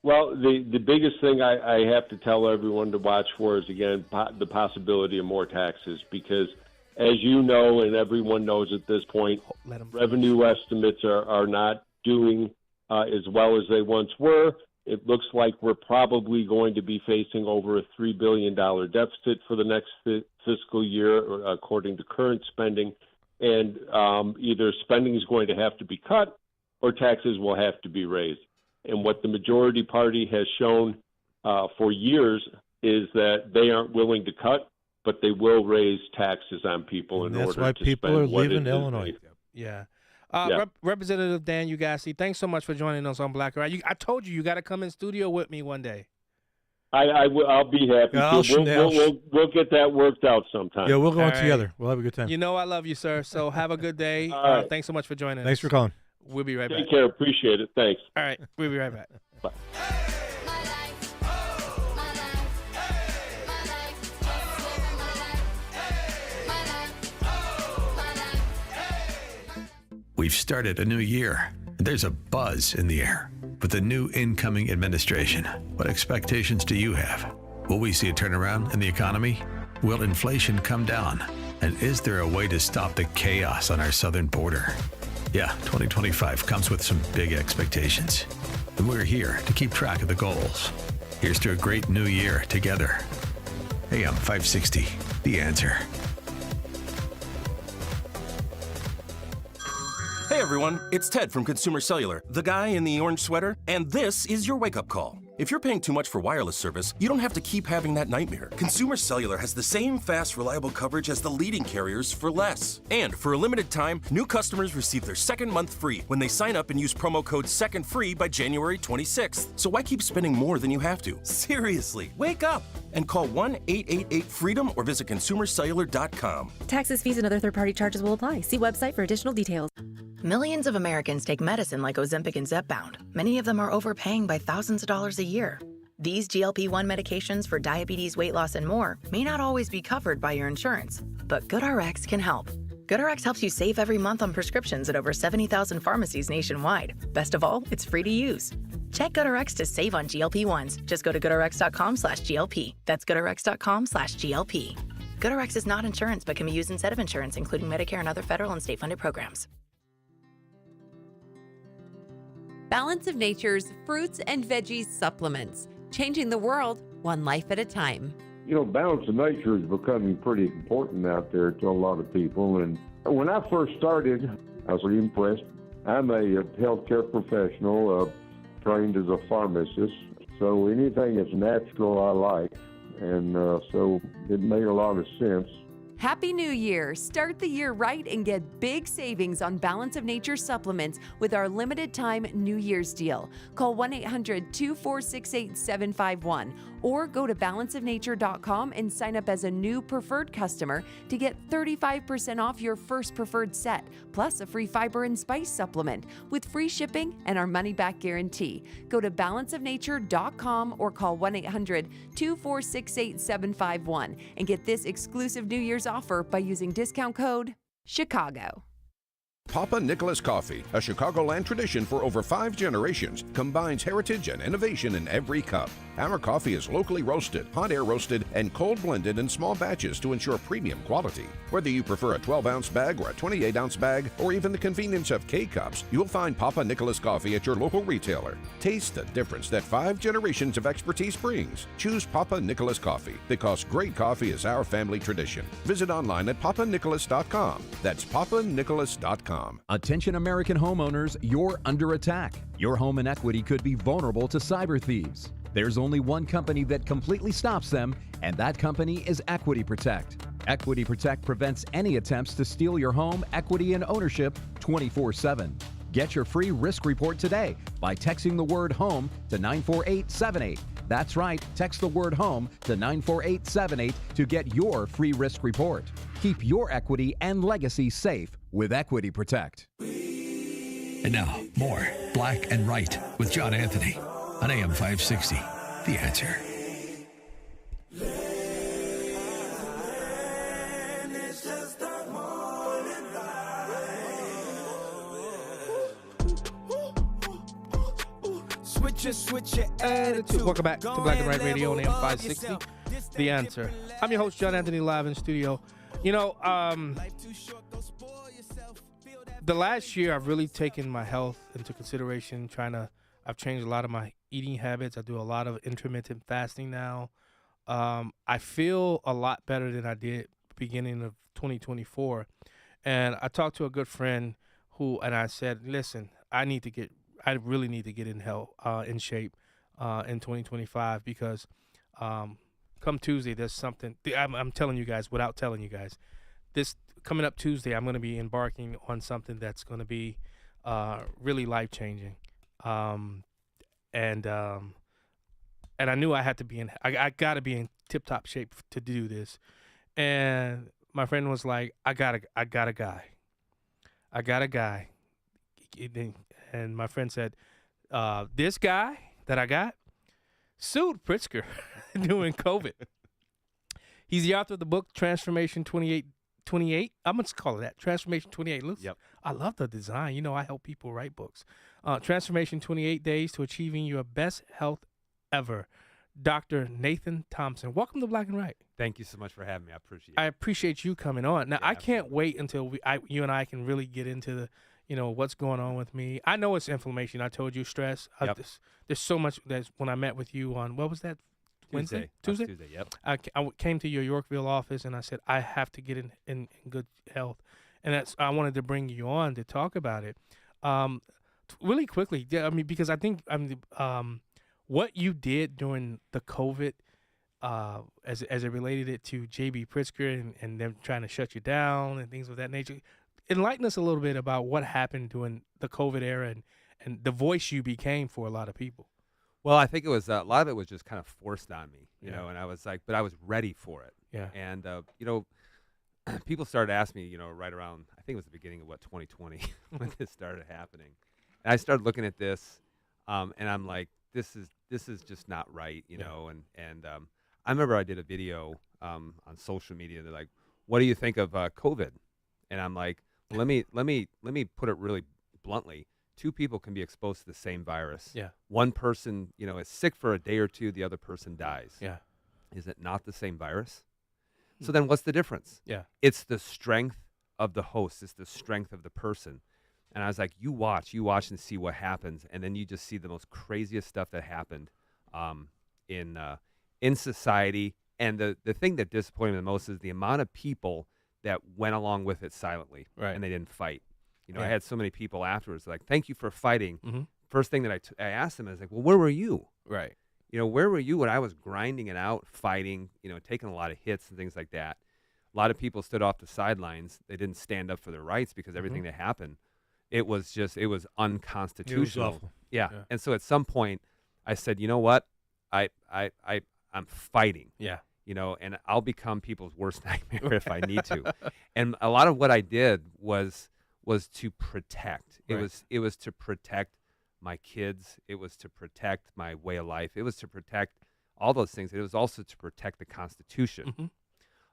Well, the biggest thing I have to tell everyone to watch for is, again, the possibility of more taxes, because as you know and everyone knows at this point, revenue estimates are not doing as well as they once were. It looks like we're probably going to be facing over a $3 billion deficit for the next fiscal year, according to current spending. And either spending is going to have to be cut or taxes will have to be raised. And what the majority party has shown for years is that they aren't willing to cut, but they will raise taxes on people in order to spend. That's why people are leaving Illinois. Yeah. Yeah. Representative Dan Ugassi, thanks so much for joining us on Black and Right. I told you got to come in studio with me one day. I'll be happy. We'll get that worked out sometime. Yeah, we'll go All in right. together. We'll have a good time. You know I love you, sir. So have a good day. All right. Thanks so much for joining us. Thanks for calling. We'll be right back. Take care. Appreciate it. Thanks. All right. We'll be right back. Bye. We've started a new year. There's a buzz in the air. With the new incoming administration, what expectations do you have? Will we see a turnaround in the economy? Will inflation come down? And is there a way to stop the chaos on our southern border? Yeah, 2025 comes with some big expectations. And we're here to keep track of the goals. Here's to a great new year together. AM 560, The Answer. Hey everyone, it's Ted from Consumer Cellular, the guy in the orange sweater, and this is your wake-up call. If you're paying too much for wireless service, you don't have to keep having that nightmare. Consumer Cellular has the same fast, reliable coverage as the leading carriers for less. And for a limited time, new customers receive their second month free when they sign up and use promo code SECONDFREE by January 26th. So why keep spending more than you have to? Seriously, wake up and call 1-888-FREEDOM or visit consumercellular.com. Taxes, fees, and other third-party charges will apply. See website for additional details. Millions of Americans take medicine like Ozempic and Zepbound. Many of them are overpaying by thousands of dollars a year. These GLP-1 medications for diabetes, weight loss, and more may not always be covered by your insurance, but GoodRx can help. GoodRx helps you save every month on prescriptions at over 70,000 pharmacies nationwide. Best of all, it's free to use. Check GoodRx to save on GLP-1s. Just go to goodrx.com/GLP. That's goodrx.com/GLP. GoodRx is not insurance but can be used instead of insurance, including Medicare and other federal and state-funded programs. Balance of Nature's fruits and veggies supplements, changing the world one life at a time. You know, balance of nature is becoming pretty important out there to a lot of people. And when I first started, I was really impressed. I'm a healthcare professional, trained as a pharmacist. So anything that's natural I like. And so it made a lot of sense. Happy New Year! Start the year right and get big savings on Balance of Nature supplements with our limited time New Year's deal. Call 1-800-246-8751 or go to balanceofnature.com and sign up as a new preferred customer to get 35% off your first preferred set, plus a free fiber and spice supplement with free shipping and our money-back guarantee. Go to balanceofnature.com or call 1-800-246-8751 and get this exclusive New Year's offer by using discount code CHICAGO. Papa Nicholas Coffee, a Chicagoland tradition for over 5 generations, combines heritage and innovation in every cup. Our coffee is locally roasted, hot air roasted, and cold blended in small batches to ensure premium quality. Whether you prefer a 12-ounce bag or a 28-ounce bag, or even the convenience of K-Cups, you'll find Papa Nicholas Coffee at your local retailer. Taste the difference that 5 generations of expertise brings. Choose Papa Nicholas Coffee, because great coffee is our family tradition. Visit online at papanicholas.com. That's papanicholas.com. Attention American homeowners, you're under attack. Your home and equity could be vulnerable to cyber thieves. There's only one company that completely stops them, and that company is Equity Protect. Equity Protect prevents any attempts to steal your home, equity, and ownership 24/7. Get your free risk report today by texting the word HOME to 94878. That's right. Text the word HOME to 94878 to get your free risk report. Keep your equity and legacy safe with Equity Protect. And now, more Black and Right with John Anthony on AM 560. The Answer. Switch your attitude. Welcome back to Black and Right Radio on AM 560. The Answer. I'm your host, John Anthony, live in studio. You know, the last year I've really taken my health into consideration. I've changed a lot of my eating habits. I do a lot of intermittent fasting now. I feel a lot better than I did beginning of 2024. And I talked to a good friend and I said, listen, I really need to get in shape in 2025 because come Tuesday, there's something. I'm telling you guys without telling you guys. This coming up Tuesday, I'm going to be embarking on something that's going to be really life-changing. And I knew I had to be I got to be in tip-top shape to do this. And my friend was like, I got a guy. And my friend said, this guy that I got sued Pritzker during COVID. He's the author of the book Transformation 28. I'm going to call it that. Transformation 28. Look, yep. I love the design. You know, I help people write books. Transformation 28 Days to Achieving Your Best Health Ever. Dr. Nathan Thompson. Welcome to Black and Right. Thank you so much for having me. I appreciate it. I appreciate you coming on. Now, Yeah, I can't wait until you and I can really get into what's going on with me. I know it's inflammation. I told you stress. Yep. There's so much that when I met with you on, what was that? Wednesday? Tuesday? Tuesday, yep. I came to your Yorkville office and I said, I have to get in good health. And I wanted to bring you on to talk about it. Really quickly, because I think what you did during the COVID, as it related it to J.B. Pritzker and them trying to shut you down and things of that nature, enlighten us a little bit about what happened during the COVID era and the voice you became for a lot of people. Well, I think it was a lot of it was just kind of forced on me, you Yeah. know, and I was like, but I was ready for it. Yeah. And, people started asking me, right around, I think it was the beginning of 2020 when this started happening. And I started looking at this, and I'm like, this is just not right, you know, and I remember I did a video on social media. They're like, what do you think of COVID? And I'm like, well, let me put it really bluntly. Two people can be exposed to the same virus. Yeah. One person, is sick for a day or two. The other person dies. Yeah. Is it not the same virus? So then what's the difference? Yeah. It's the strength of the host. It's the strength of the person. And I was like, you watch and see what happens. And then you just see the most craziest stuff that happened in society. And the thing that disappointed me the most is the amount of people that went along with it silently. Right. And they didn't fight. I Yeah. had so many people afterwards like, thank you for fighting. Mm-hmm. First thing that I asked them is like, well, where were you? Right. Where were you when I was grinding it out, fighting, taking a lot of hits and things like that? A lot of people stood off the sidelines. They didn't stand up for their rights because everything that happened, it was unconstitutional. It was awful. Yeah. Yeah. And so at some point I said, you know what? I'm fighting. Yeah. And I'll become people's worst nightmare if I need to. And a lot of what I did was to protect. Right. It was to protect my kids. It was to protect my way of life. It was to protect all those things. It was also to protect the Constitution.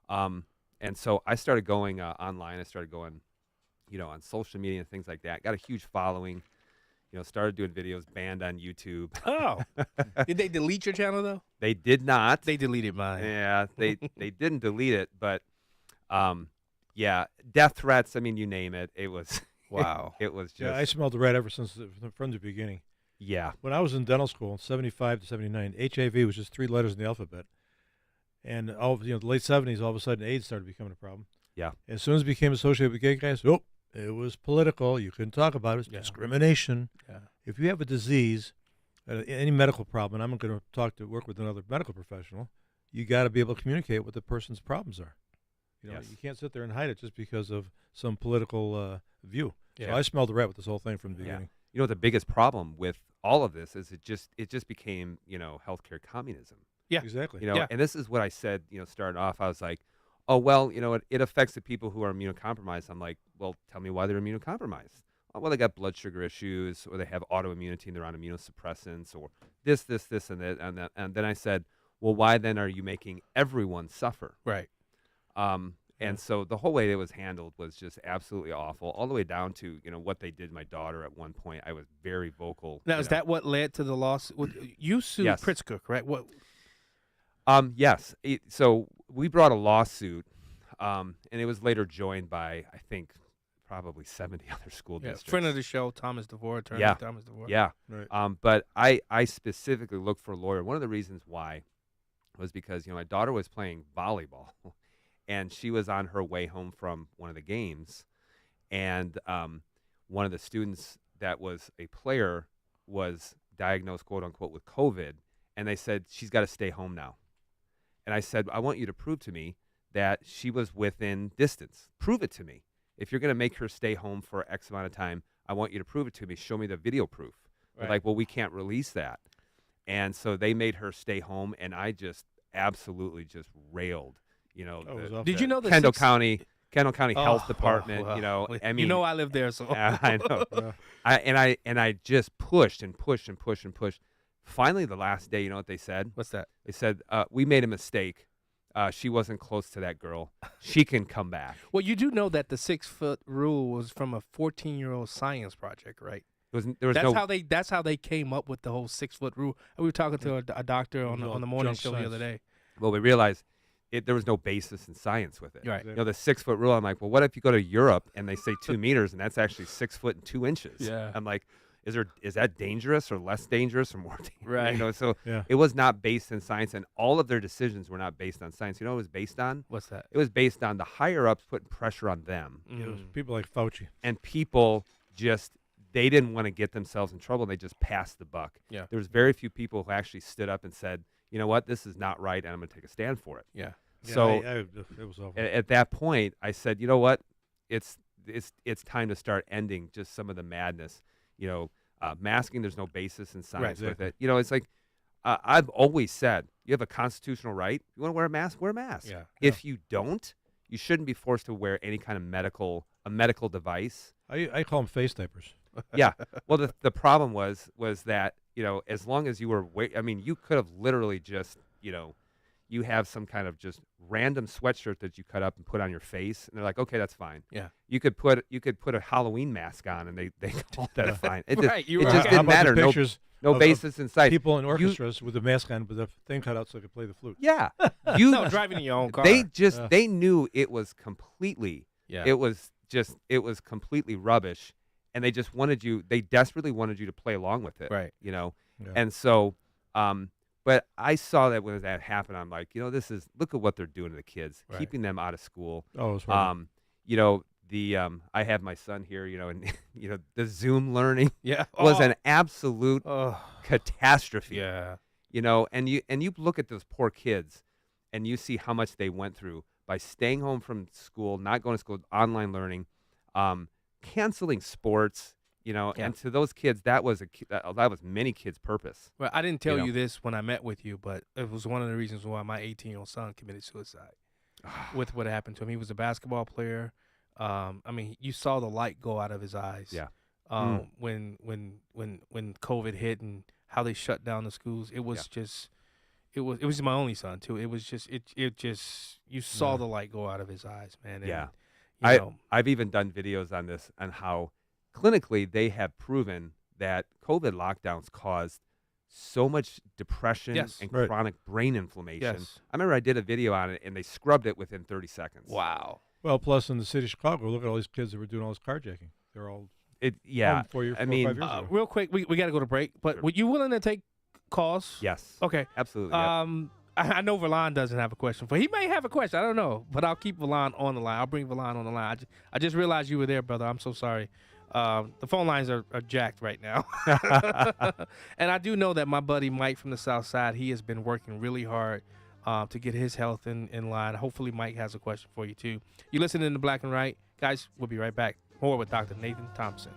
Mm-hmm. And so I started going online. I started going, on social media and things like that. Got a huge following. Started doing videos, banned on YouTube. Oh, did they delete your channel though? They did not. They deleted mine. Yeah, they didn't delete it, but yeah, death threats. I mean, you name it. It was wow. It was just. Yeah, I smelled the rat ever since from the beginning. Yeah. When I was in dental school, 75 to 79, HIV was just 3 letters in the alphabet. And the late 70s, all of a sudden AIDS started becoming a problem. Yeah. As soon as it became associated with gay guys, it was political. You couldn't talk about it. It was discrimination. Yeah. If you have a disease, any medical problem, and I'm going to work with another medical professional, you got to be able to communicate what the person's problems are. Yes. You can't sit there and hide it just because of some political view. Yeah. So I smelled the rat with this whole thing from the Yeah. beginning. you know, the biggest problem with all of this is it just became, you know, healthcare communism. Yeah, exactly. You know, Yeah. and this is what I said, you know, starting off. I was like, oh, well, you know, it affects the people who are immunocompromised. I'm like, well, tell me why they're immunocompromised. Oh, well, they got blood sugar issues, or they have autoimmunity and they're on immunosuppressants, or this, and that, and that. And then I said, well, why then are you making everyone suffer? Right. And so the whole way it was handled was just absolutely awful, all the way down to, you know, what they did to my daughter at one point. I was very vocal. Now, you is know. that what led to the lawsuit? You sued Yes. Pritzker, correct? What? Yes. So we brought a lawsuit, and it was later joined by, I think, probably 70 other school districts. Friend of the show, Thomas DeVore, attorney Yeah. Thomas DeVore. Yeah. Right. But I specifically looked for a lawyer. One of the reasons why was because, you know, my daughter was playing volleyball, and she was on her way home from one of the games, and one of the students that was a player was diagnosed, quote unquote, with COVID, and they said she's got to stay home now. And I said, I want you to prove to me that she was within distance. Prove it to me. If you're going to make her stay home for X amount of time, I want you to prove it to me. Show me the video proof. They're Right. like, well, we can't release that. And so they made her stay home, and I just absolutely just railed, you know. Oh, it was the off Did you know the Kendall six- County Health Oh, Department, well, you know, well, I mean, you know I live there, so yeah, I know. I just pushed and pushed and pushed and pushed. Finally, the last day, you know what they said? What's that? They said, we made a mistake. She wasn't close to that girl. She can come back. Well, you do know that the 6-foot rule was from a 14-year-old science project, right? There was that's no. that's how they came up with the whole 6-foot rule. We were talking to a doctor on all the morning junk show the science. other day. Well, we realized there was no basis in science with it. Right. You know, the 6-foot rule. I'm like, well, what if you go to Europe and they say 2 meters and that's actually 6 foot and 2 inches? Yeah. I'm like, is that dangerous or less dangerous or more dangerous? Right. You know, so Yeah. it was not based in science, and all of their decisions were not based on science. You know what it was based on? What's that? It was based on the higher ups putting pressure on them, It was people like Fauci. and people just they didn't want to get themselves in trouble. And they just passed the buck. Yeah. There was very few people who actually stood up and said, you know what, this is not right, and I'm going to take a stand for it. Yeah. So it was awful. at that point, I said, you know what, it's time to start ending just some of the madness. You know, masking. There's no basis in science with exactly. it. You know, it's like I've always said, you have a constitutional right. You want to wear a mask? Wear a mask. Yeah. If you don't, you shouldn't be forced to wear any kind of medical device. I call them face diapers. Yeah. Well, the problem was that, you know, as long as you were I mean, you could have literally just, you know, you have some kind of just random sweatshirt that you cut up and put on your face, and they're like, okay, that's fine. Yeah. You could put a Halloween mask on, and they called that fine. It Right, you're just right. How didn't about the matter. pictures No of basis in sight. People in orchestras with the mask on, with the thing cut out so they could play the flute. Yeah. You No, driving in your own car. They just they knew it was completely. Yeah. It was completely rubbish, and they just wanted you. They desperately wanted you to play along with it. Right. You know. Yeah. And so, but I saw that when that happened, I'm like, you know, look at what they're doing to the kids, Right. keeping them out of school. Oh, it's horrible. You know, I have my son here, you know, and you know, the Zoom learning Yeah. was Oh. an absolute catastrophe. Yeah. You know, and you look at those poor kids, and you see how much they went through by staying home from school, not going to school, online learning, canceling sports. You know, Yeah. and to those kids, that was many kids' purpose. Well, I didn't tell know? you this when I met with you, but it was one of the reasons why my 18-year-old son committed suicide with what happened to him. He was a basketball player. I mean, you saw the light go out of his eyes. Yeah. When COVID hit and how they shut down the schools, it was just, it was my only son too. It was just, it just, you saw the light go out of his eyes, man. And, Yeah. you know, I've even done videos on this, on how clinically they have proven that COVID lockdowns caused so much depression Yes. and Right. chronic brain inflammation. Yes. I remember I did a video on it, and they scrubbed it within 30 seconds. wow. Well, plus in the city of Chicago, look at all these kids that were doing all this carjacking. They're all Yeah. home 4 I mean, 5 years ago. Real quick, we got to go to break, but were you willing to take calls? yes. Okay. Absolutely. Yep. I know Valon doesn't have a question for. He may have a question. I don't know, but I'll keep Valon on the line. I'll bring Valon on the line. I just realized you were there, brother. I'm so sorry. The phone lines are jacked right now. And I do know that my buddy Mike from the South Side, he has been working really hard to get his health in line. Hopefully Mike has a question for you too. You listening to Black and Right. Guys, we'll be right back. More with Dr. Nathan Thompson.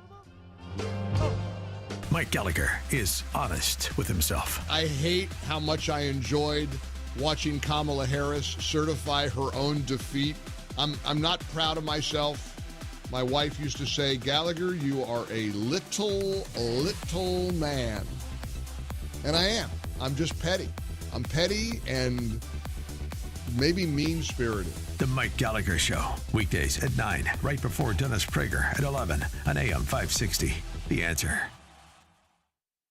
Mike Gallagher is honest with himself. I hate how much I enjoyed watching Kamala Harris certify her own defeat. I'm not proud of myself. My wife used to say, Gallagher, you are a little man. And I am. I'm just petty. I'm petty and maybe mean-spirited. The Mike Gallagher Show, weekdays at 9, right before Dennis Prager at 11 on AM 560. The Answer.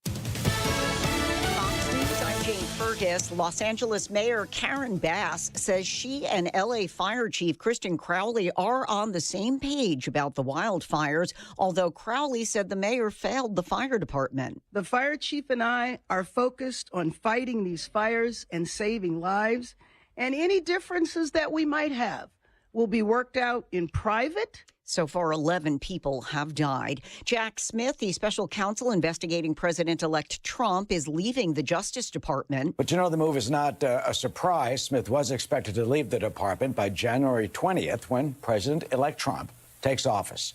Fox News, I'm Jane Fergus. Los Angeles Mayor Karen Bass says she and LA Fire Chief Kristen Crowley are on the same page about the wildfires, although Crowley said the mayor failed the fire department. The fire chief and I are focused on fighting these fires and saving lives, and any differences that we might have will be worked out in private. So far, 11 people have died. Jack Smith, the special counsel investigating President-elect Trump, is leaving the Justice Department. But the move is not a surprise. Smith was expected to leave the department by January 20th when President-elect Trump takes office.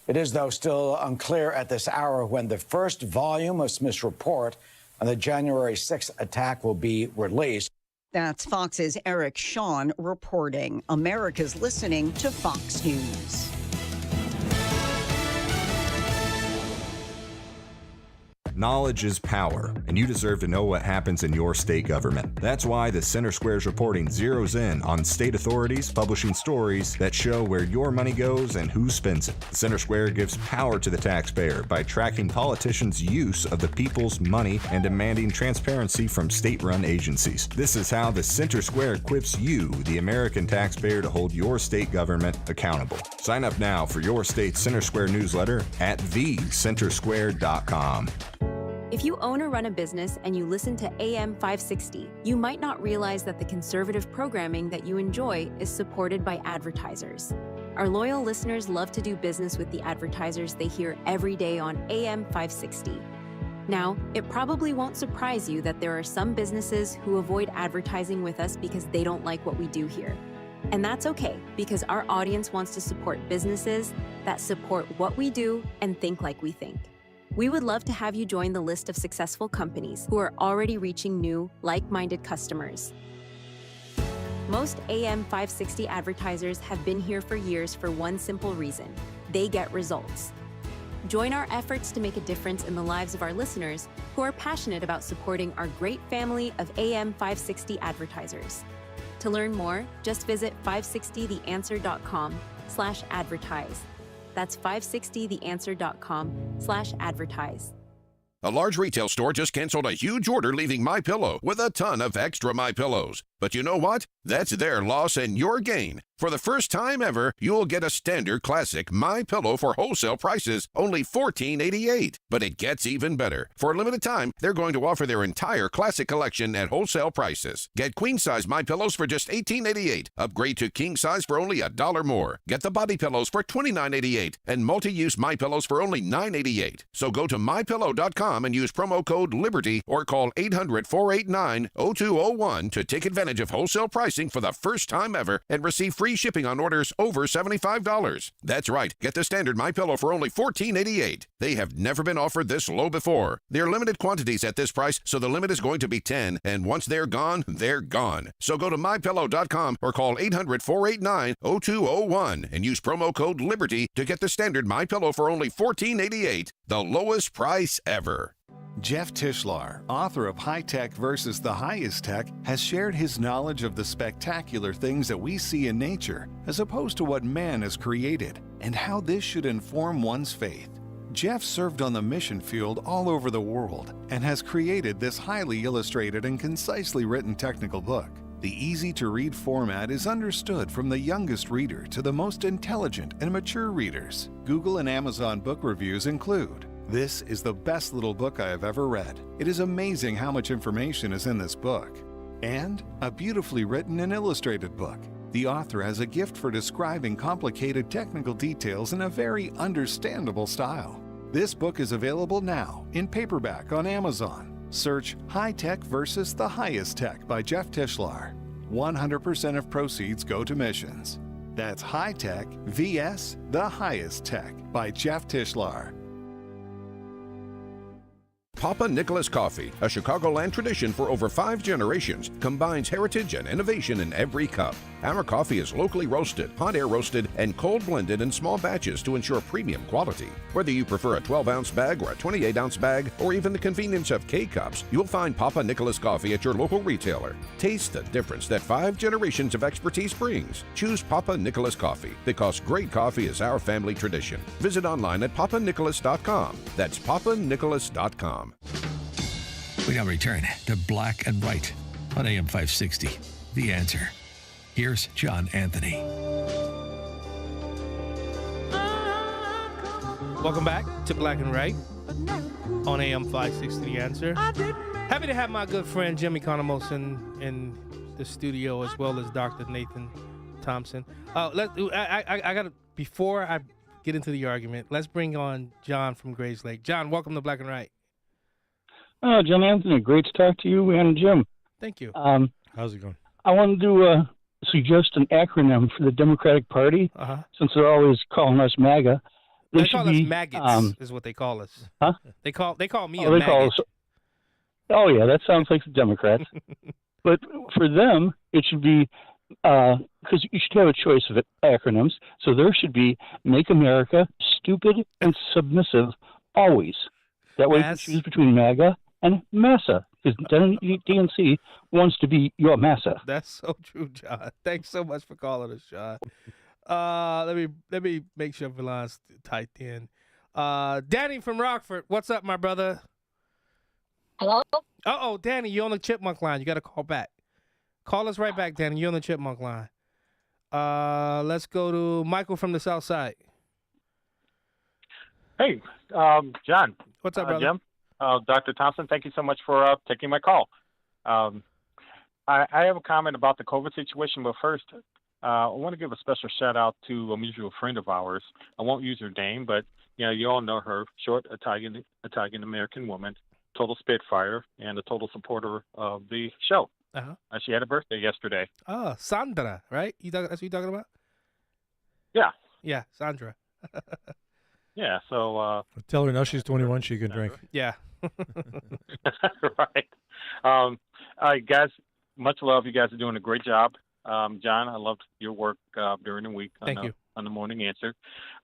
It is, though, still unclear at this hour when the first volume of Smith's report on the January 6th attack will be released. That's Fox's Eric Shawn reporting. America's listening to Fox News. Knowledge is power, and you deserve to know what happens in your state government. That's why the Center Square's reporting zeroes in on state authorities publishing stories that show where your money goes and who spends it. The Center Square gives power to the taxpayer by tracking politicians' use of the people's money and demanding transparency from state-run agencies. This is how the Center Square equips you, the American taxpayer, to hold your state government accountable. Sign up now for your state's Center Square newsletter at thecentersquare.com. If you own or run a business and you listen to AM 560, you might not realize that the conservative programming that you enjoy is supported by advertisers. Our loyal listeners love to do business with the advertisers they hear every day on AM 560. Now, it probably won't surprise you that there are some businesses who avoid advertising with us because they don't like what we do here. And that's okay, because our audience wants to support businesses that support what we do and think like we think. We would love to have you join the list of successful companies who are already reaching new, like-minded customers. Most AM 560 advertisers have been here for years for one simple reason: they get results. Join our efforts to make a difference in the lives of our listeners who are passionate about supporting our great family of AM 560 advertisers. To learn more, just visit 560theanswer.com/advertise. That's 560theanswer.com/advertise. A large retail store just canceled a huge order, leaving MyPillow with a ton of extra MyPillows. But you know what? That's their loss and your gain. For the first time ever, you'll get a standard classic MyPillow for wholesale prices, only $14.88. But it gets even better. For a limited time, they're going to offer their entire classic collection at wholesale prices. Get queen-size MyPillows for just $18.88. Upgrade to king-size for only $1 more. Get the body pillows for $29.88 and multi-use MyPillows for only $9.88. So go to MyPillow.com and use promo code LIBERTY or call 800-489-0201 to take advantage of wholesale pricing for the first time ever and receive free shipping on orders over $75. That's right. Get the standard MyPillow for only $14.88. They have never been offered this low before. They're limited quantities at this price, so the limit is going to be 10, and once they're gone, they're gone. So go to MyPillow.com or call 800-489-0201 and use promo code LIBERTY to get the standard MyPillow for only $14.88, the lowest price ever. Jeff Tishlar, author of High Tech versus the Highest Tech, has shared his knowledge of the spectacular things that we see in nature, as opposed to what man has created, and how this should inform one's faith. Jeff served on the mission field all over the world and has created this highly illustrated and concisely written technical book. The easy-to-read format is understood from the youngest reader to the most intelligent and mature readers. Google and Amazon book reviews include, "This is the best little book I have ever read. It is amazing how much information is in this book." And a beautifully written and illustrated book. The author has a gift for describing complicated technical details in a very understandable style. This book is available now in paperback on Amazon. Search High Tech versus the Highest Tech by Jeff Tishlar. 100% of proceeds go to missions. That's High Tech vs. the Highest Tech by Jeff Tishlar. Papa Nicholas Coffee, a Chicagoland tradition for over 5 generations, combines heritage and innovation in every cup. Our coffee is locally roasted, hot air roasted, and cold blended in small batches to ensure premium quality. Whether you prefer a 12-ounce bag or a 28-ounce bag, or even the convenience of K-Cups, you'll find Papa Nicholas Coffee at your local retailer. Taste the difference that 5 generations of expertise brings. Choose Papa Nicholas Coffee, because great coffee is our family tradition. Visit online at papanicholas.com. That's papanicholas.com. We now return to Black and White on AM 560. The Answer. Here's John Anthony. Welcome back to Black and White on AM 560 The Answer. Happy to have my good friend Jimmy Conamos in the studio, as well as Dr. Nathan Thompson. I got to, before I get into the argument, let's bring on John from Grays Lake. John, welcome to Black and White. John Anthony, great to talk to you and Jim. Thank you. How's it going? I wanted to suggest an acronym for the Democratic Party, since they're always calling us MAGA. They call us maggots, is what they call us. Huh? They call me a maggot. Call us, oh, yeah, that sounds like the Democrats. But for them, it should be, because you should have a choice of acronyms, so there should be Make America Stupid and Submissive Always. That way you can choose between MAGA and MASA, because DNC wants to be your MASA. That's so true, John. Thanks so much for calling us, John. Let me make sure Milan's typed in. Danny from Rockford, what's up, my brother? Hello? Uh-oh, Danny, you're on the Chipmunk line. You got to call back. Call us right back, Danny. You're on the Chipmunk line. Let's go to Michael from the South Side. Hey, John. What's up, brother? Jim? Dr. Thompson, thank you so much for taking my call. I have a comment about the COVID situation, but first, I want to give a special shout out to a mutual friend of ours. I won't use her name, but you all know her, short Italian American woman, total spitfire, and a total supporter of the show. She had a birthday yesterday. Oh, Sandra, right? That's what you're talking about? Yeah. Yeah, Sandra. Yeah, so... Tell her now she's 21, she can drink. Yeah. Right. All right, guys, much love. You guys are doing a great job. John, I loved your work during the week on the Morning Answer.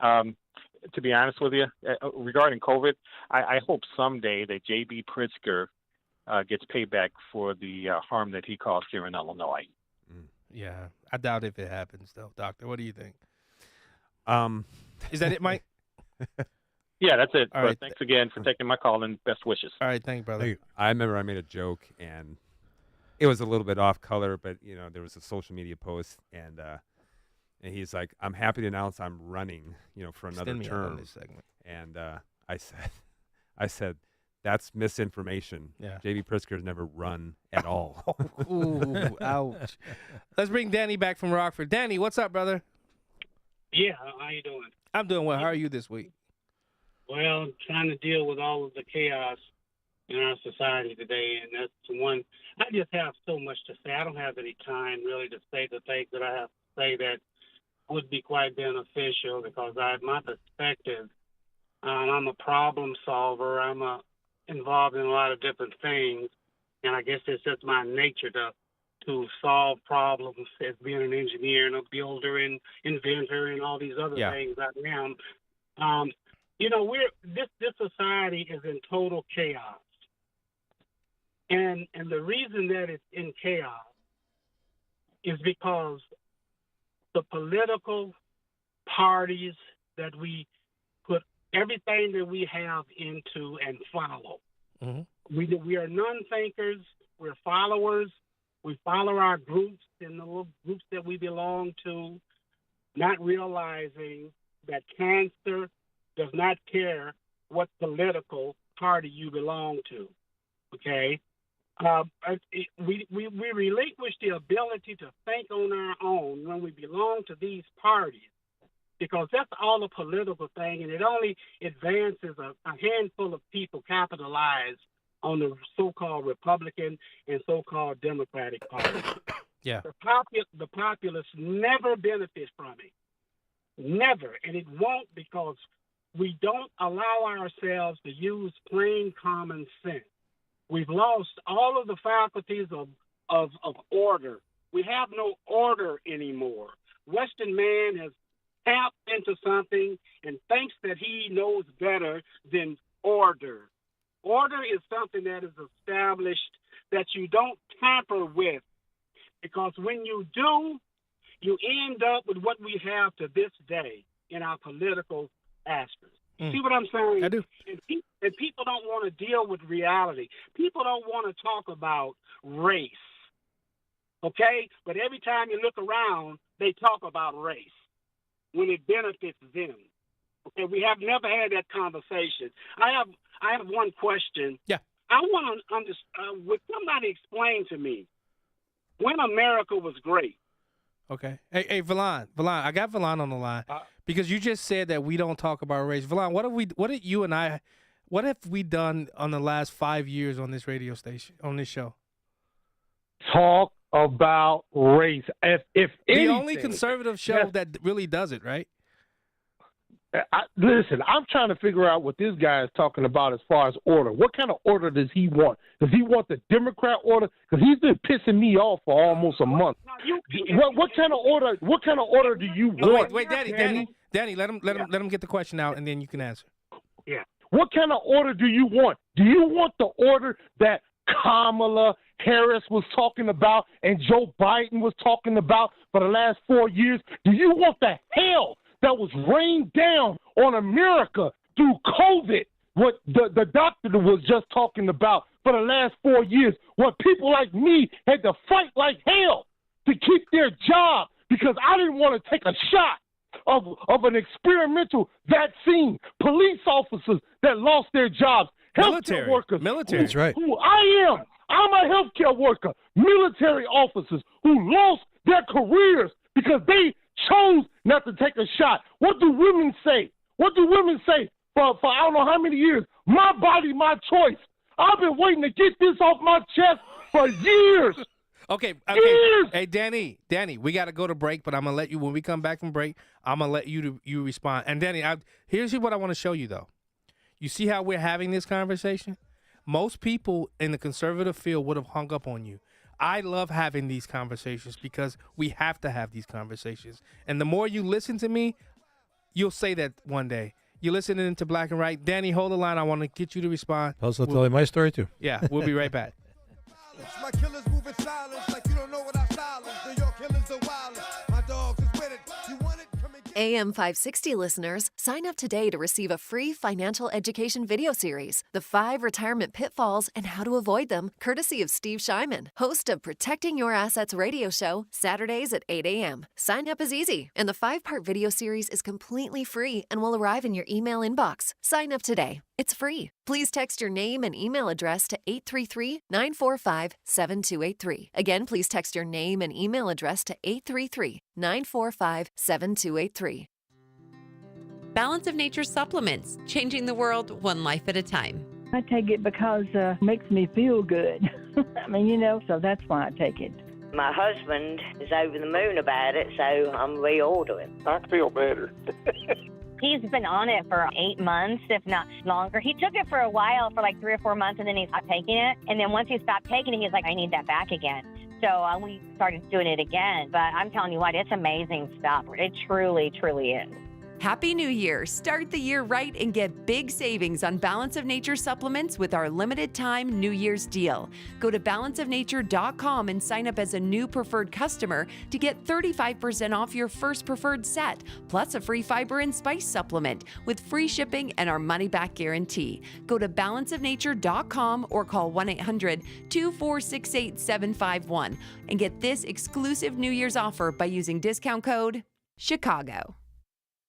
To be honest with you, regarding COVID, I hope someday that J.B. Pritzker gets payback for the harm that he caused here in Illinois. Yeah, I doubt if it happens, though. Doctor, what do you think? Is that it, Mike? Yeah, that's it. All right. Thanks again for taking my call and best wishes. All right, thanks, brother. I remember I made a joke, and it was a little bit off color, but there was a social media post, and he's like, "I'm happy to announce I'm running, for another term." This segment. And I said, that's misinformation. Yeah. J.B. Pritzker's never run at all. Ooh, ouch. Let's bring Danny back from Rockford. Danny, what's up, brother? Yeah, how you doing? I'm doing well. How are you this week? Well, trying to deal with all of the chaos in our society today, and that's one. I just have so much to say. I don't have any time really to say the things that I have to say that would be quite beneficial, because my perspective, I'm a problem solver. I'm involved in a lot of different things, and I guess it's just my nature to solve problems as being an engineer and a builder and inventor and all these other things I am. This society is in total chaos. And the reason that it's in chaos is because the political parties that we put everything that we have into and follow. Mm-hmm. We are non-thinkers. We're followers. We follow our groups and the little groups that we belong to, not realizing that cancer does not care what political party you belong to. Okay? We relinquish the ability to think on our own when we belong to these parties, because that's all a political thing, and it only advances a handful of people capitalize on the so-called Republican and so-called Democratic parties. Yeah. The populace never benefits from it. Never. And it won't, because we don't allow ourselves to use plain common sense. We've lost all of the faculties of order. We have no order anymore. Western man has tapped into something and thinks that he knows better than order. Order is something that is established that you don't tamper with, because when you do, you end up with what we have to this day in our political aspects. See what I'm saying? I do. And people don't want to deal with reality. People don't want to talk about race, okay? But every time you look around, they talk about race when it benefits them. Okay, we have never had that conversation. I have one question. Yeah. I want to understand. Would somebody explain to me when America was great? Okay. Hey, Valon, I got Valon on the line because you just said that we don't talk about race. Valon, what have we done on the last 5 years on this radio station, on this show? Talk about race. If the anything, only conservative show that really does it, right? Listen, I'm trying to figure out what this guy is talking about as far as order. What kind of order does he want? Does he want the Democrat order? Because he's been pissing me off for almost a month. What kind of order? What kind of order do you want? Wait, Danny, let him get the question out, and then you can answer. Yeah. What kind of order do you want? Do you want the order that Kamala Harris was talking about and Joe Biden was talking about for the last 4 years? Do you want the hell that was rained down on America through COVID, what the doctor was just talking about for the last 4 years, what people like me had to fight like hell to keep their job because I didn't want to take a shot of an experimental vaccine, police officers that lost their jobs, healthcare workers. Military. That's right. Who I am. I'm a healthcare worker. Military officers who lost their careers because they chose not to take a shot. What do women say? What do women say for I don't know how many years? My body, my choice. I've been waiting to get this off my chest for years. Okay. Hey, Danny, we got to go to break, but I'm going to let you, when we come back from break, I'm going to let you respond. And Danny, here's what I want to show you, though. You see how we're having this conversation? Most people in the conservative field would have hung up on you. I love having these conversations because we have to have these conversations. And the more you listen to me, you'll say that one day. You're listening to Black and Right. Danny, hold the line. I want to get you to respond. I'll tell you my story, too. Yeah, we'll be right back. My killers moving silence like you don't know what I silence. New York killers are wildest. My dogs is with it. You want it? Come and get it. AM 560 listeners, sign up today to receive a free financial education video series, The 5 Retirement Pitfalls and How to Avoid Them, courtesy of Steve Shyman, host of Protecting Your Assets radio show, Saturdays at 8 a.m. Sign up is easy, and the 5-part video series is completely free and will arrive in your email inbox. Sign up today. It's free. Please text your name and email address to 833-945-7283. Again, please text your name and email address to 833-945-7283. Balance of Nature supplements, changing the world one life at a time. I take it because it makes me feel good. I mean, so that's why I take it. My husband is over the moon about it, so I'm reordering. I feel better. He's been on it for 8 months, if not longer. He took it for a while, for like 3 or 4 months, and then he stopped taking it. And then once he stopped taking it, he's like, I need that back again. So we started doing it again. But I'm telling you what, it's amazing stuff. It truly, truly is. Happy New Year! Start the year right and get big savings on Balance of Nature supplements with our limited time New Year's deal. Go to balanceofnature.com and sign up as a new preferred customer to get 35% off your first preferred set, plus a free fiber and spice supplement with free shipping and our money-back guarantee. Go to balanceofnature.com or call 1-800-246-8751 and get this exclusive New Year's offer by using discount code CHICAGO.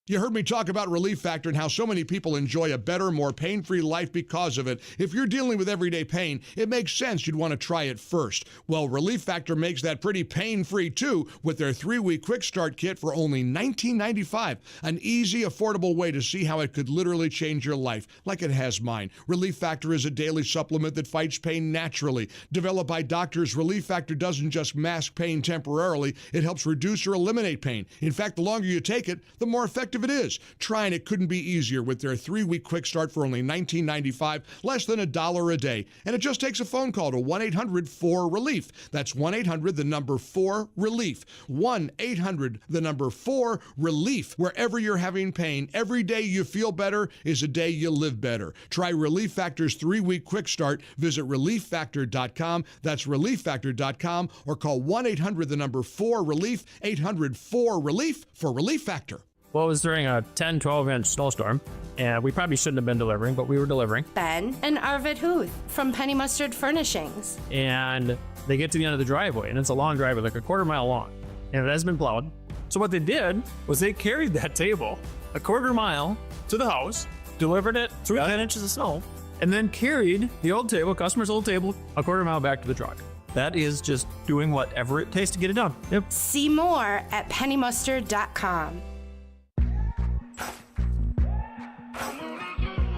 You heard me talk about Relief Factor and how so many people enjoy a better, more pain-free life because of it. If you're dealing with everyday pain, it makes sense you'd want to try it first. Well, Relief Factor makes that pretty pain-free too with their 3-week quick start kit for only $19.95. An easy, affordable way to see how it could literally change your life, like it has mine. Relief Factor is a daily supplement that fights pain naturally. Developed by doctors, Relief Factor doesn't just mask pain temporarily, it helps reduce or eliminate pain. In fact, the longer you take it, the more effective of it is. Trying it couldn't be easier with their 3-week quick start for only $19.95, less than $1 a day. And it just takes a phone call to 1-800-4RELIEF. That's 1-800-4RELIEF. 1-800-4RELIEF. Wherever you're having pain, every day you feel better is a day you live better. Try Relief Factor's 3-week quick start. Visit ReliefFactor.com. That's ReliefFactor.com, or call 1-800-4RELIEF, 800-4RELIEF for Relief Factor. Well, it was during a 10, 12-inch snowstorm, and we probably shouldn't have been delivering, but we were delivering. Ben and Arvid Huth from Penny Mustard Furnishings. And they get to the end of the driveway, and it's a long driveway, like a quarter mile long, and it has been plowed. So what they did was they carried that table a quarter mile to the house, delivered it through 10 inches of snow, and then carried the old table, customer's old table, a quarter mile back to the truck. That is just doing whatever it takes to get it done. Yep. See more at pennymustard.com.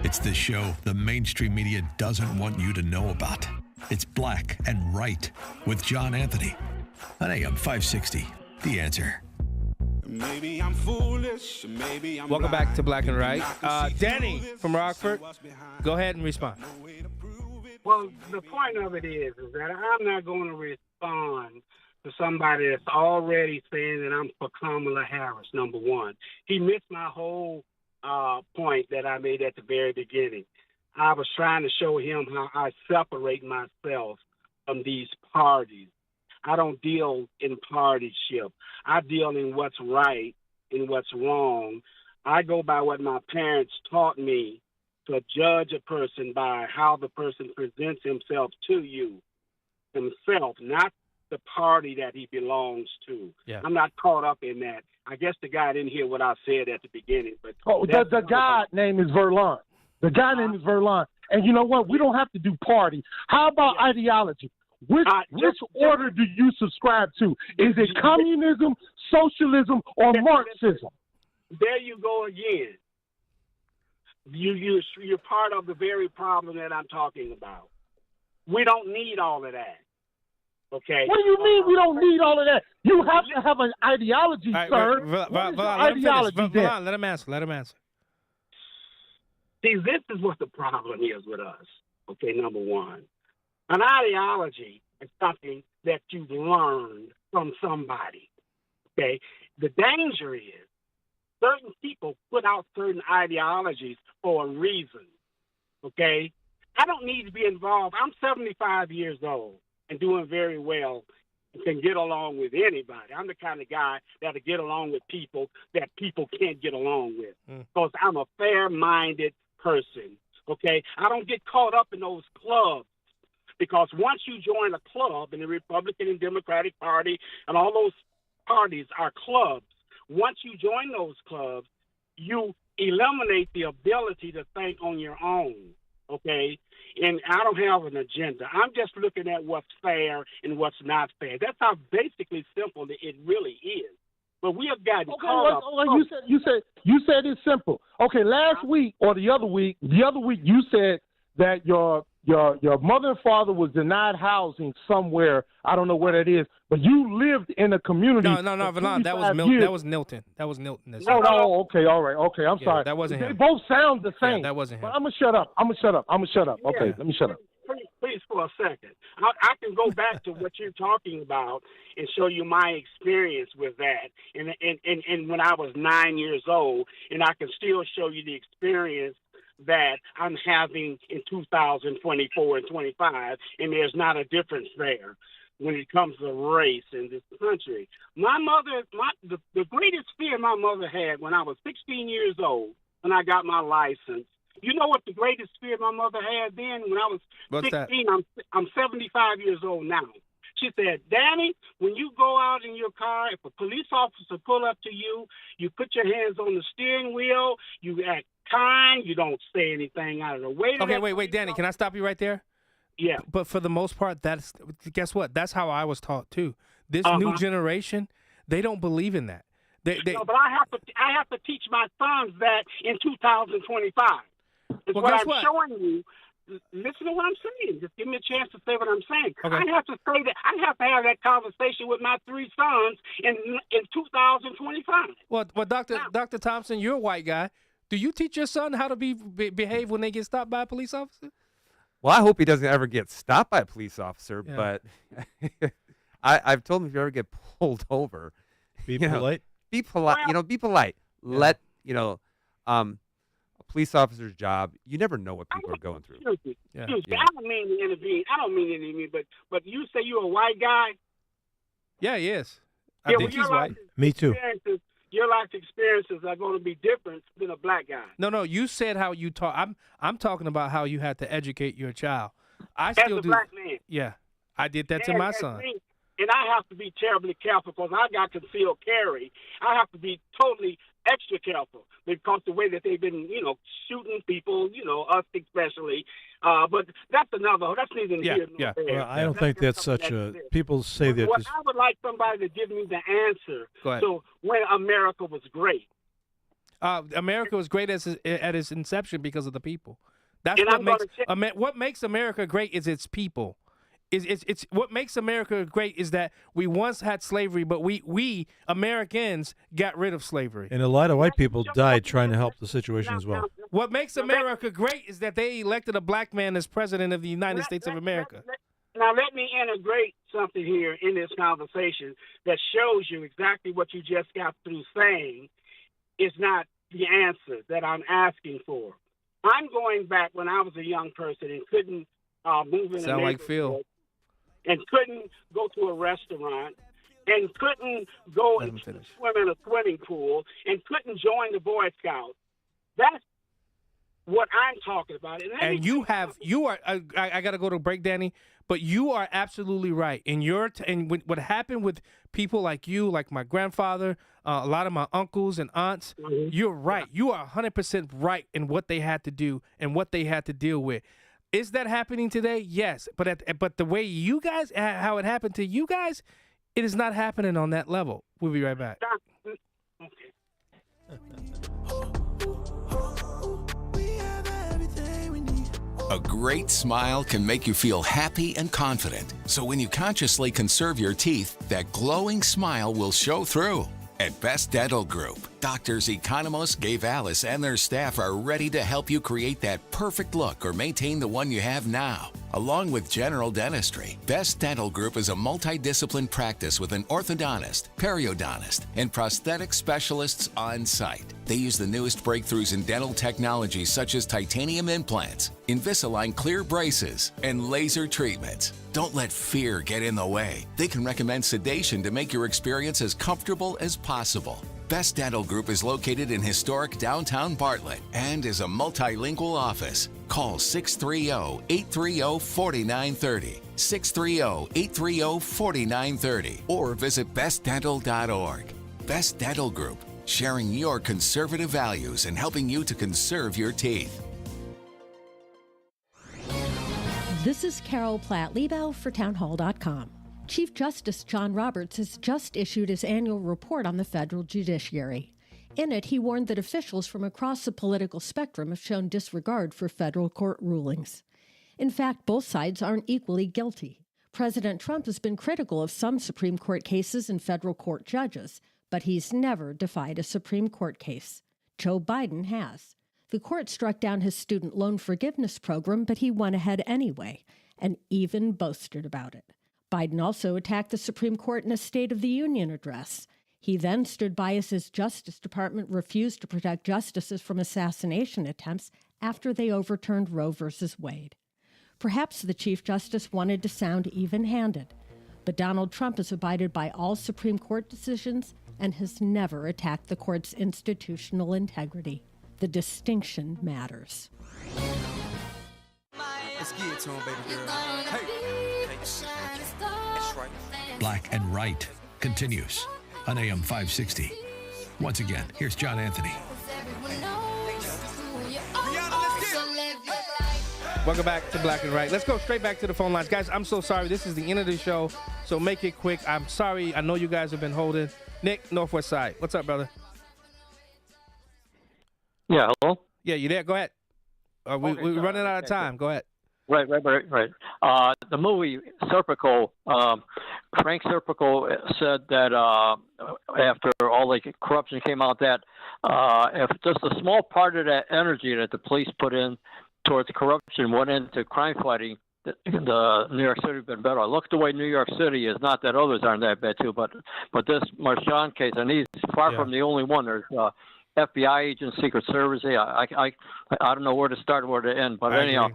It's the show the mainstream media doesn't want you to know about. It's Black and Right with John Anthony on AM 560. The Answer. Maybe I'm foolish, maybe I'm Welcome back to Black and Right. Danny from Rockford, go ahead and respond. Well, the point of it is that I'm not going to respond to somebody that's already saying that I'm for Kamala Harris, number one. He missed my whole point that I made at the very beginning. I was trying to show him how I separate myself from these parties. I don't deal in partyship. I deal in what's right and what's wrong. I go by what my parents taught me, to judge a person by how the person presents himself to you, himself, not the party that he belongs to. Yeah. I'm not caught up in that. I guess the guy didn't hear what I said at the beginning. But the guy name is Verlon. The guy name is Verlon. And you know what? We don't have to do party. How about ideology? Which order do you subscribe to? Is it communism, socialism, or Marxism? There you go again. You're part of the very problem that I'm talking about. We don't need all of that. Okay. What do you mean we don't need all of that? You have to have an ideology, All right, sir. Let him answer. Let him answer. See, this is what the problem is with us. Okay, number one. An ideology is something that you've learned from somebody. Okay? The danger is certain people put out certain ideologies for a reason. Okay? I don't need to be involved. I'm 75 years old and doing very well and can get along with anybody. I'm the kind of guy that'll get along with people that people can't get along with because I'm a fair-minded person. Okay? I don't get caught up in those clubs. Because once you join a club in the Republican and Democratic Party, and all those parties are clubs, once you join those clubs, you eliminate the ability to think on your own, okay? And I don't have an agenda. I'm just looking at what's fair and what's not fair. That's how basically simple it really is. But we have gotten caught up. You said it's simple. Okay, last week or the other week you said that your mother and father was denied housing somewhere. I don't know where that is, but you lived in a community. No, Valon, that was Milton. That was Milton. Okay, all right. Okay, I'm sorry. That wasn't him. They both sound the same. Yeah, that wasn't him. But I'm gonna shut up. Okay, let me shut up. Please, for a second. I can go back to what you're talking about and show you my experience with that. And when I was 9 years old, and I can still show you the experience that I'm having in 2024 and 25, and there's not a difference there when it comes to race in this country. My mother, the greatest fear my mother had when I was 16 years old, when I got my license, you know what the greatest fear my mother had then when I was 16? I'm 75 years old now. She said, Danny, when you go out in your car, if a police officer pull up to you, you put your hands on the steering wheel, you act kind, you don't say anything out of the way. Okay, wait, Danny, can I stop you right there? Yeah. But for the most part, guess what? That's how I was taught too. This new generation, they don't believe in that. No, but I have to teach my sons that in 2025. It's Well, what guess I'm what? showing you. listen to what I'm saying. Just give me a chance to say what I'm saying. Okay. I have to say that. I have to have that conversation with my 3 sons in 2025. Well, Dr. Thompson, you're a white guy. Do you teach your son how to behave when they get stopped by a police officer? Well, I hope he doesn't ever get stopped by a police officer, Yeah. but I've told him if you ever get pulled over, Be you know, polite. be polite. Be polite. Yeah. Let a police officer's job. You never know what people are going through. Excuse me. Yeah. Excuse me. Yeah. I don't mean to intervene. I don't mean to intervene, but you say you're a white guy. Yeah, he is. I Yeah, think well, he's white. Me too. Your life experiences are going to be different than a black guy. No, you said how you talk. I'm talking about how you had to educate your child. I As still a do. black man. Yeah, I did that to And- my and son. me, And I have to be terribly careful because I got concealed carry. I have to be totally extra careful because the way that they've been, shooting people, us especially. But that's neither here nor there. Well, I don't think that's such a. People say that. Well, Just, I would like somebody to give me the answer. Go ahead. So when America was great. America was great at its inception because of the people. That's And what I'm makes gonna what makes America great is its people. It's what makes America great is that we once had slavery, but we Americans got rid of slavery. and a lot of white people died trying to help the situation as well. What makes America great is that they elected a black man as president of the United States of America. Now, let me integrate something here in this conversation that shows you exactly what you just got through saying is not the answer that I'm asking for. I'm going back when I was a young person and couldn't move in Sound a like Phil. neighborhood and couldn't go to a restaurant and couldn't go Let and him finish. swim in a swimming pool and couldn't join the Boy Scouts. That's what I'm talking about. And you are. I got to go to break, Danny. But you are absolutely right. And what happened with people like you, like my grandfather, a lot of my uncles and aunts, you're right. You are 100% right in what they had to do and what they had to deal with. Is that happening today? Yes. But the way you guys, how it happened to you guys, it is not happening on that level. We'll be right back. A great smile can make you feel happy and confident. So when you consciously conserve your teeth, that glowing smile will show through. At Best Dental Group, doctors Economos, Gave Alice, and their staff are ready to help you create that perfect look or maintain the one you have now. Along with general dentistry, Best Dental Group is a multidiscipline practice with an orthodontist, periodontist, and prosthetic specialists on site. They use the newest breakthroughs in dental technology such as titanium implants, Invisalign clear braces, and laser treatments. Don't let fear get in the way. They can recommend sedation to make your experience as comfortable as possible. Best Dental Group is located in historic downtown Bartlett and is a multilingual office. Call 630-830-4930, 630-830-4930, or visit bestdental.org. Best Dental Group, sharing your conservative values and helping you to conserve your teeth. This is Carol Platt-Liebau for townhall.com. Chief Justice John Roberts has just issued his annual report on the federal judiciary. In it, he warned that officials from across the political spectrum have shown disregard for federal court rulings. In fact, both sides aren't equally guilty. President Trump has been critical of some Supreme Court cases and federal court judges, but he's never defied a Supreme Court case. Joe Biden has. The court struck down his student loan forgiveness program, but he went ahead anyway, and even boasted about it. Biden also attacked the Supreme Court in a State of the Union address. He then stood by as his Justice Department refused to protect justices from assassination attempts after they overturned Roe v. Wade. Perhaps the Chief Justice wanted to sound even-handed, but Donald Trump has abided by all Supreme Court decisions and has never attacked the court's institutional integrity. The distinction matters. Let's get it to him, baby girl. Hey. That's right. Black and Right continues on AM 560. Once again, here's John Anthony. Welcome back to Black and Right. Let's go straight back to the phone lines. Guys, I'm so sorry. This is the end of the show, so make it quick. I'm sorry. I know you guys have been holding. Nick, Northwest Side. What's up, brother? Yeah, hello? Yeah, you there? Go ahead. We're running out of time. Go ahead. Right. The movie Serpico, Frank Serpico said that after all the corruption came out, that if just a small part of that energy that the police put in towards corruption went into crime fighting, the New York City would have been better. Look the way New York City is. Not that others aren't that bad too, but this Marshawn case, and he's far from the only one. There's FBI agents, Secret Service. I don't know where to start, where to end. But anyhow,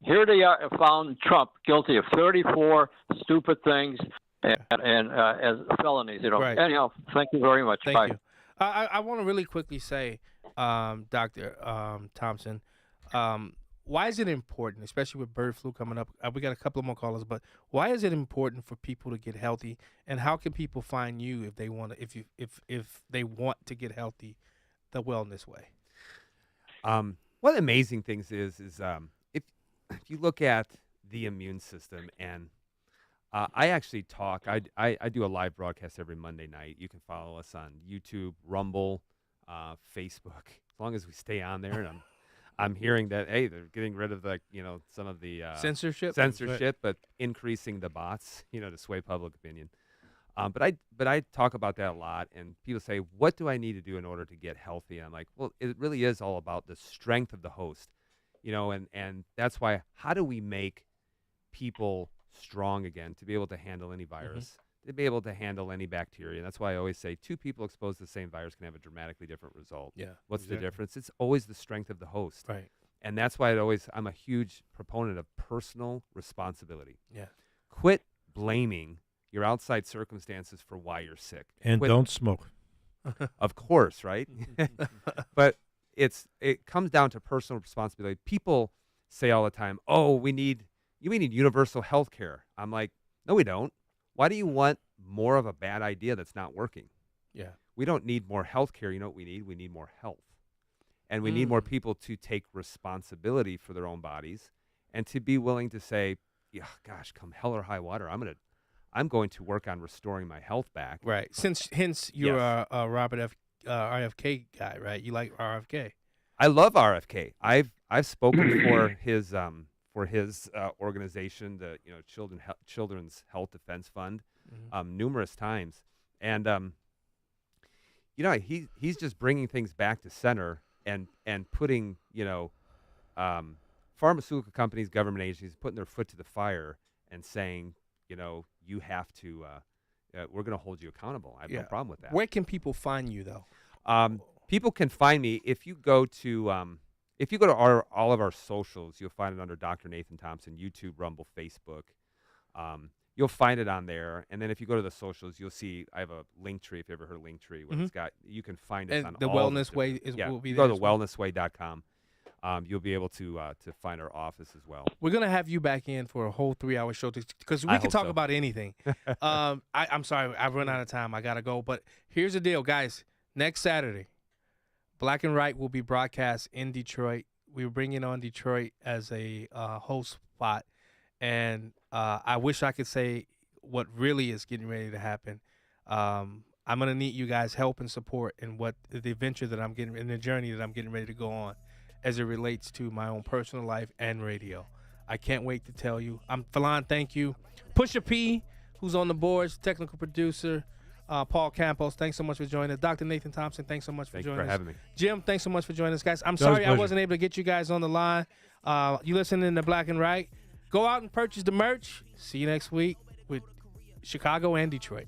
here they are, found Trump guilty of 34 stupid things and as felonies. Right. Anyhow, thank you very much. Thank Bye. you. I want to really quickly say, Dr. Thompson, why is it important, especially with bird flu coming up? We got a couple of more callers, but why is it important for people to get healthy? And how can people find you if they want to, if they want to get healthy, the wellness way? One of the amazing things is if you look at the immune system, and I actually talk, I do a live broadcast every Monday night. You can follow us on YouTube, Rumble, Facebook, as long as we stay on there. And I'm hearing that, hey, they're getting rid of some of the censorship, but increasing the bots, to sway public opinion. But I talk about that a lot, and people say, what do I need to do in order to get healthy? And I'm like, well, it really is all about the strength of the host, and that's why, how do we make people strong again to be able to handle any virus, to be able to handle any bacteria? And that's why I always say 2 people exposed to the same virus can have a dramatically different result. Yeah. What's exactly. the difference? It's always the strength of the host. Right. And that's why I'm a huge proponent of personal responsibility. Yeah. Quit blaming your outside circumstances for why you're sick. And don't smoke. Of course, right? But it comes down to personal responsibility. People say all the time, "Oh, we need universal health care." I'm like, no, we don't. Why do you want more of a bad idea that's not working? Yeah. We don't need more health care. You know what we need? We need more health. And we need more people to take responsibility for their own bodies and to be willing to say, yeah, gosh, come hell or high water, I'm going to work on restoring my health back. Right. Hence you're a Robert RFK guy, right? You like RFK. I love RFK. I've spoken for his organization, the Children's Health Defense Fund, numerous times, and he's just bringing things back to center and putting pharmaceutical companies, government agencies putting their foot to the fire and saying, you have to, we're going to hold you accountable. I have no problem with that. Where can people find you though? People can find me if you go to all of our socials. You'll find it under Dr. Nathan Thompson, YouTube, Rumble, Facebook. You'll find it on there, and then if you go to the socials, you'll see I have a link tree. If you ever heard of Linktree, where it's got, you can find us And on the all Wellness of Way will be there Go as to well? wellnessway.com. You'll be able to find our office as well. We're gonna have you back in for a whole 3-hour show because we I can hope talk so. about anything. I'm sorry, I've run out of time. I gotta go. But here's the deal, guys. Next Saturday, Black and Right will be broadcast in Detroit. We're bringing on Detroit as a host spot, and I wish I could say what really is getting ready to happen. I'm gonna need you guys' help and support in what the adventure that I'm getting in the journey that I'm getting ready to go on, as it relates to my own personal life and radio. I can't wait to tell you. Falon, thank you. Pusha P, who's on the boards, technical producer. Paul Campos, thanks so much for joining us. Dr. Nathan Thompson, thanks so much for joining us. Thanks for having me. Jim, thanks so much for joining us, guys. I'm That was a sorry I pleasure. wasn't able to get you guys on the line. You listening to Black and Right. Go out and purchase the merch. See you next week with Chicago and Detroit.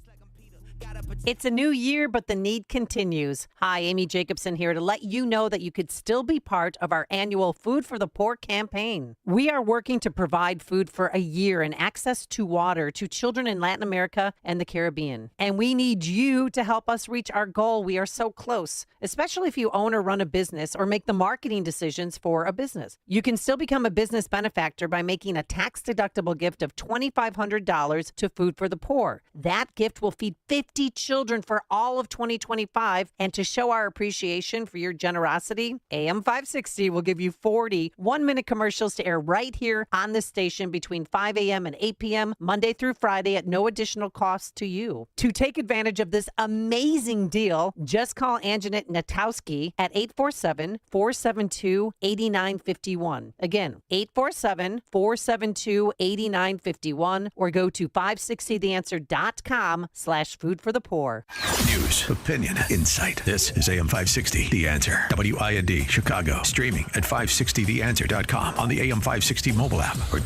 It's a new year, but the need continues. Hi, Amy Jacobson here to let you know that you could still be part of our annual Food for the Poor campaign. We are working to provide food for a year and access to water to children in Latin America and the Caribbean. And we need you to help us reach our goal. We are so close, especially if you own or run a business or make the marketing decisions for a business. You can still become a business benefactor by making a tax-deductible gift of $2,500 to Food for the Poor. That gift will feed 50 50 children for all of 2025. And to show our appreciation for your generosity, AM 560 will give you 40 one-minute commercials to air right here on the station between 5 a.m. and 8 p.m. Monday through Friday at no additional cost to you. To take advantage of this amazing deal, just call Anjanette Natowski at 847-472-8951. Again, 847-472-8951 or go to 560theanswer.com/food for the poor. News, opinion, insight. This is AM 560, The Answer. WIND, Chicago. Streaming at 560theanswer.com on the AM 560 mobile app or